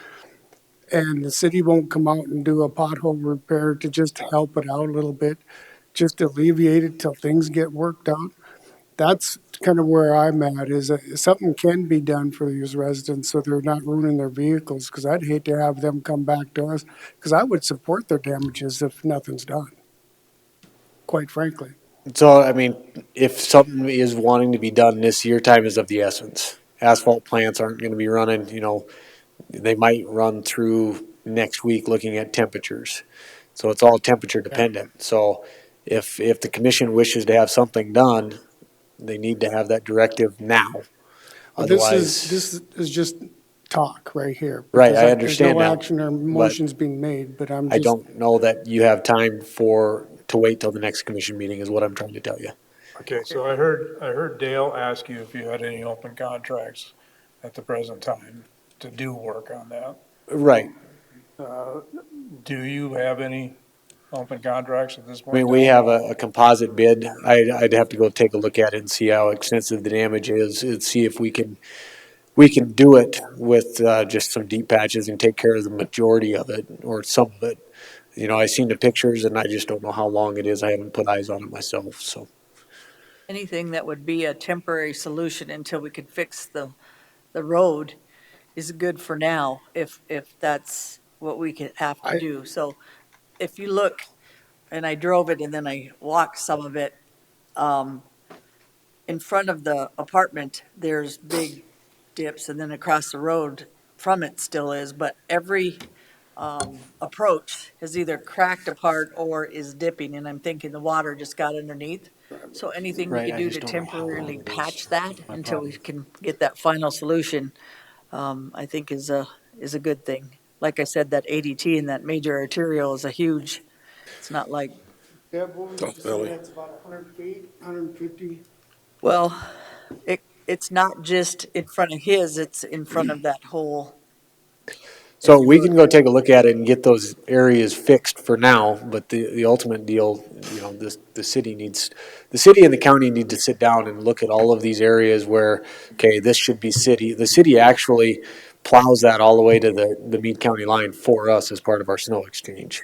and the city won't come out and do a pothole repair to just help it out a little bit, just alleviate it till things get worked out. That's kind of where I'm at, is that something can be done for these residents so they're not ruining their vehicles, because I'd hate to have them come back to us, because I would support their damages if nothing's done, quite frankly. so I mean, if something is wanting to be done this year, time is of the essence. Asphalt plants aren't going to be running, they might run through next week looking at temperatures. So it's all temperature dependent. So if the commission wishes to have something done, they need to have that directive now. But Otherwise, this is just talk right here. Right, because I understand There's no that, action or motions being made, but I'm I just. don't know that you have time to wait till the next commission meeting is what I'm trying to tell you. Okay, so I heard Dale ask you if you had any open contracts at the present time to do work on that. Right. Do you have any open contracts at this I point? mean, we have a composite bid. I'd have to go take a look at it and see how extensive the damage is and see if we can do it with just some deep patches and take care of the majority of it or some of it. I seen the pictures and I just don't know how long it is. I haven't put eyes on it myself, so. Anything that would be a temporary solution until we could fix the road is good for now, if that's what we could have to do. So if you look, and I drove it and then I walked some of it, in front of the apartment, there's big dips, and then across the road from it still is, but every approach is either cracked apart or is dipping, and I'm thinking the water just got underneath. So anything we Right, could I do just to don't know how long temporarily it is. patch that My until we problem. can get that final solution, I think is a good thing. Like I said, that ADT and that major arterial is a huge, it's not like, Deb, what would you South say, Valley. that's about 100 feet, 150? well, it's not just in front of his, it's in front of that whole, So we can go take a look at it and get those areas fixed for now, but the ultimate deal, the city and the county need to sit down and look at all of these areas where, okay, this should be city. The city actually plows that all the way to the Meade County line for us as part of our snow exchange,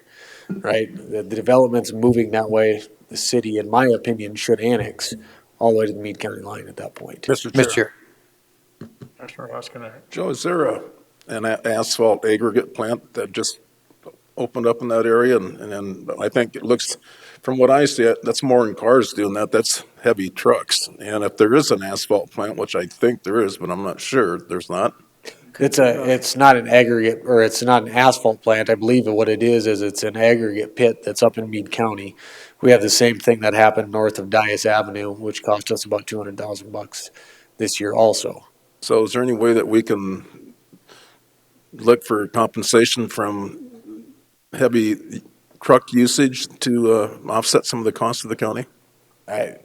right? The development's moving that way. The city, in my opinion, should annex all the way to the Meade County line at that point. Mr. Mr. Chair. Chair. Commissioner Laskinen. Joe, is there an asphalt aggregate plant that just opened up in that area? And I think it looks, from what I see, that's more than cars doing that. That's heavy trucks. And if there is an asphalt plant, which I think there is, but I'm not sure, there's not. It's not an aggregate, or it's not an asphalt plant. I believe what it is it's an aggregate pit that's up in Meade County. We have the same thing that happened north of Dias Avenue, which cost us about $200,000 this year also. So is there any way that we can look for compensation from heavy truck usage to offset some of the costs of the county? I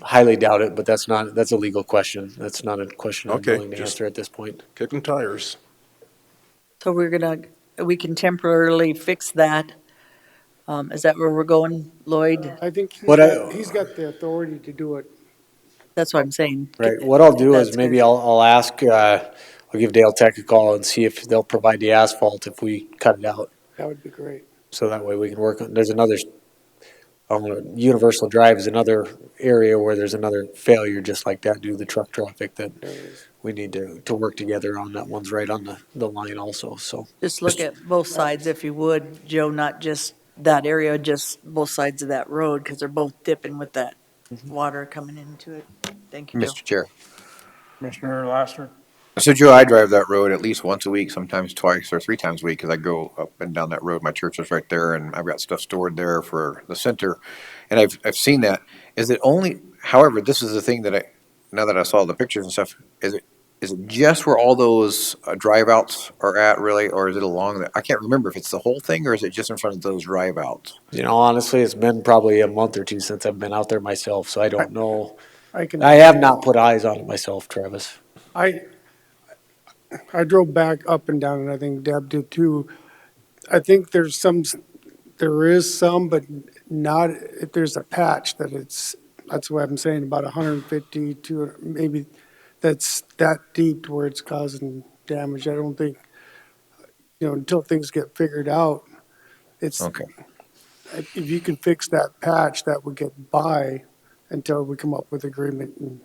highly doubt it, but that's a legal question. That's not a question I'm willing to answer at this point. Kicking tires. So we can temporarily fix that. Is that where we're going, Lloyd? I think he's got the authority to do it. That's what I'm saying. Right. What I'll do is That's maybe good. I'll ask, I'll give Dale Tech a call and see if they'll provide the asphalt if we cut it out. That would be great. So that way we can work on, there's another, Universal Drive is another area where there's another failure just like that due to the truck traffic that we need to work together on. That one's right on the line also, so. Just look at both sides if you would, Joe, not just that area, just both sides of that road, because they're both dipping with that water coming into it. Thank you, Joe. Mr. Chair. Commissioner Lassner. So Joe, I drive that road at least once a week, sometimes twice or three times a week, because I go up and down that road. My church is right there, and I've got stuff stored there for the center, and I've seen that. Is it only? However, this is the thing that now that I saw the pictures and stuff, is it just where all those drive outs are at, really, or is it along that? I can't remember if it's the whole thing or is it just in front of those drive outs. Honestly, it's been probably a month or two since I've been out there myself, so I don't know. I have not put eyes on it myself, Travis. I drove back up and down, and I think Deb did too. I think there is some, but not, if there's a patch that's what I'm saying, about 150 to maybe that's that deep to where it's causing damage. I don't think, until things get figured out, it's, okay. If you can fix that patch, that would get by until we come up with agreement. And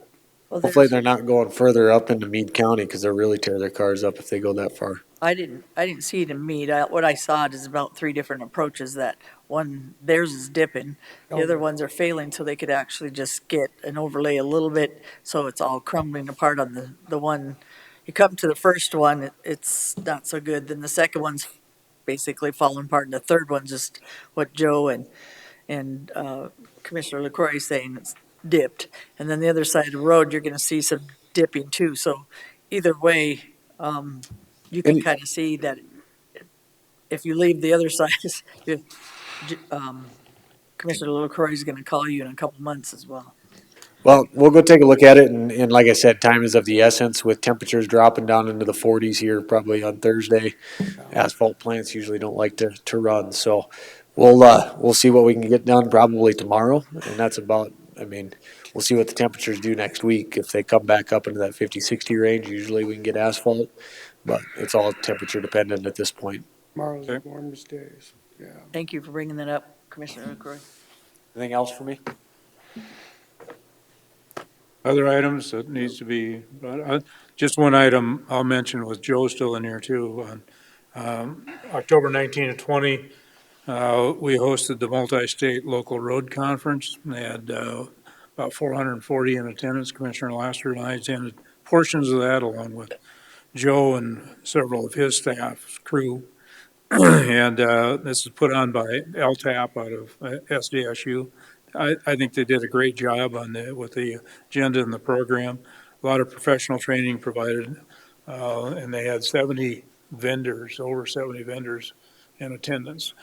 Hopefully they're not going further up into Meade County because they'll really tear their cars up if they go that far. I didn't see it in Meade. What I saw is about 3 different approaches. That one, theirs is dipping. The other ones are failing, so they could actually just get an overlay a little bit, so it's all crumbling apart on the one. You come to the first one, it's not so good. Then the second one's basically falling apart, and the third one's just what Joe and Commissioner LaCroix is saying, it's dipped. And then the other side of the road, you're going to see some dipping too. So either way, you can kind of see that if you leave the other side, Commissioner LaCroix is going to call you in a couple months as well. Well, we'll go take a look at it, and like I said, time is of the essence with temperatures dropping down into the 40s here probably on Thursday. Asphalt plants usually don't like to run, so we'll see what we can get done probably tomorrow, and that's about, we'll see what the temperatures do next week. If they come back up into that 50-60 range, usually we can get asphalt, but it's all temperature dependent at this point. Tomorrow's the warmest days, yeah. Thank you for bringing that up, Commissioner LaCroix. Anything else for me? Other items that needs to be, just one item I'll mention with Joe still in here too. On October 19 and 20, we hosted the Multi-State Local Road Conference. They had about 440 in attendance. Commissioner Laster and I attended portions of that along with Joe and several of his staff, crew. And this is put on by LTAP out of SDSU. I think they did a great job with the agenda and the program. A lot of professional training provided, and they had 70 vendors, over 70 vendors in attendance.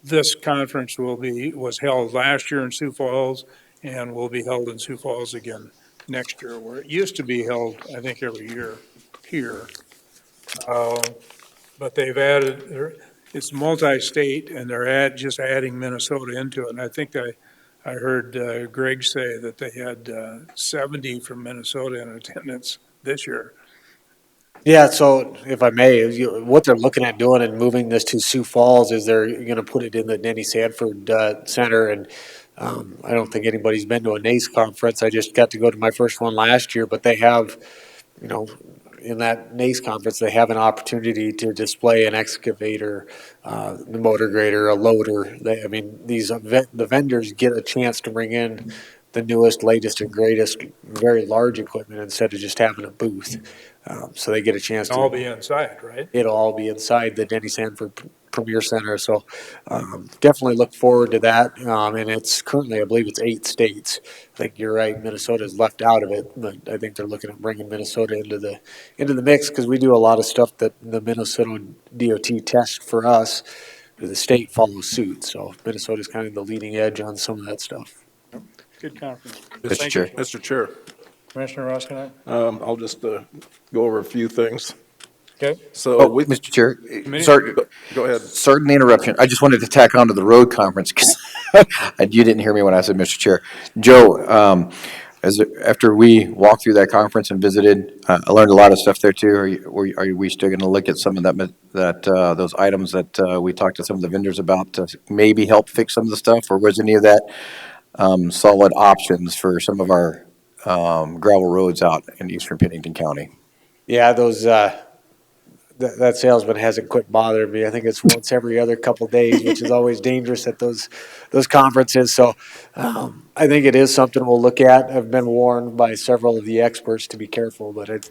This conference was held last year in Sioux Falls and will be held in Sioux Falls again next year, where it used to be held, I think, every year here. But they've it's multi-state, and they're just adding Minnesota into it. And I think I heard Greg say that they had 70 from Minnesota in attendance this year. Yeah, so if I may, what they're looking at doing and moving this to Sioux Falls is they're gonna put it in the Denny Sanford Center, and I don't think anybody's been to a NACE conference. I just got to go to my first one last year, but they have, you know, in that NACE conference, they have an opportunity to display an excavator, the motor grader, a loader. I mean, the vendors get a chance to bring in the newest, latest, and greatest, very large equipment instead of just having a booth. So they get a chance It'll all to. be inside, right? It'll all be inside the Denny Sanford Premier Center. So definitely look forward to that. And it's currently, I believe it's 8 states. I think you're right. Minnesota is left out of it, but I think they're looking at bringing Minnesota into the mix because we do a lot of stuff that the Minnesota DOT tests for us. The state follows suit. So Minnesota's kind of the leading edge on some of that stuff. Good conference. Mr. Chair. Mr. Chair, Commissioner Roskinek? I'll just go over a few things. Okay. So Oh, we, Mr. Chair, Committee? sorry, go ahead. Pardon the interruption. I just wanted to tack on to the road conference because you didn't hear me when I said Mr. Chair. Joe, after we walked through that conference and visited, I learned a lot of stuff there too. Are we still going to look at some of those items that we talked to some of the vendors about to maybe help fix some of the stuff, or was any of that solid options for some of our gravel roads out in eastern Pennington County? Yeah, that salesman hasn't quit bothering me. I think it's once every other couple days, which is always dangerous at those conferences. So I think it is something we'll look at. I've been warned by several of the experts to be careful, but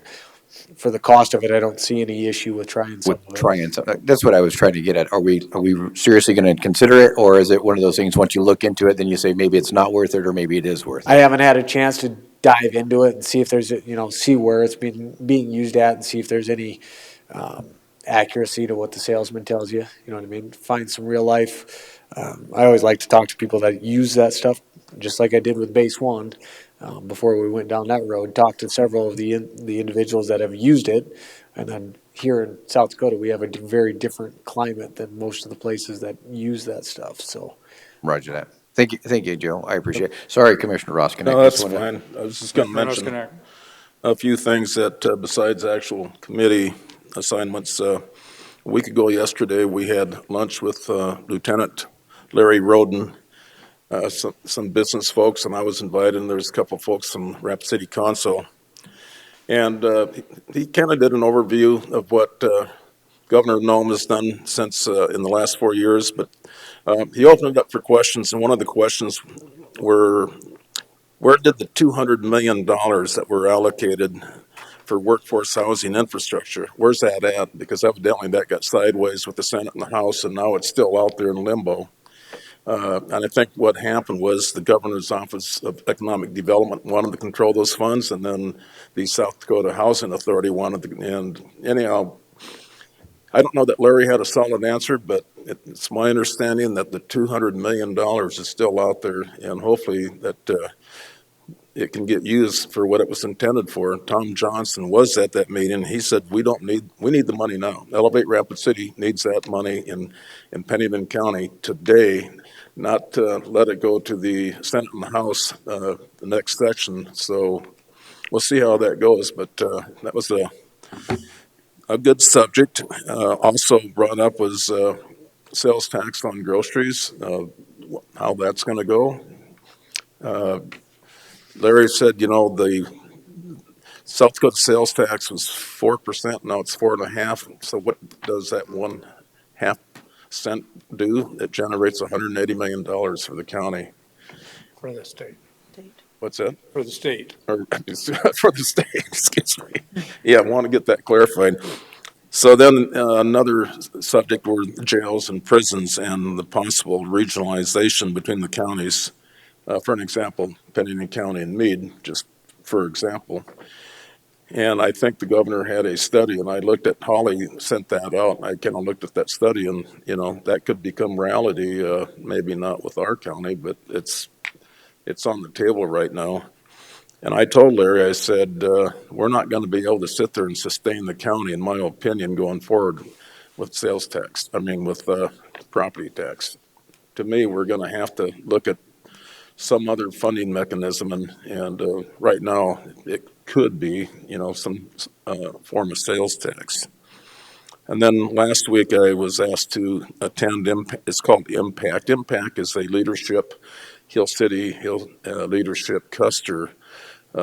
for the cost of it, I don't see any issue with trying some of it. That's what I was trying to get at. Are we seriously going to consider it, or is it one of those things, once you look into it, then you say maybe it's not worth it, or maybe it is worth it? I haven't had a chance to dive into it and see if there's, see where it's being used at and see if there's any accuracy to what the salesman tells you. You know what I mean? Find some real life. I always like to talk to people that use that stuff, just like I did with Base One before we went down that road. Talk to several of the individuals that have used it, and then here in South Dakota, we have a very different climate than most of the places that use that stuff. So, Roger that. Thank you, Joe. I appreciate it. Sorry, Commissioner Roskinek. No, that's fine. I was just going to mention a few things that besides actual committee assignments. A week ago yesterday, we had lunch with Lieutenant Larry Roden, some business folks, and I was invited, and there was a couple folks from Rapid City Council. And he kind of did an overview of what Governor Noem has done since in the last 4 years, but he opened it up for questions, and one of the questions were, where did the $200 million that were allocated for workforce housing infrastructure, where's that at? Because evidently that got sideways with the Senate and the House, and now it's still out there in limbo. And I think what happened was the Governor's Office of Economic Development wanted to control those funds, and then the South Dakota Housing Authority wanted to, and anyhow, I don't know that Larry had a solid answer, but it's my understanding that the $200 million is still out there, and hopefully that it can get used for what it was intended for. Tom Johnson was at that meeting. He said, we need the money now. Elevate Rapid City needs that money in Pennington County today, not let it go to the Senate and the House the next session. So we'll see how that goes, but that was a good subject. Also brought up was sales tax on groceries, how that's going to go. Larry said, the South Dakota sales tax was 4%, now it's 4.5%. So what does that 1/2 cent do? It generates $180 million for the county. For the state. What's that? For the state. Or, for the state, excuse me. Yeah, I want to get that clarified. So then another subject were jails and prisons and the possible regionalization between the counties. For an example, Pennington County and Meade, just for example. And I think the governor had a study, and I looked at, Holly sent that out, and I kind of looked at that study, and, that could become reality, maybe not with our county, but it's on the table right now. And I told Larry, I said, we're not going to be able to sit there and sustain the county, in my opinion, going forward with sales tax, with property tax. To me, we're going to have to look at some other funding mechanism, and right now, it could be, some form of sales tax. And then last week, I was asked to attend, it's called Impact. Impact is a leadership, Hill City, leadership Custer,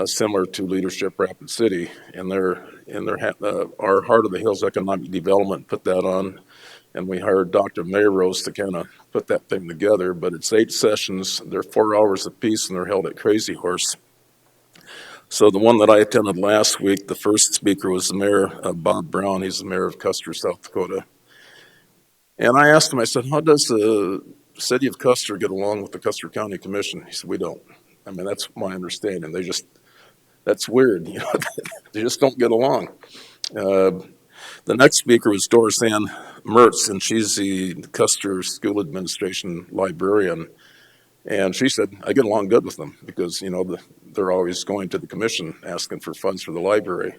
similar to Leadership Rapid City, and our Heart of the Hills Economic Development put that on, and we hired Dr. Mayrose to kind of put that thing together. But it's 8 sessions, they're 4 hours apiece, and they're held at Crazy Horse. So the one that I attended last week, the first speaker was the mayor, Bob Brown. He's the mayor of Custer, South Dakota. And I asked him, I said, how does the city of Custer get along with the Custer County Commission? He said, we don't. That's my understanding. That's weird. They just don't get along. The next speaker was Doris Ann Mertz, and she's the Custer School Administration librarian. And she said, I get along good with them because, they're always going to the commission asking for funds for the library.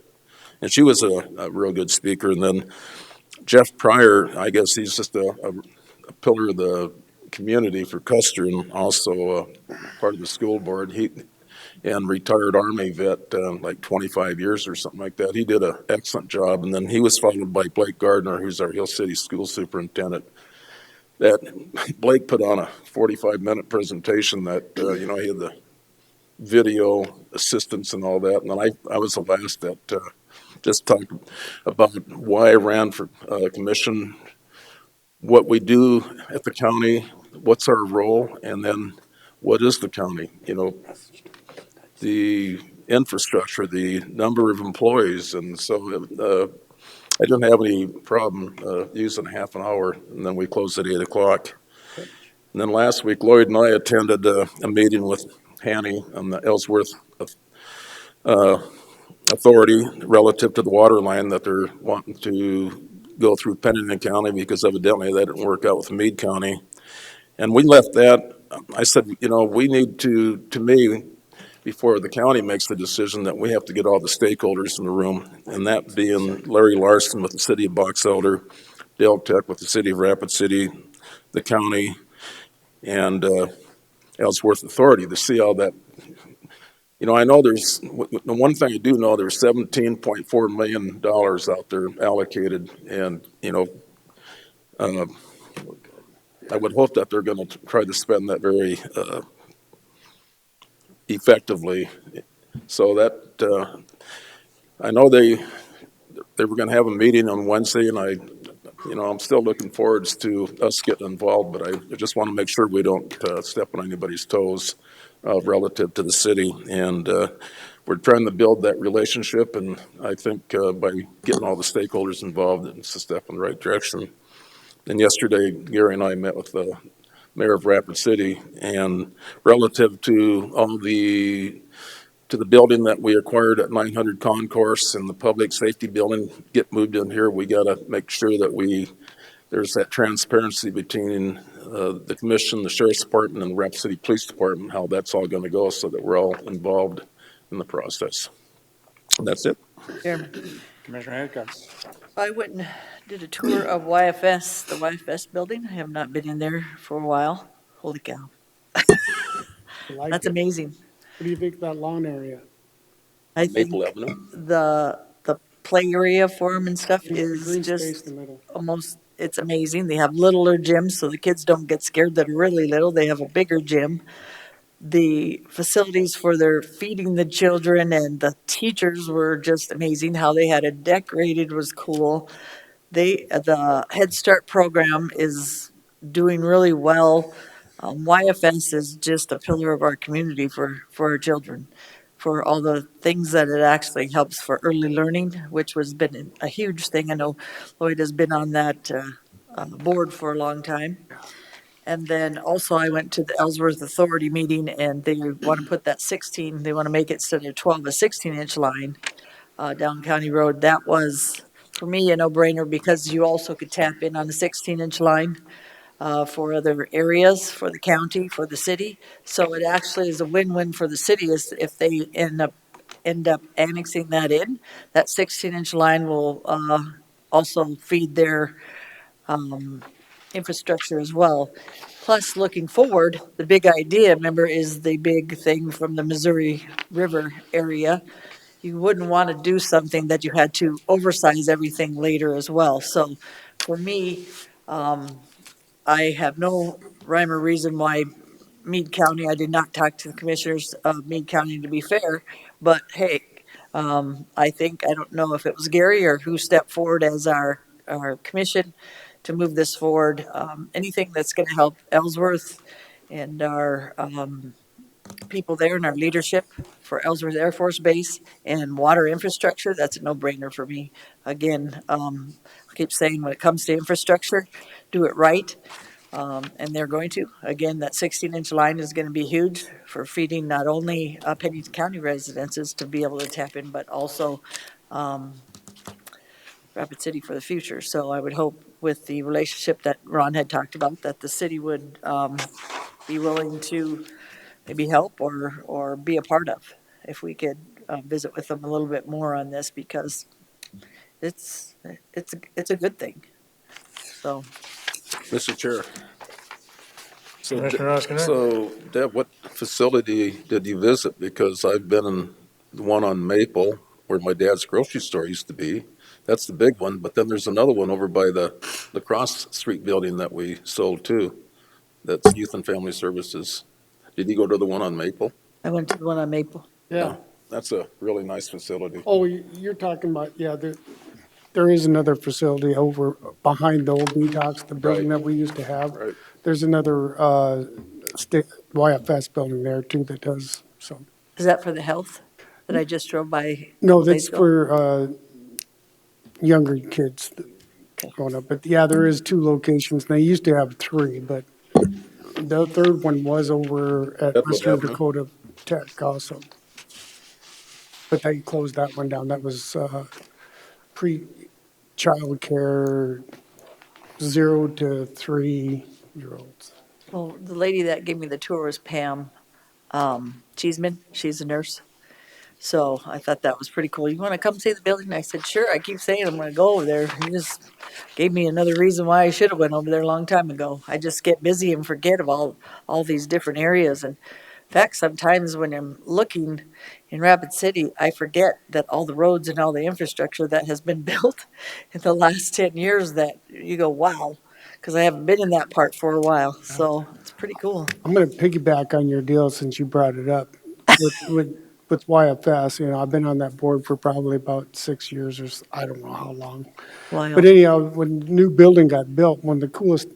And she was a real good speaker. And then Jeff Pryor, I guess he's just a pillar of the community for Custer and also part of the school board. And retired Army vet, like 25 years or something like that. He did an excellent job. And then he was followed by Blake Gardner, who's our Hill City school superintendent. That Blake put on a 45-minute presentation that, he had the video assistance and all that. And then I was the last that just talked about why I ran for commission, what we do at the county, what's our role, and then what is the county, the infrastructure, the number of employees. And so I didn't have any problem using half an hour, and then we closed at 8 o'clock. And then last week, Lloyd and I attended a meeting with Hanny on the Ellsworth Authority relative to the water line that they're wanting to go through Pennington County because evidently that didn't work out with Meade County. And we left that. I said, we need to me, before the county makes the decision, that we have to get all the stakeholders in the room, and that being Larry Larson with the city of Box Elder, Dale Tech with the city of Rapid City, the county, and Ellsworth Authority to see how that. I know there's the one thing I do know, there's $17.4 million out there allocated, and I would hope that they're going to try to spend that very effectively. So that I know they were going to have a meeting on Wednesday, and I'm still looking forward to us getting involved, but I just want to make sure we don't step on anybody's toes relative to the city. And we're trying to build that relationship, and I think by getting all the stakeholders involved, it's a step in the right direction. And yesterday, Gary and I met with the mayor of Rapid City, and relative to the building that we acquired at 900 Concourse and the public safety building get moved in here, we got to make sure that there's that transparency between the commission, the sheriff's department, and the Rapid City Police Department, how that's all going to go so that we're all involved in the process. And that's it. Chairman. Commissioner Hancock. I went and did a tour of YFS, the YFS building. I have not been in there for a while. Holy cow. That's amazing. What do you think of that lawn area? I think the play area for them and stuff is just almost, it's amazing. They have littler gyms so the kids don't get scared that are really little. They have a bigger gym. The facilities for their feeding the children and the teachers were just amazing. How they had it decorated was cool. The Head Start program is doing really well. YFS is just a pillar of our community for our children, for all the things that it actually helps for early learning, which has been a huge thing. I know Lloyd has been on that board for a long time. And then also I went to the Ellsworth Authority meeting, and they want to put that 16, they want to make it instead of 12, a 16-inch line down County Road. That was, for me, a no-brainer because you also could tap in on a 16-inch line. for other areas, for the county, for the city. So it actually is a win-win for the city is if they end up annexing that in. That 16-inch line will also feed their infrastructure as well. Plus, looking forward, the big idea, remember, is the big thing from the Missouri River area. You wouldn't want to do something that you had to oversize everything later as well. So for me, I have no rhyme or reason why Meade County, I did not talk to the commissioners of Meade County to be fair, but hey, I think, I don't know if it was Gary or who stepped forward as our commission to move this forward. Anything that's going to help Ellsworth and our people there and our leadership for Ellsworth Air Force Base and water infrastructure, that's a no-brainer for me. Again, I keep saying when it comes to infrastructure, do it right. And they're going to. Again, that 16-inch line is going to be huge for feeding not only Pennington County residences to be able to tap in, but also Rapid City for the future. So I would hope with the relationship that Ron had talked about, that the city would be willing to maybe help or be a part of, if we could visit with them a little bit more on this, because it's a good thing. So, Mr. Chair. So, Commissioner Roskinek? so Deb, what facility did you visit? Because I've been in the one on Maple where my dad's grocery store used to be. That's the big one, but then there's another one over by the Cross Street building that we sold too. That's Youth and Family Services. Did you go to the one on Maple? I went to the one on Maple. Yeah. That's a really nice facility. Oh, you're talking about, yeah, there is another facility over behind the old detox, the building Right. that we used to have. Right. There's another YFS building there too that does some. Is that for the health that I just drove by? No, days that's ago? for younger kids growing up. But yeah, there is 2 locations. They used to have 3, but the third one was over at That's what Western happened. Dakota Tech also. But they closed that one down. That was pre-child care, 0 to 3-year-olds. Well, the lady that gave me the tour was Pam Cheeseman. She's a nurse. So I thought that was pretty cool. You want to come see the building? I said, sure. I keep saying I'm going to go over there. You just gave me another reason why I should have went over there a long time ago. I just get busy and forget of all these different areas. And in fact, sometimes when I'm looking in Rapid City, I forget that all the roads and all the infrastructure that has been built in the last 10 years that you go, wow, because I haven't been in that part for a while. So it's pretty cool. I'm going to piggyback on your deal since you brought it up. With YFS, I've been on that board for probably about 6 years or I don't know how long. Wow. But anyhow, when the new building got built, one of the coolest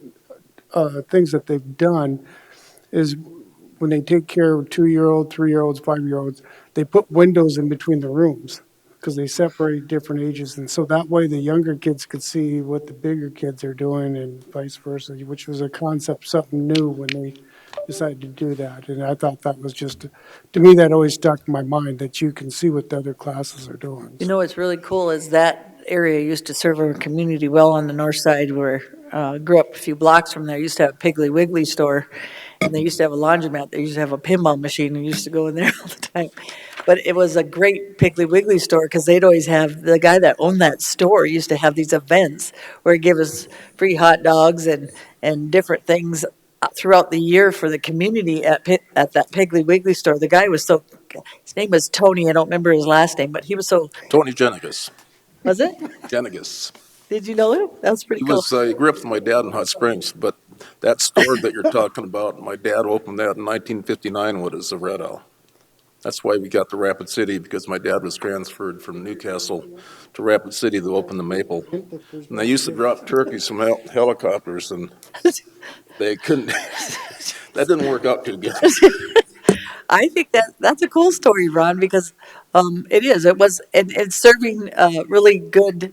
things that they've done is when they take care of 2-year-old, 3-year-olds, 5-year-olds, they put windows in between the rooms because they separate different ages. And so that way the younger kids could see what the bigger kids are doing and vice versa, which was a concept, something new when they decided to do that. And I thought that was just, to me, that always stuck in my mind, that you can see what the other classes are doing. You know what's really cool is that area used to serve our community well on the north side where grew up a few blocks from there. Used to have a Piggly Wiggly store, and they used to have a laundromat. They used to have a pinball machine, and used to go in there all the time. But it was a great Piggly Wiggly store because they'd always have, the guy that owned that store used to have these events where he'd give us free hot dogs and different things throughout the year for the community at that Piggly Wiggly store. The guy was so, his name was Tony, I don't remember his last name, but he was so, Tony Jenigas. was it? Jenigas. Did you know him? That was pretty cool. He grew up with my dad in Hot Springs, but that store that you're talking about, my dad opened that in 1959 when it was a Red Owl. That's why we got to Rapid City, because my dad was transferred from Newcastle to Rapid City to open the Maple. And they used to drop turkeys from helicopters, and they couldn't, that didn't work out too good. I think that's a cool story, Ron, because it was, and it's serving really good.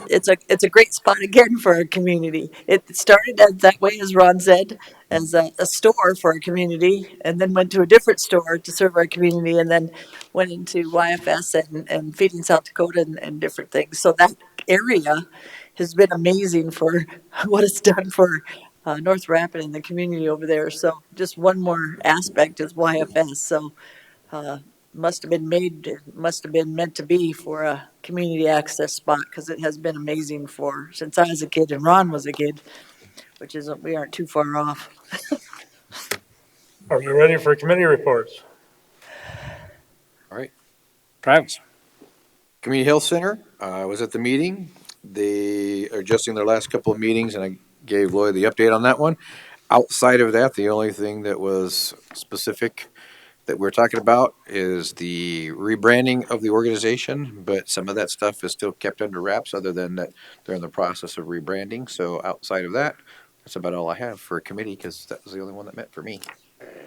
It's a great spot again for our community. It started as that way, as Ron said, as a store for our community, and then went to a different store to serve our community, and then went into YFS and Feeding South Dakota and different things. So that area has been amazing for what it's done for North Rapid and the community over there. So just one more aspect is YFS. So must have been meant to be for a community access spot because it has been amazing for since I was a kid and Ron was a kid, which is we aren't too far off. Are we ready for committee reports? All right. Travis? Community Health Center, I was at the meeting. They are adjusting their last couple of meetings, and I gave Lloyd the update on that one. Outside of that, the only thing that was specific that we're talking about is the rebranding of the organization, but some of that stuff is still kept under wraps, other than that they're in the process of rebranding. So outside of that, that's about all I have for a committee, because that was the only one that met for me.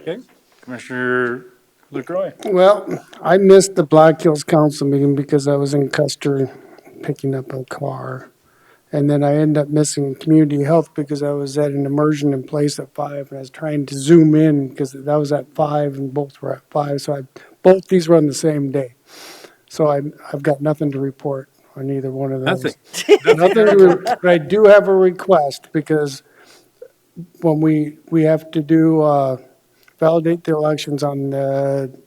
Okay. Commissioner LaCroix? Well, I missed the Black Hills Council meeting because I was in Custer picking up a car. And then I ended up missing community health because I was at an immersion in place at 5, and I was trying to zoom in because that was at 5 and both were at 5. So both these were on the same day. So I've got nothing to report on either one of those. Nothing. But I do have a request because when we have to do validate the elections on the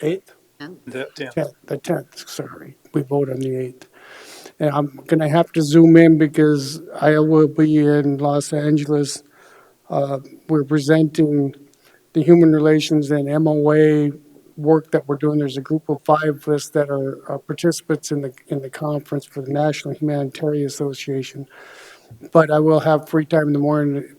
8th, The 10th. 10th, the 10th. Sorry, we vote on the 8th. And I'm going to have to zoom in because I will be in Los Angeles. We're presenting the human relations and MOA work that we're doing. There's a group of 5 of us that are participants in the conference for the National Humanitarian Association. But I will have free time in the morning.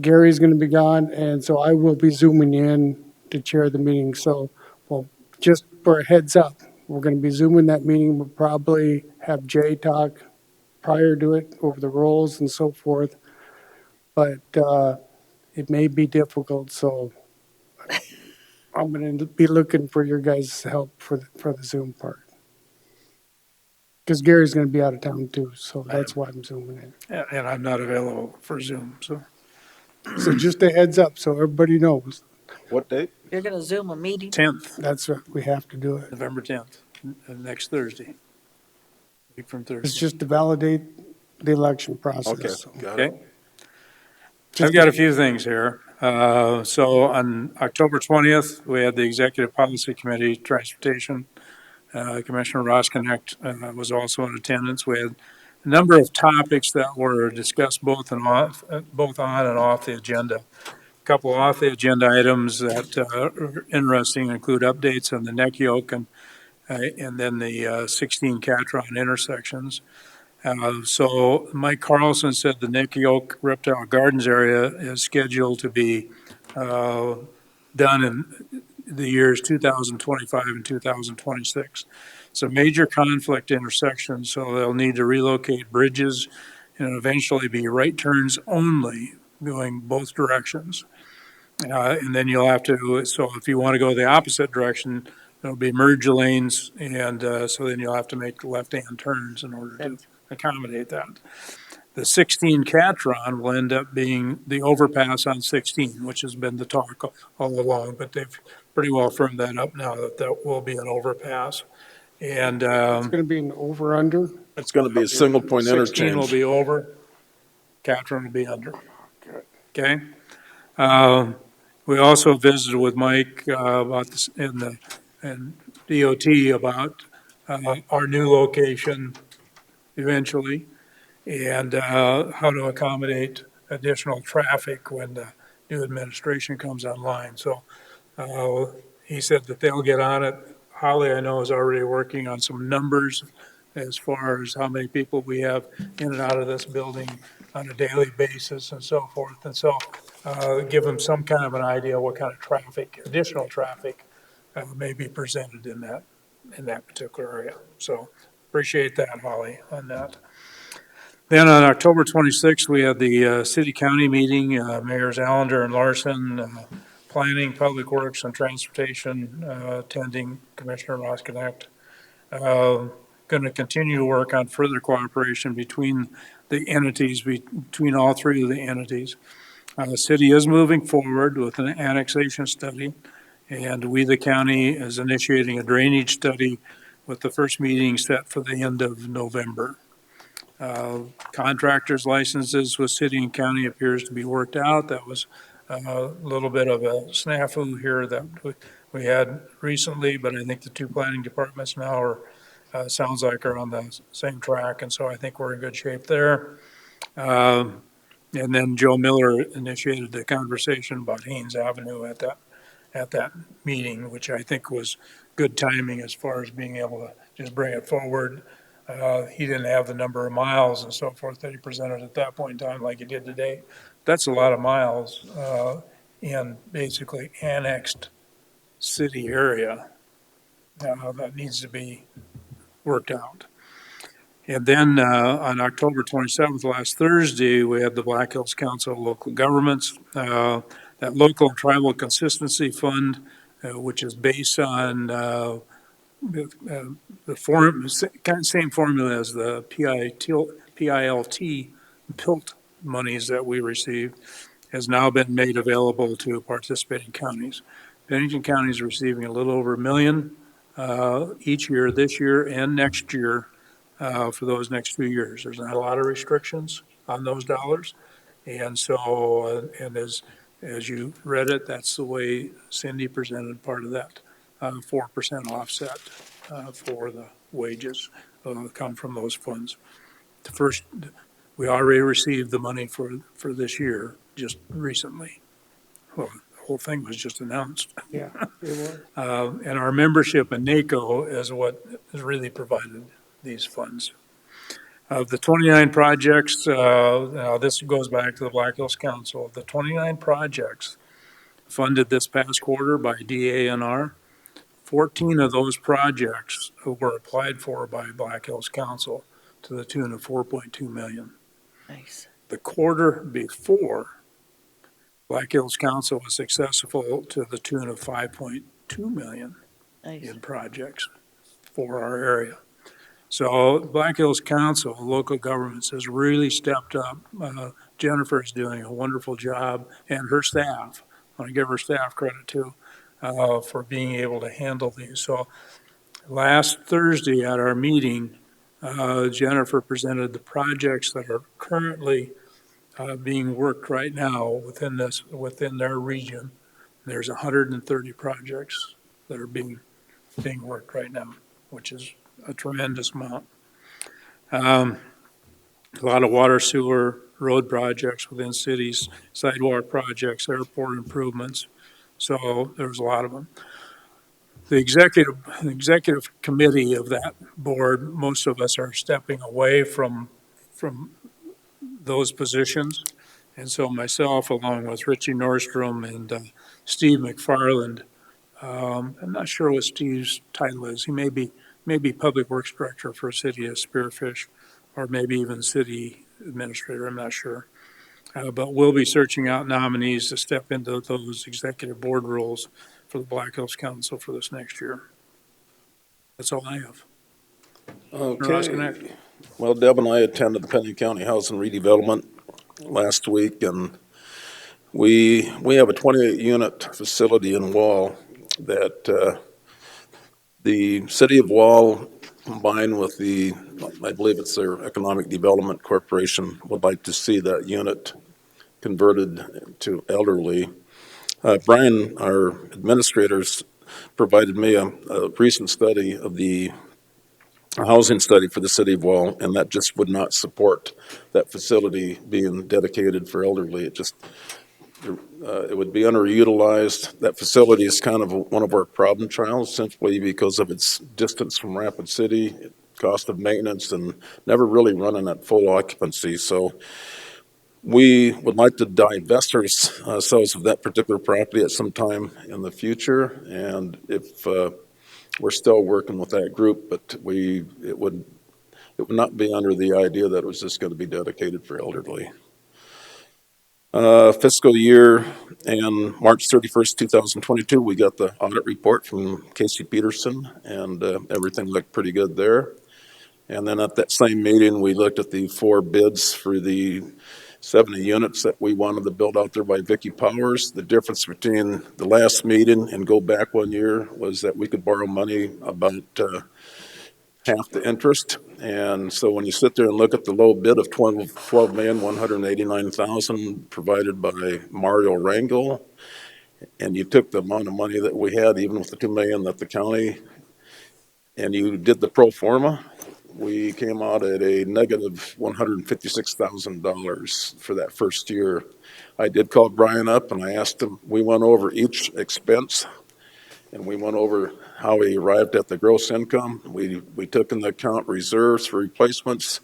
Gary's going to be gone, and so I will be zooming in to chair the meeting. So, well, just for a heads up, we're going to be zooming that meeting. We'll probably have Jay talk prior to it over the roles and so forth. But it may be difficult, so I'm going to be looking for your guys' help for the Zoom part. Because Gary's going to be out of town too, so that's why I'm zooming in. And I'm not available for Zoom, so. So just a heads up, so everybody knows. What date? You're going to Zoom a meeting? 10th, That's what we have to do it. November 10th, next Thursday. Week from Thursday. It's just to validate the election process. Okay, So got it. Okay. I've got a few things here. So on October 20th, we had the Executive Policy Committee, Transportation. Commissioner Roskinick was also in attendance. We had a number of topics that were discussed both on and off the agenda. A couple off the agenda items that are interesting include updates on the neck yoke and then the 16 Catron intersections. So Mike Carlson said the Nick Yoke Reptile Gardens area is scheduled to be done in the years 2025 and 2026. It's a major conflict intersection, so they'll need to relocate bridges and eventually be right turns only going both directions. And then you'll have to, so if you want to go the opposite direction, there'll be merge lanes, and so then you'll have to make left-hand turns in order to accommodate that. The 16 Catron will end up being the overpass on 16, which has been the talk all along, but they've pretty well firmed that up now that will be an overpass. And it's going to be an over-under. It's going to be a single point 16 will interchange. be over, Catron will be under. Okay? We also visited with Mike about this and DOT about our new location eventually, and how to accommodate additional traffic when the new administration comes online. So he said that they'll get on it. Holly, I know, is already working on some numbers as far as how many people we have in and out of this building on a daily basis and so forth. And so give them some kind of an idea what kind of traffic, additional traffic may be presented in that particular area. So appreciate that, Holly, on that. Then on October 26th, we had the city-county meeting, Mayors Allender and Larson, Planning, Public Works, and Transportation attending, Commissioner Roskinick. Going to continue to work on further cooperation between the entities, between all 3 of the entities. The city is moving forward with an annexation study, and we, the county, is initiating a drainage study with the first meeting set for the end of November. Contractors' licenses with city and county appears to be worked out. That was a little bit of a snafu here that we had recently, but I think the two planning departments now are, sounds like are on the same track, and so I think we're in good shape there. And then Joe Miller initiated the conversation about Haynes Avenue at that meeting, which I think was good timing as far as being able to just bring it forward. He didn't have the number of miles and so forth that he presented at that point in time like he did today. That's a lot of miles in basically annexed city area that needs to be worked out. And then on October 27th, last Thursday, we had the Black Hills Council of Local Governments. That Local and Tribal Consistency Fund, which is based on the same formula as the PILT monies that we received, has now been made available to participating counties. Pennington County is receiving a little over $1 million each year, this year and next year, for those next 2 years. There's not a lot of restrictions on those dollars. And so, and as you read it, that's the way Cindy presented part of that 4% offset for the wages come from those funds. The first, we already received the money for this year just recently. Well, the whole thing was just announced. Yeah, it was. And our membership in NACO is what has really provided these funds. Of the 29 projects, now this goes back to the Black Hills Council, of the 29 projects funded this past quarter by DANR, 14 of those projects were applied for by Black Hills Council to the tune of 4.2 million. Nice. The quarter before, Black Hills Council was successful to the tune of 5.2 million Nice. in projects for our area. So Black Hills Council, local governments, has really stepped up. Jennifer is doing a wonderful job, and her staff. I want to give her staff credit too for being able to handle these. So last Thursday at our meeting, Jennifer presented the projects that are currently being worked right now within their region. There's 130 projects that are being worked right now, which is a tremendous amount. A lot of water, sewer, road projects within cities, sidewalk projects, airport improvements. So there's a lot of them. The executive committee of that board, most of us are stepping away from those positions. And so myself, along with Richie Nordstrom and Steve McFarland, I'm not sure what Steve's title is. He may be Public Works Director for a city of Spearfish, or maybe even City Administrator, I'm not sure. But we'll be searching out nominees to step into those executive board roles for the Black Hills Council for this next year. That's all I have. Okay. Well, Deb and I attended the Pennington County Housing Redevelopment last week, and we have a 28-unit facility in Wall that the city of Wall, combined with I believe it's their Economic Development Corporation, would like to see that unit converted to elderly. Brian, our administrators, provided me a recent study of the housing study for the city of Wall, and that just would not support that facility being dedicated for elderly. It would be underutilized. That facility is kind of one of our problem trials simply because of its distance from Rapid City, cost of maintenance, and never really running at full occupancy. So we would like to divest ourselves of that particular property at some time in the future. And if we're still working with that group, but it would not be under the idea that it was just going to be dedicated for elderly. Fiscal year and March 31st, 2022, we got the audit report from Casey Peterson, and everything looked pretty good there. And then at that same meeting, we looked at the 4 bids for the 70 units that we wanted to build out there by Vicky Powers. The difference between the last meeting and go back 1 year was that we could borrow money about half the interest. And so when you sit there and look at the low bid of 12,189,000 provided by Mario Rangel, and you took the amount of money that we had, even with the 2 million that the county, and you did the pro forma, we came out at a negative $156,000 for that first year. I did call Brian up and I asked him, we went over each expense and we went over how we arrived at the gross income. We took into account reserves for replacements,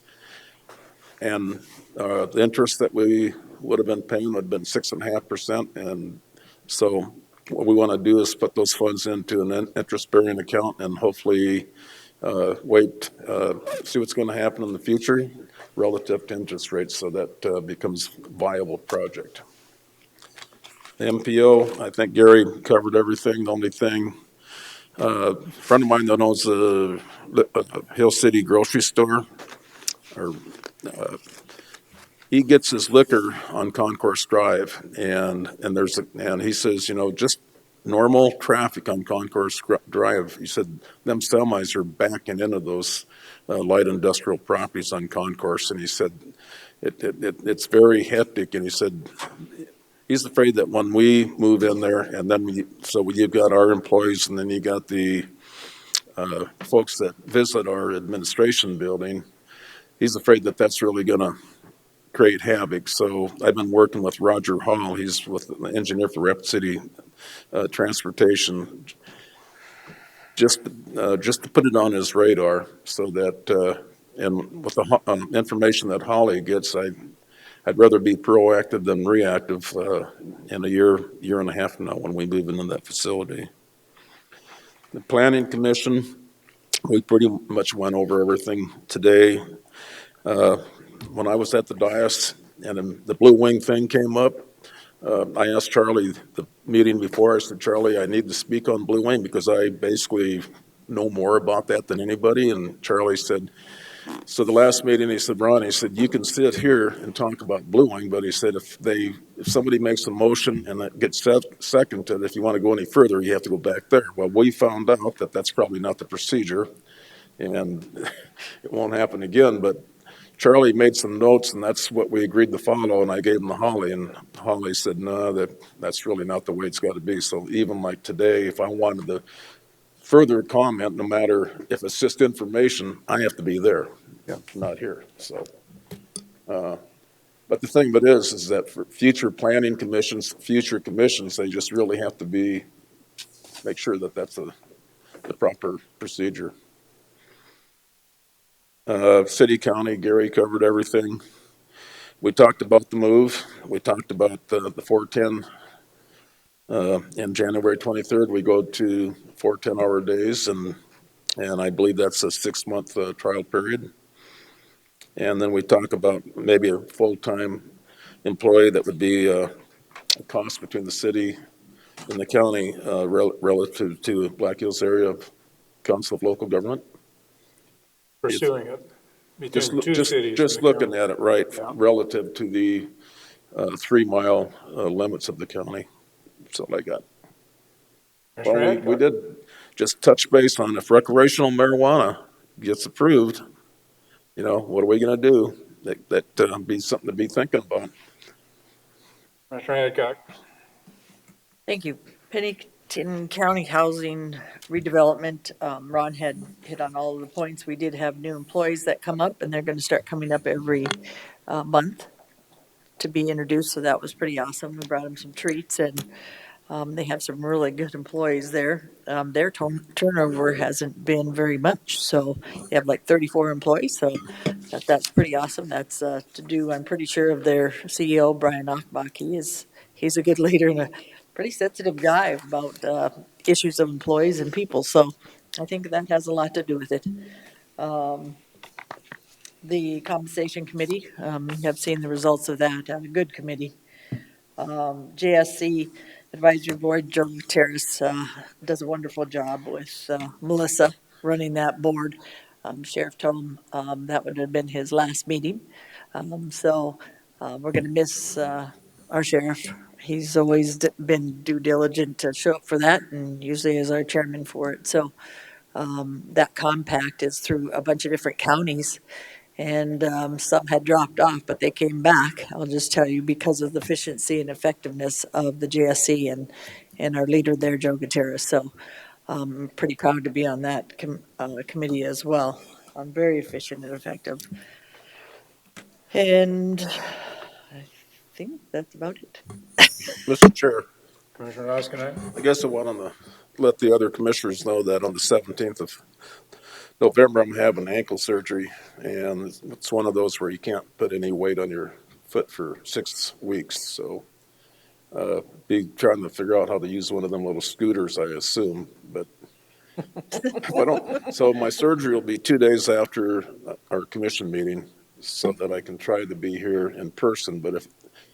and the interest that we would have been paying would have been 6.5%. And so what we want to do is put those funds into an interest-bearing account and hopefully see what's going to happen in the future relative to interest rates, so that becomes a viable project. The MPO, I think Gary covered everything. The only thing, a friend of mine that owns a Hill City grocery store, he gets his liquor on Concourse Drive, and he says, just normal traffic on Concourse Drive. He said them semis are backing into those light industrial properties on Concourse, and he said it's very hectic. And he said he's afraid that when we move in there, and then you've got our employees, and then you got the folks that visit our administration building. He's afraid that that's really going to create havoc. So I've been working with Roger Hall. He's with the engineer for Rapid City Transportation, just to put it on his radar, so that and with the information that Holly gets, I'd rather be proactive than reactive in a year and a half from now when we move into that facility. The Planning Commission, we pretty much went over everything today. When I was at the dais and the Blue Wing thing came up, I asked Charlie the meeting before, I said, Charlie, I need to speak on Blue Wing because I basically know more about that than anybody. And Charlie said, so the last meeting, he said, Ron, he said, you can sit here and talk about Blue Wing, but he said, if somebody makes a motion and that gets seconded, if you want to go any further, you have to go back there. Well, we found out that that's probably not the procedure, and it won't happen again, but Charlie made some notes, and that's what we agreed to follow, and I gave him to Holly, and Holly said, no, that's really not the way it's got to be. So even like today, if I wanted to further comment, no matter if it's just information, I have to be there, not here. So, but the thing of it is that for future planning commissions, future commissions, they just really have to make sure that that's the proper procedure. City, county, Gary covered everything. We talked about the move. We talked about the 410. And January 23rd, we go to 4 10-hour days, and I believe that's a 6-month trial period. And then we talk about maybe a full-time employee that would be a cost between the city and the county relative to Black Hills area of Council of Local Government. Pursuing it between two cities. Just looking at it, right, relative to the 3-mile limits of the county. That's all I got. Well, we did just touch base on if recreational marijuana gets approved, what are we going to do? That be something to be thinking about. Thank you. Pennington County Housing Redevelopment, Ron had hit on all of the points. We did have new employees that come up, and they're going to start coming up every month to be introduced, so that was pretty awesome. We brought them some treats, and they have some really good employees there. Their turnover hasn't been very much, so they have like 34 employees, so that's pretty awesome. That's to do, I'm pretty sure, of their CEO, Brian Achbach. He's a good leader and a pretty sensitive guy about issues of employees and people, so I think that has a lot to do with it. The compensation committee, have seen the results of that, a good committee. JSC Advisory Board, Joe Terrace does a wonderful job with Melissa running that board. Sheriff told him that would have been his last meeting. So we're going to miss our sheriff. He's always been due diligent to show up for that, and usually is our chairman for it. So That compact is through a bunch of different counties, and some had dropped off, but they came back. I'll just tell you, because of the efficiency and effectiveness of the JSC and our leader there, Joe Gutierrez. So I'm pretty proud to be on that committee as well. I'm very efficient and effective. And I think that's about it. Mr. Chair, Commissioner Roskinek? I guess I want to let the other commissioners know that on the 17th of November, I'm having ankle surgery, and it's one of those where you can't put any weight on your foot for 6 weeks. So be trying to figure out how to use one of them little scooters, I assume. But if I don't, so my surgery will be 2 days after our commission meeting, so that I can try to be here in person. But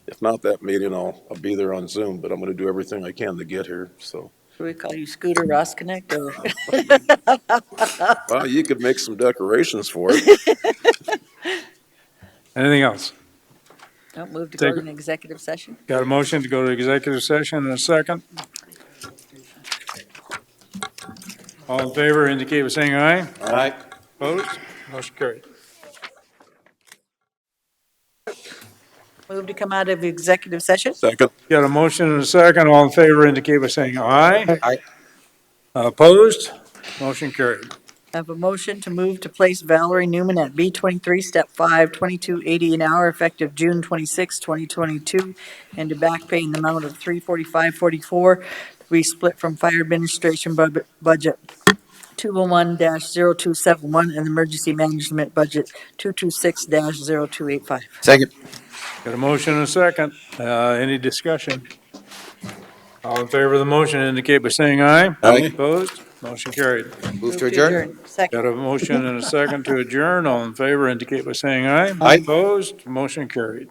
if not that meeting, I'll be there on Zoom. But I'm going to do everything I can to get here. So. Should we call you Scooter Roskinek or? Well, you could make some decorations for it. Anything else? Don't move to go to an executive session. Got a motion to go to executive session in a second. All in favor indicate by saying aye. Aye. Opposed? Motion carried. Move to come out of executive session. Second. Got a motion and a second. All in favor indicate by saying aye. Aye. Opposed? Motion carried. I have a motion to move to place Valerie Newman at B23, Step 5, $22.80 an hour, effective June 26, 2022, and to back pay in the amount of $345.44 to be split from Fire Administration Budget 201-0271 and Emergency Management Budget 226-0285. Second. Got a motion and a second. Any discussion? All in favor of the motion indicate by saying aye. Aye. Opposed? Motion carried. Move to adjourn. Second. Got a motion and a second to adjourn. All in favor indicate by saying aye. Aye. Opposed? Motion carried.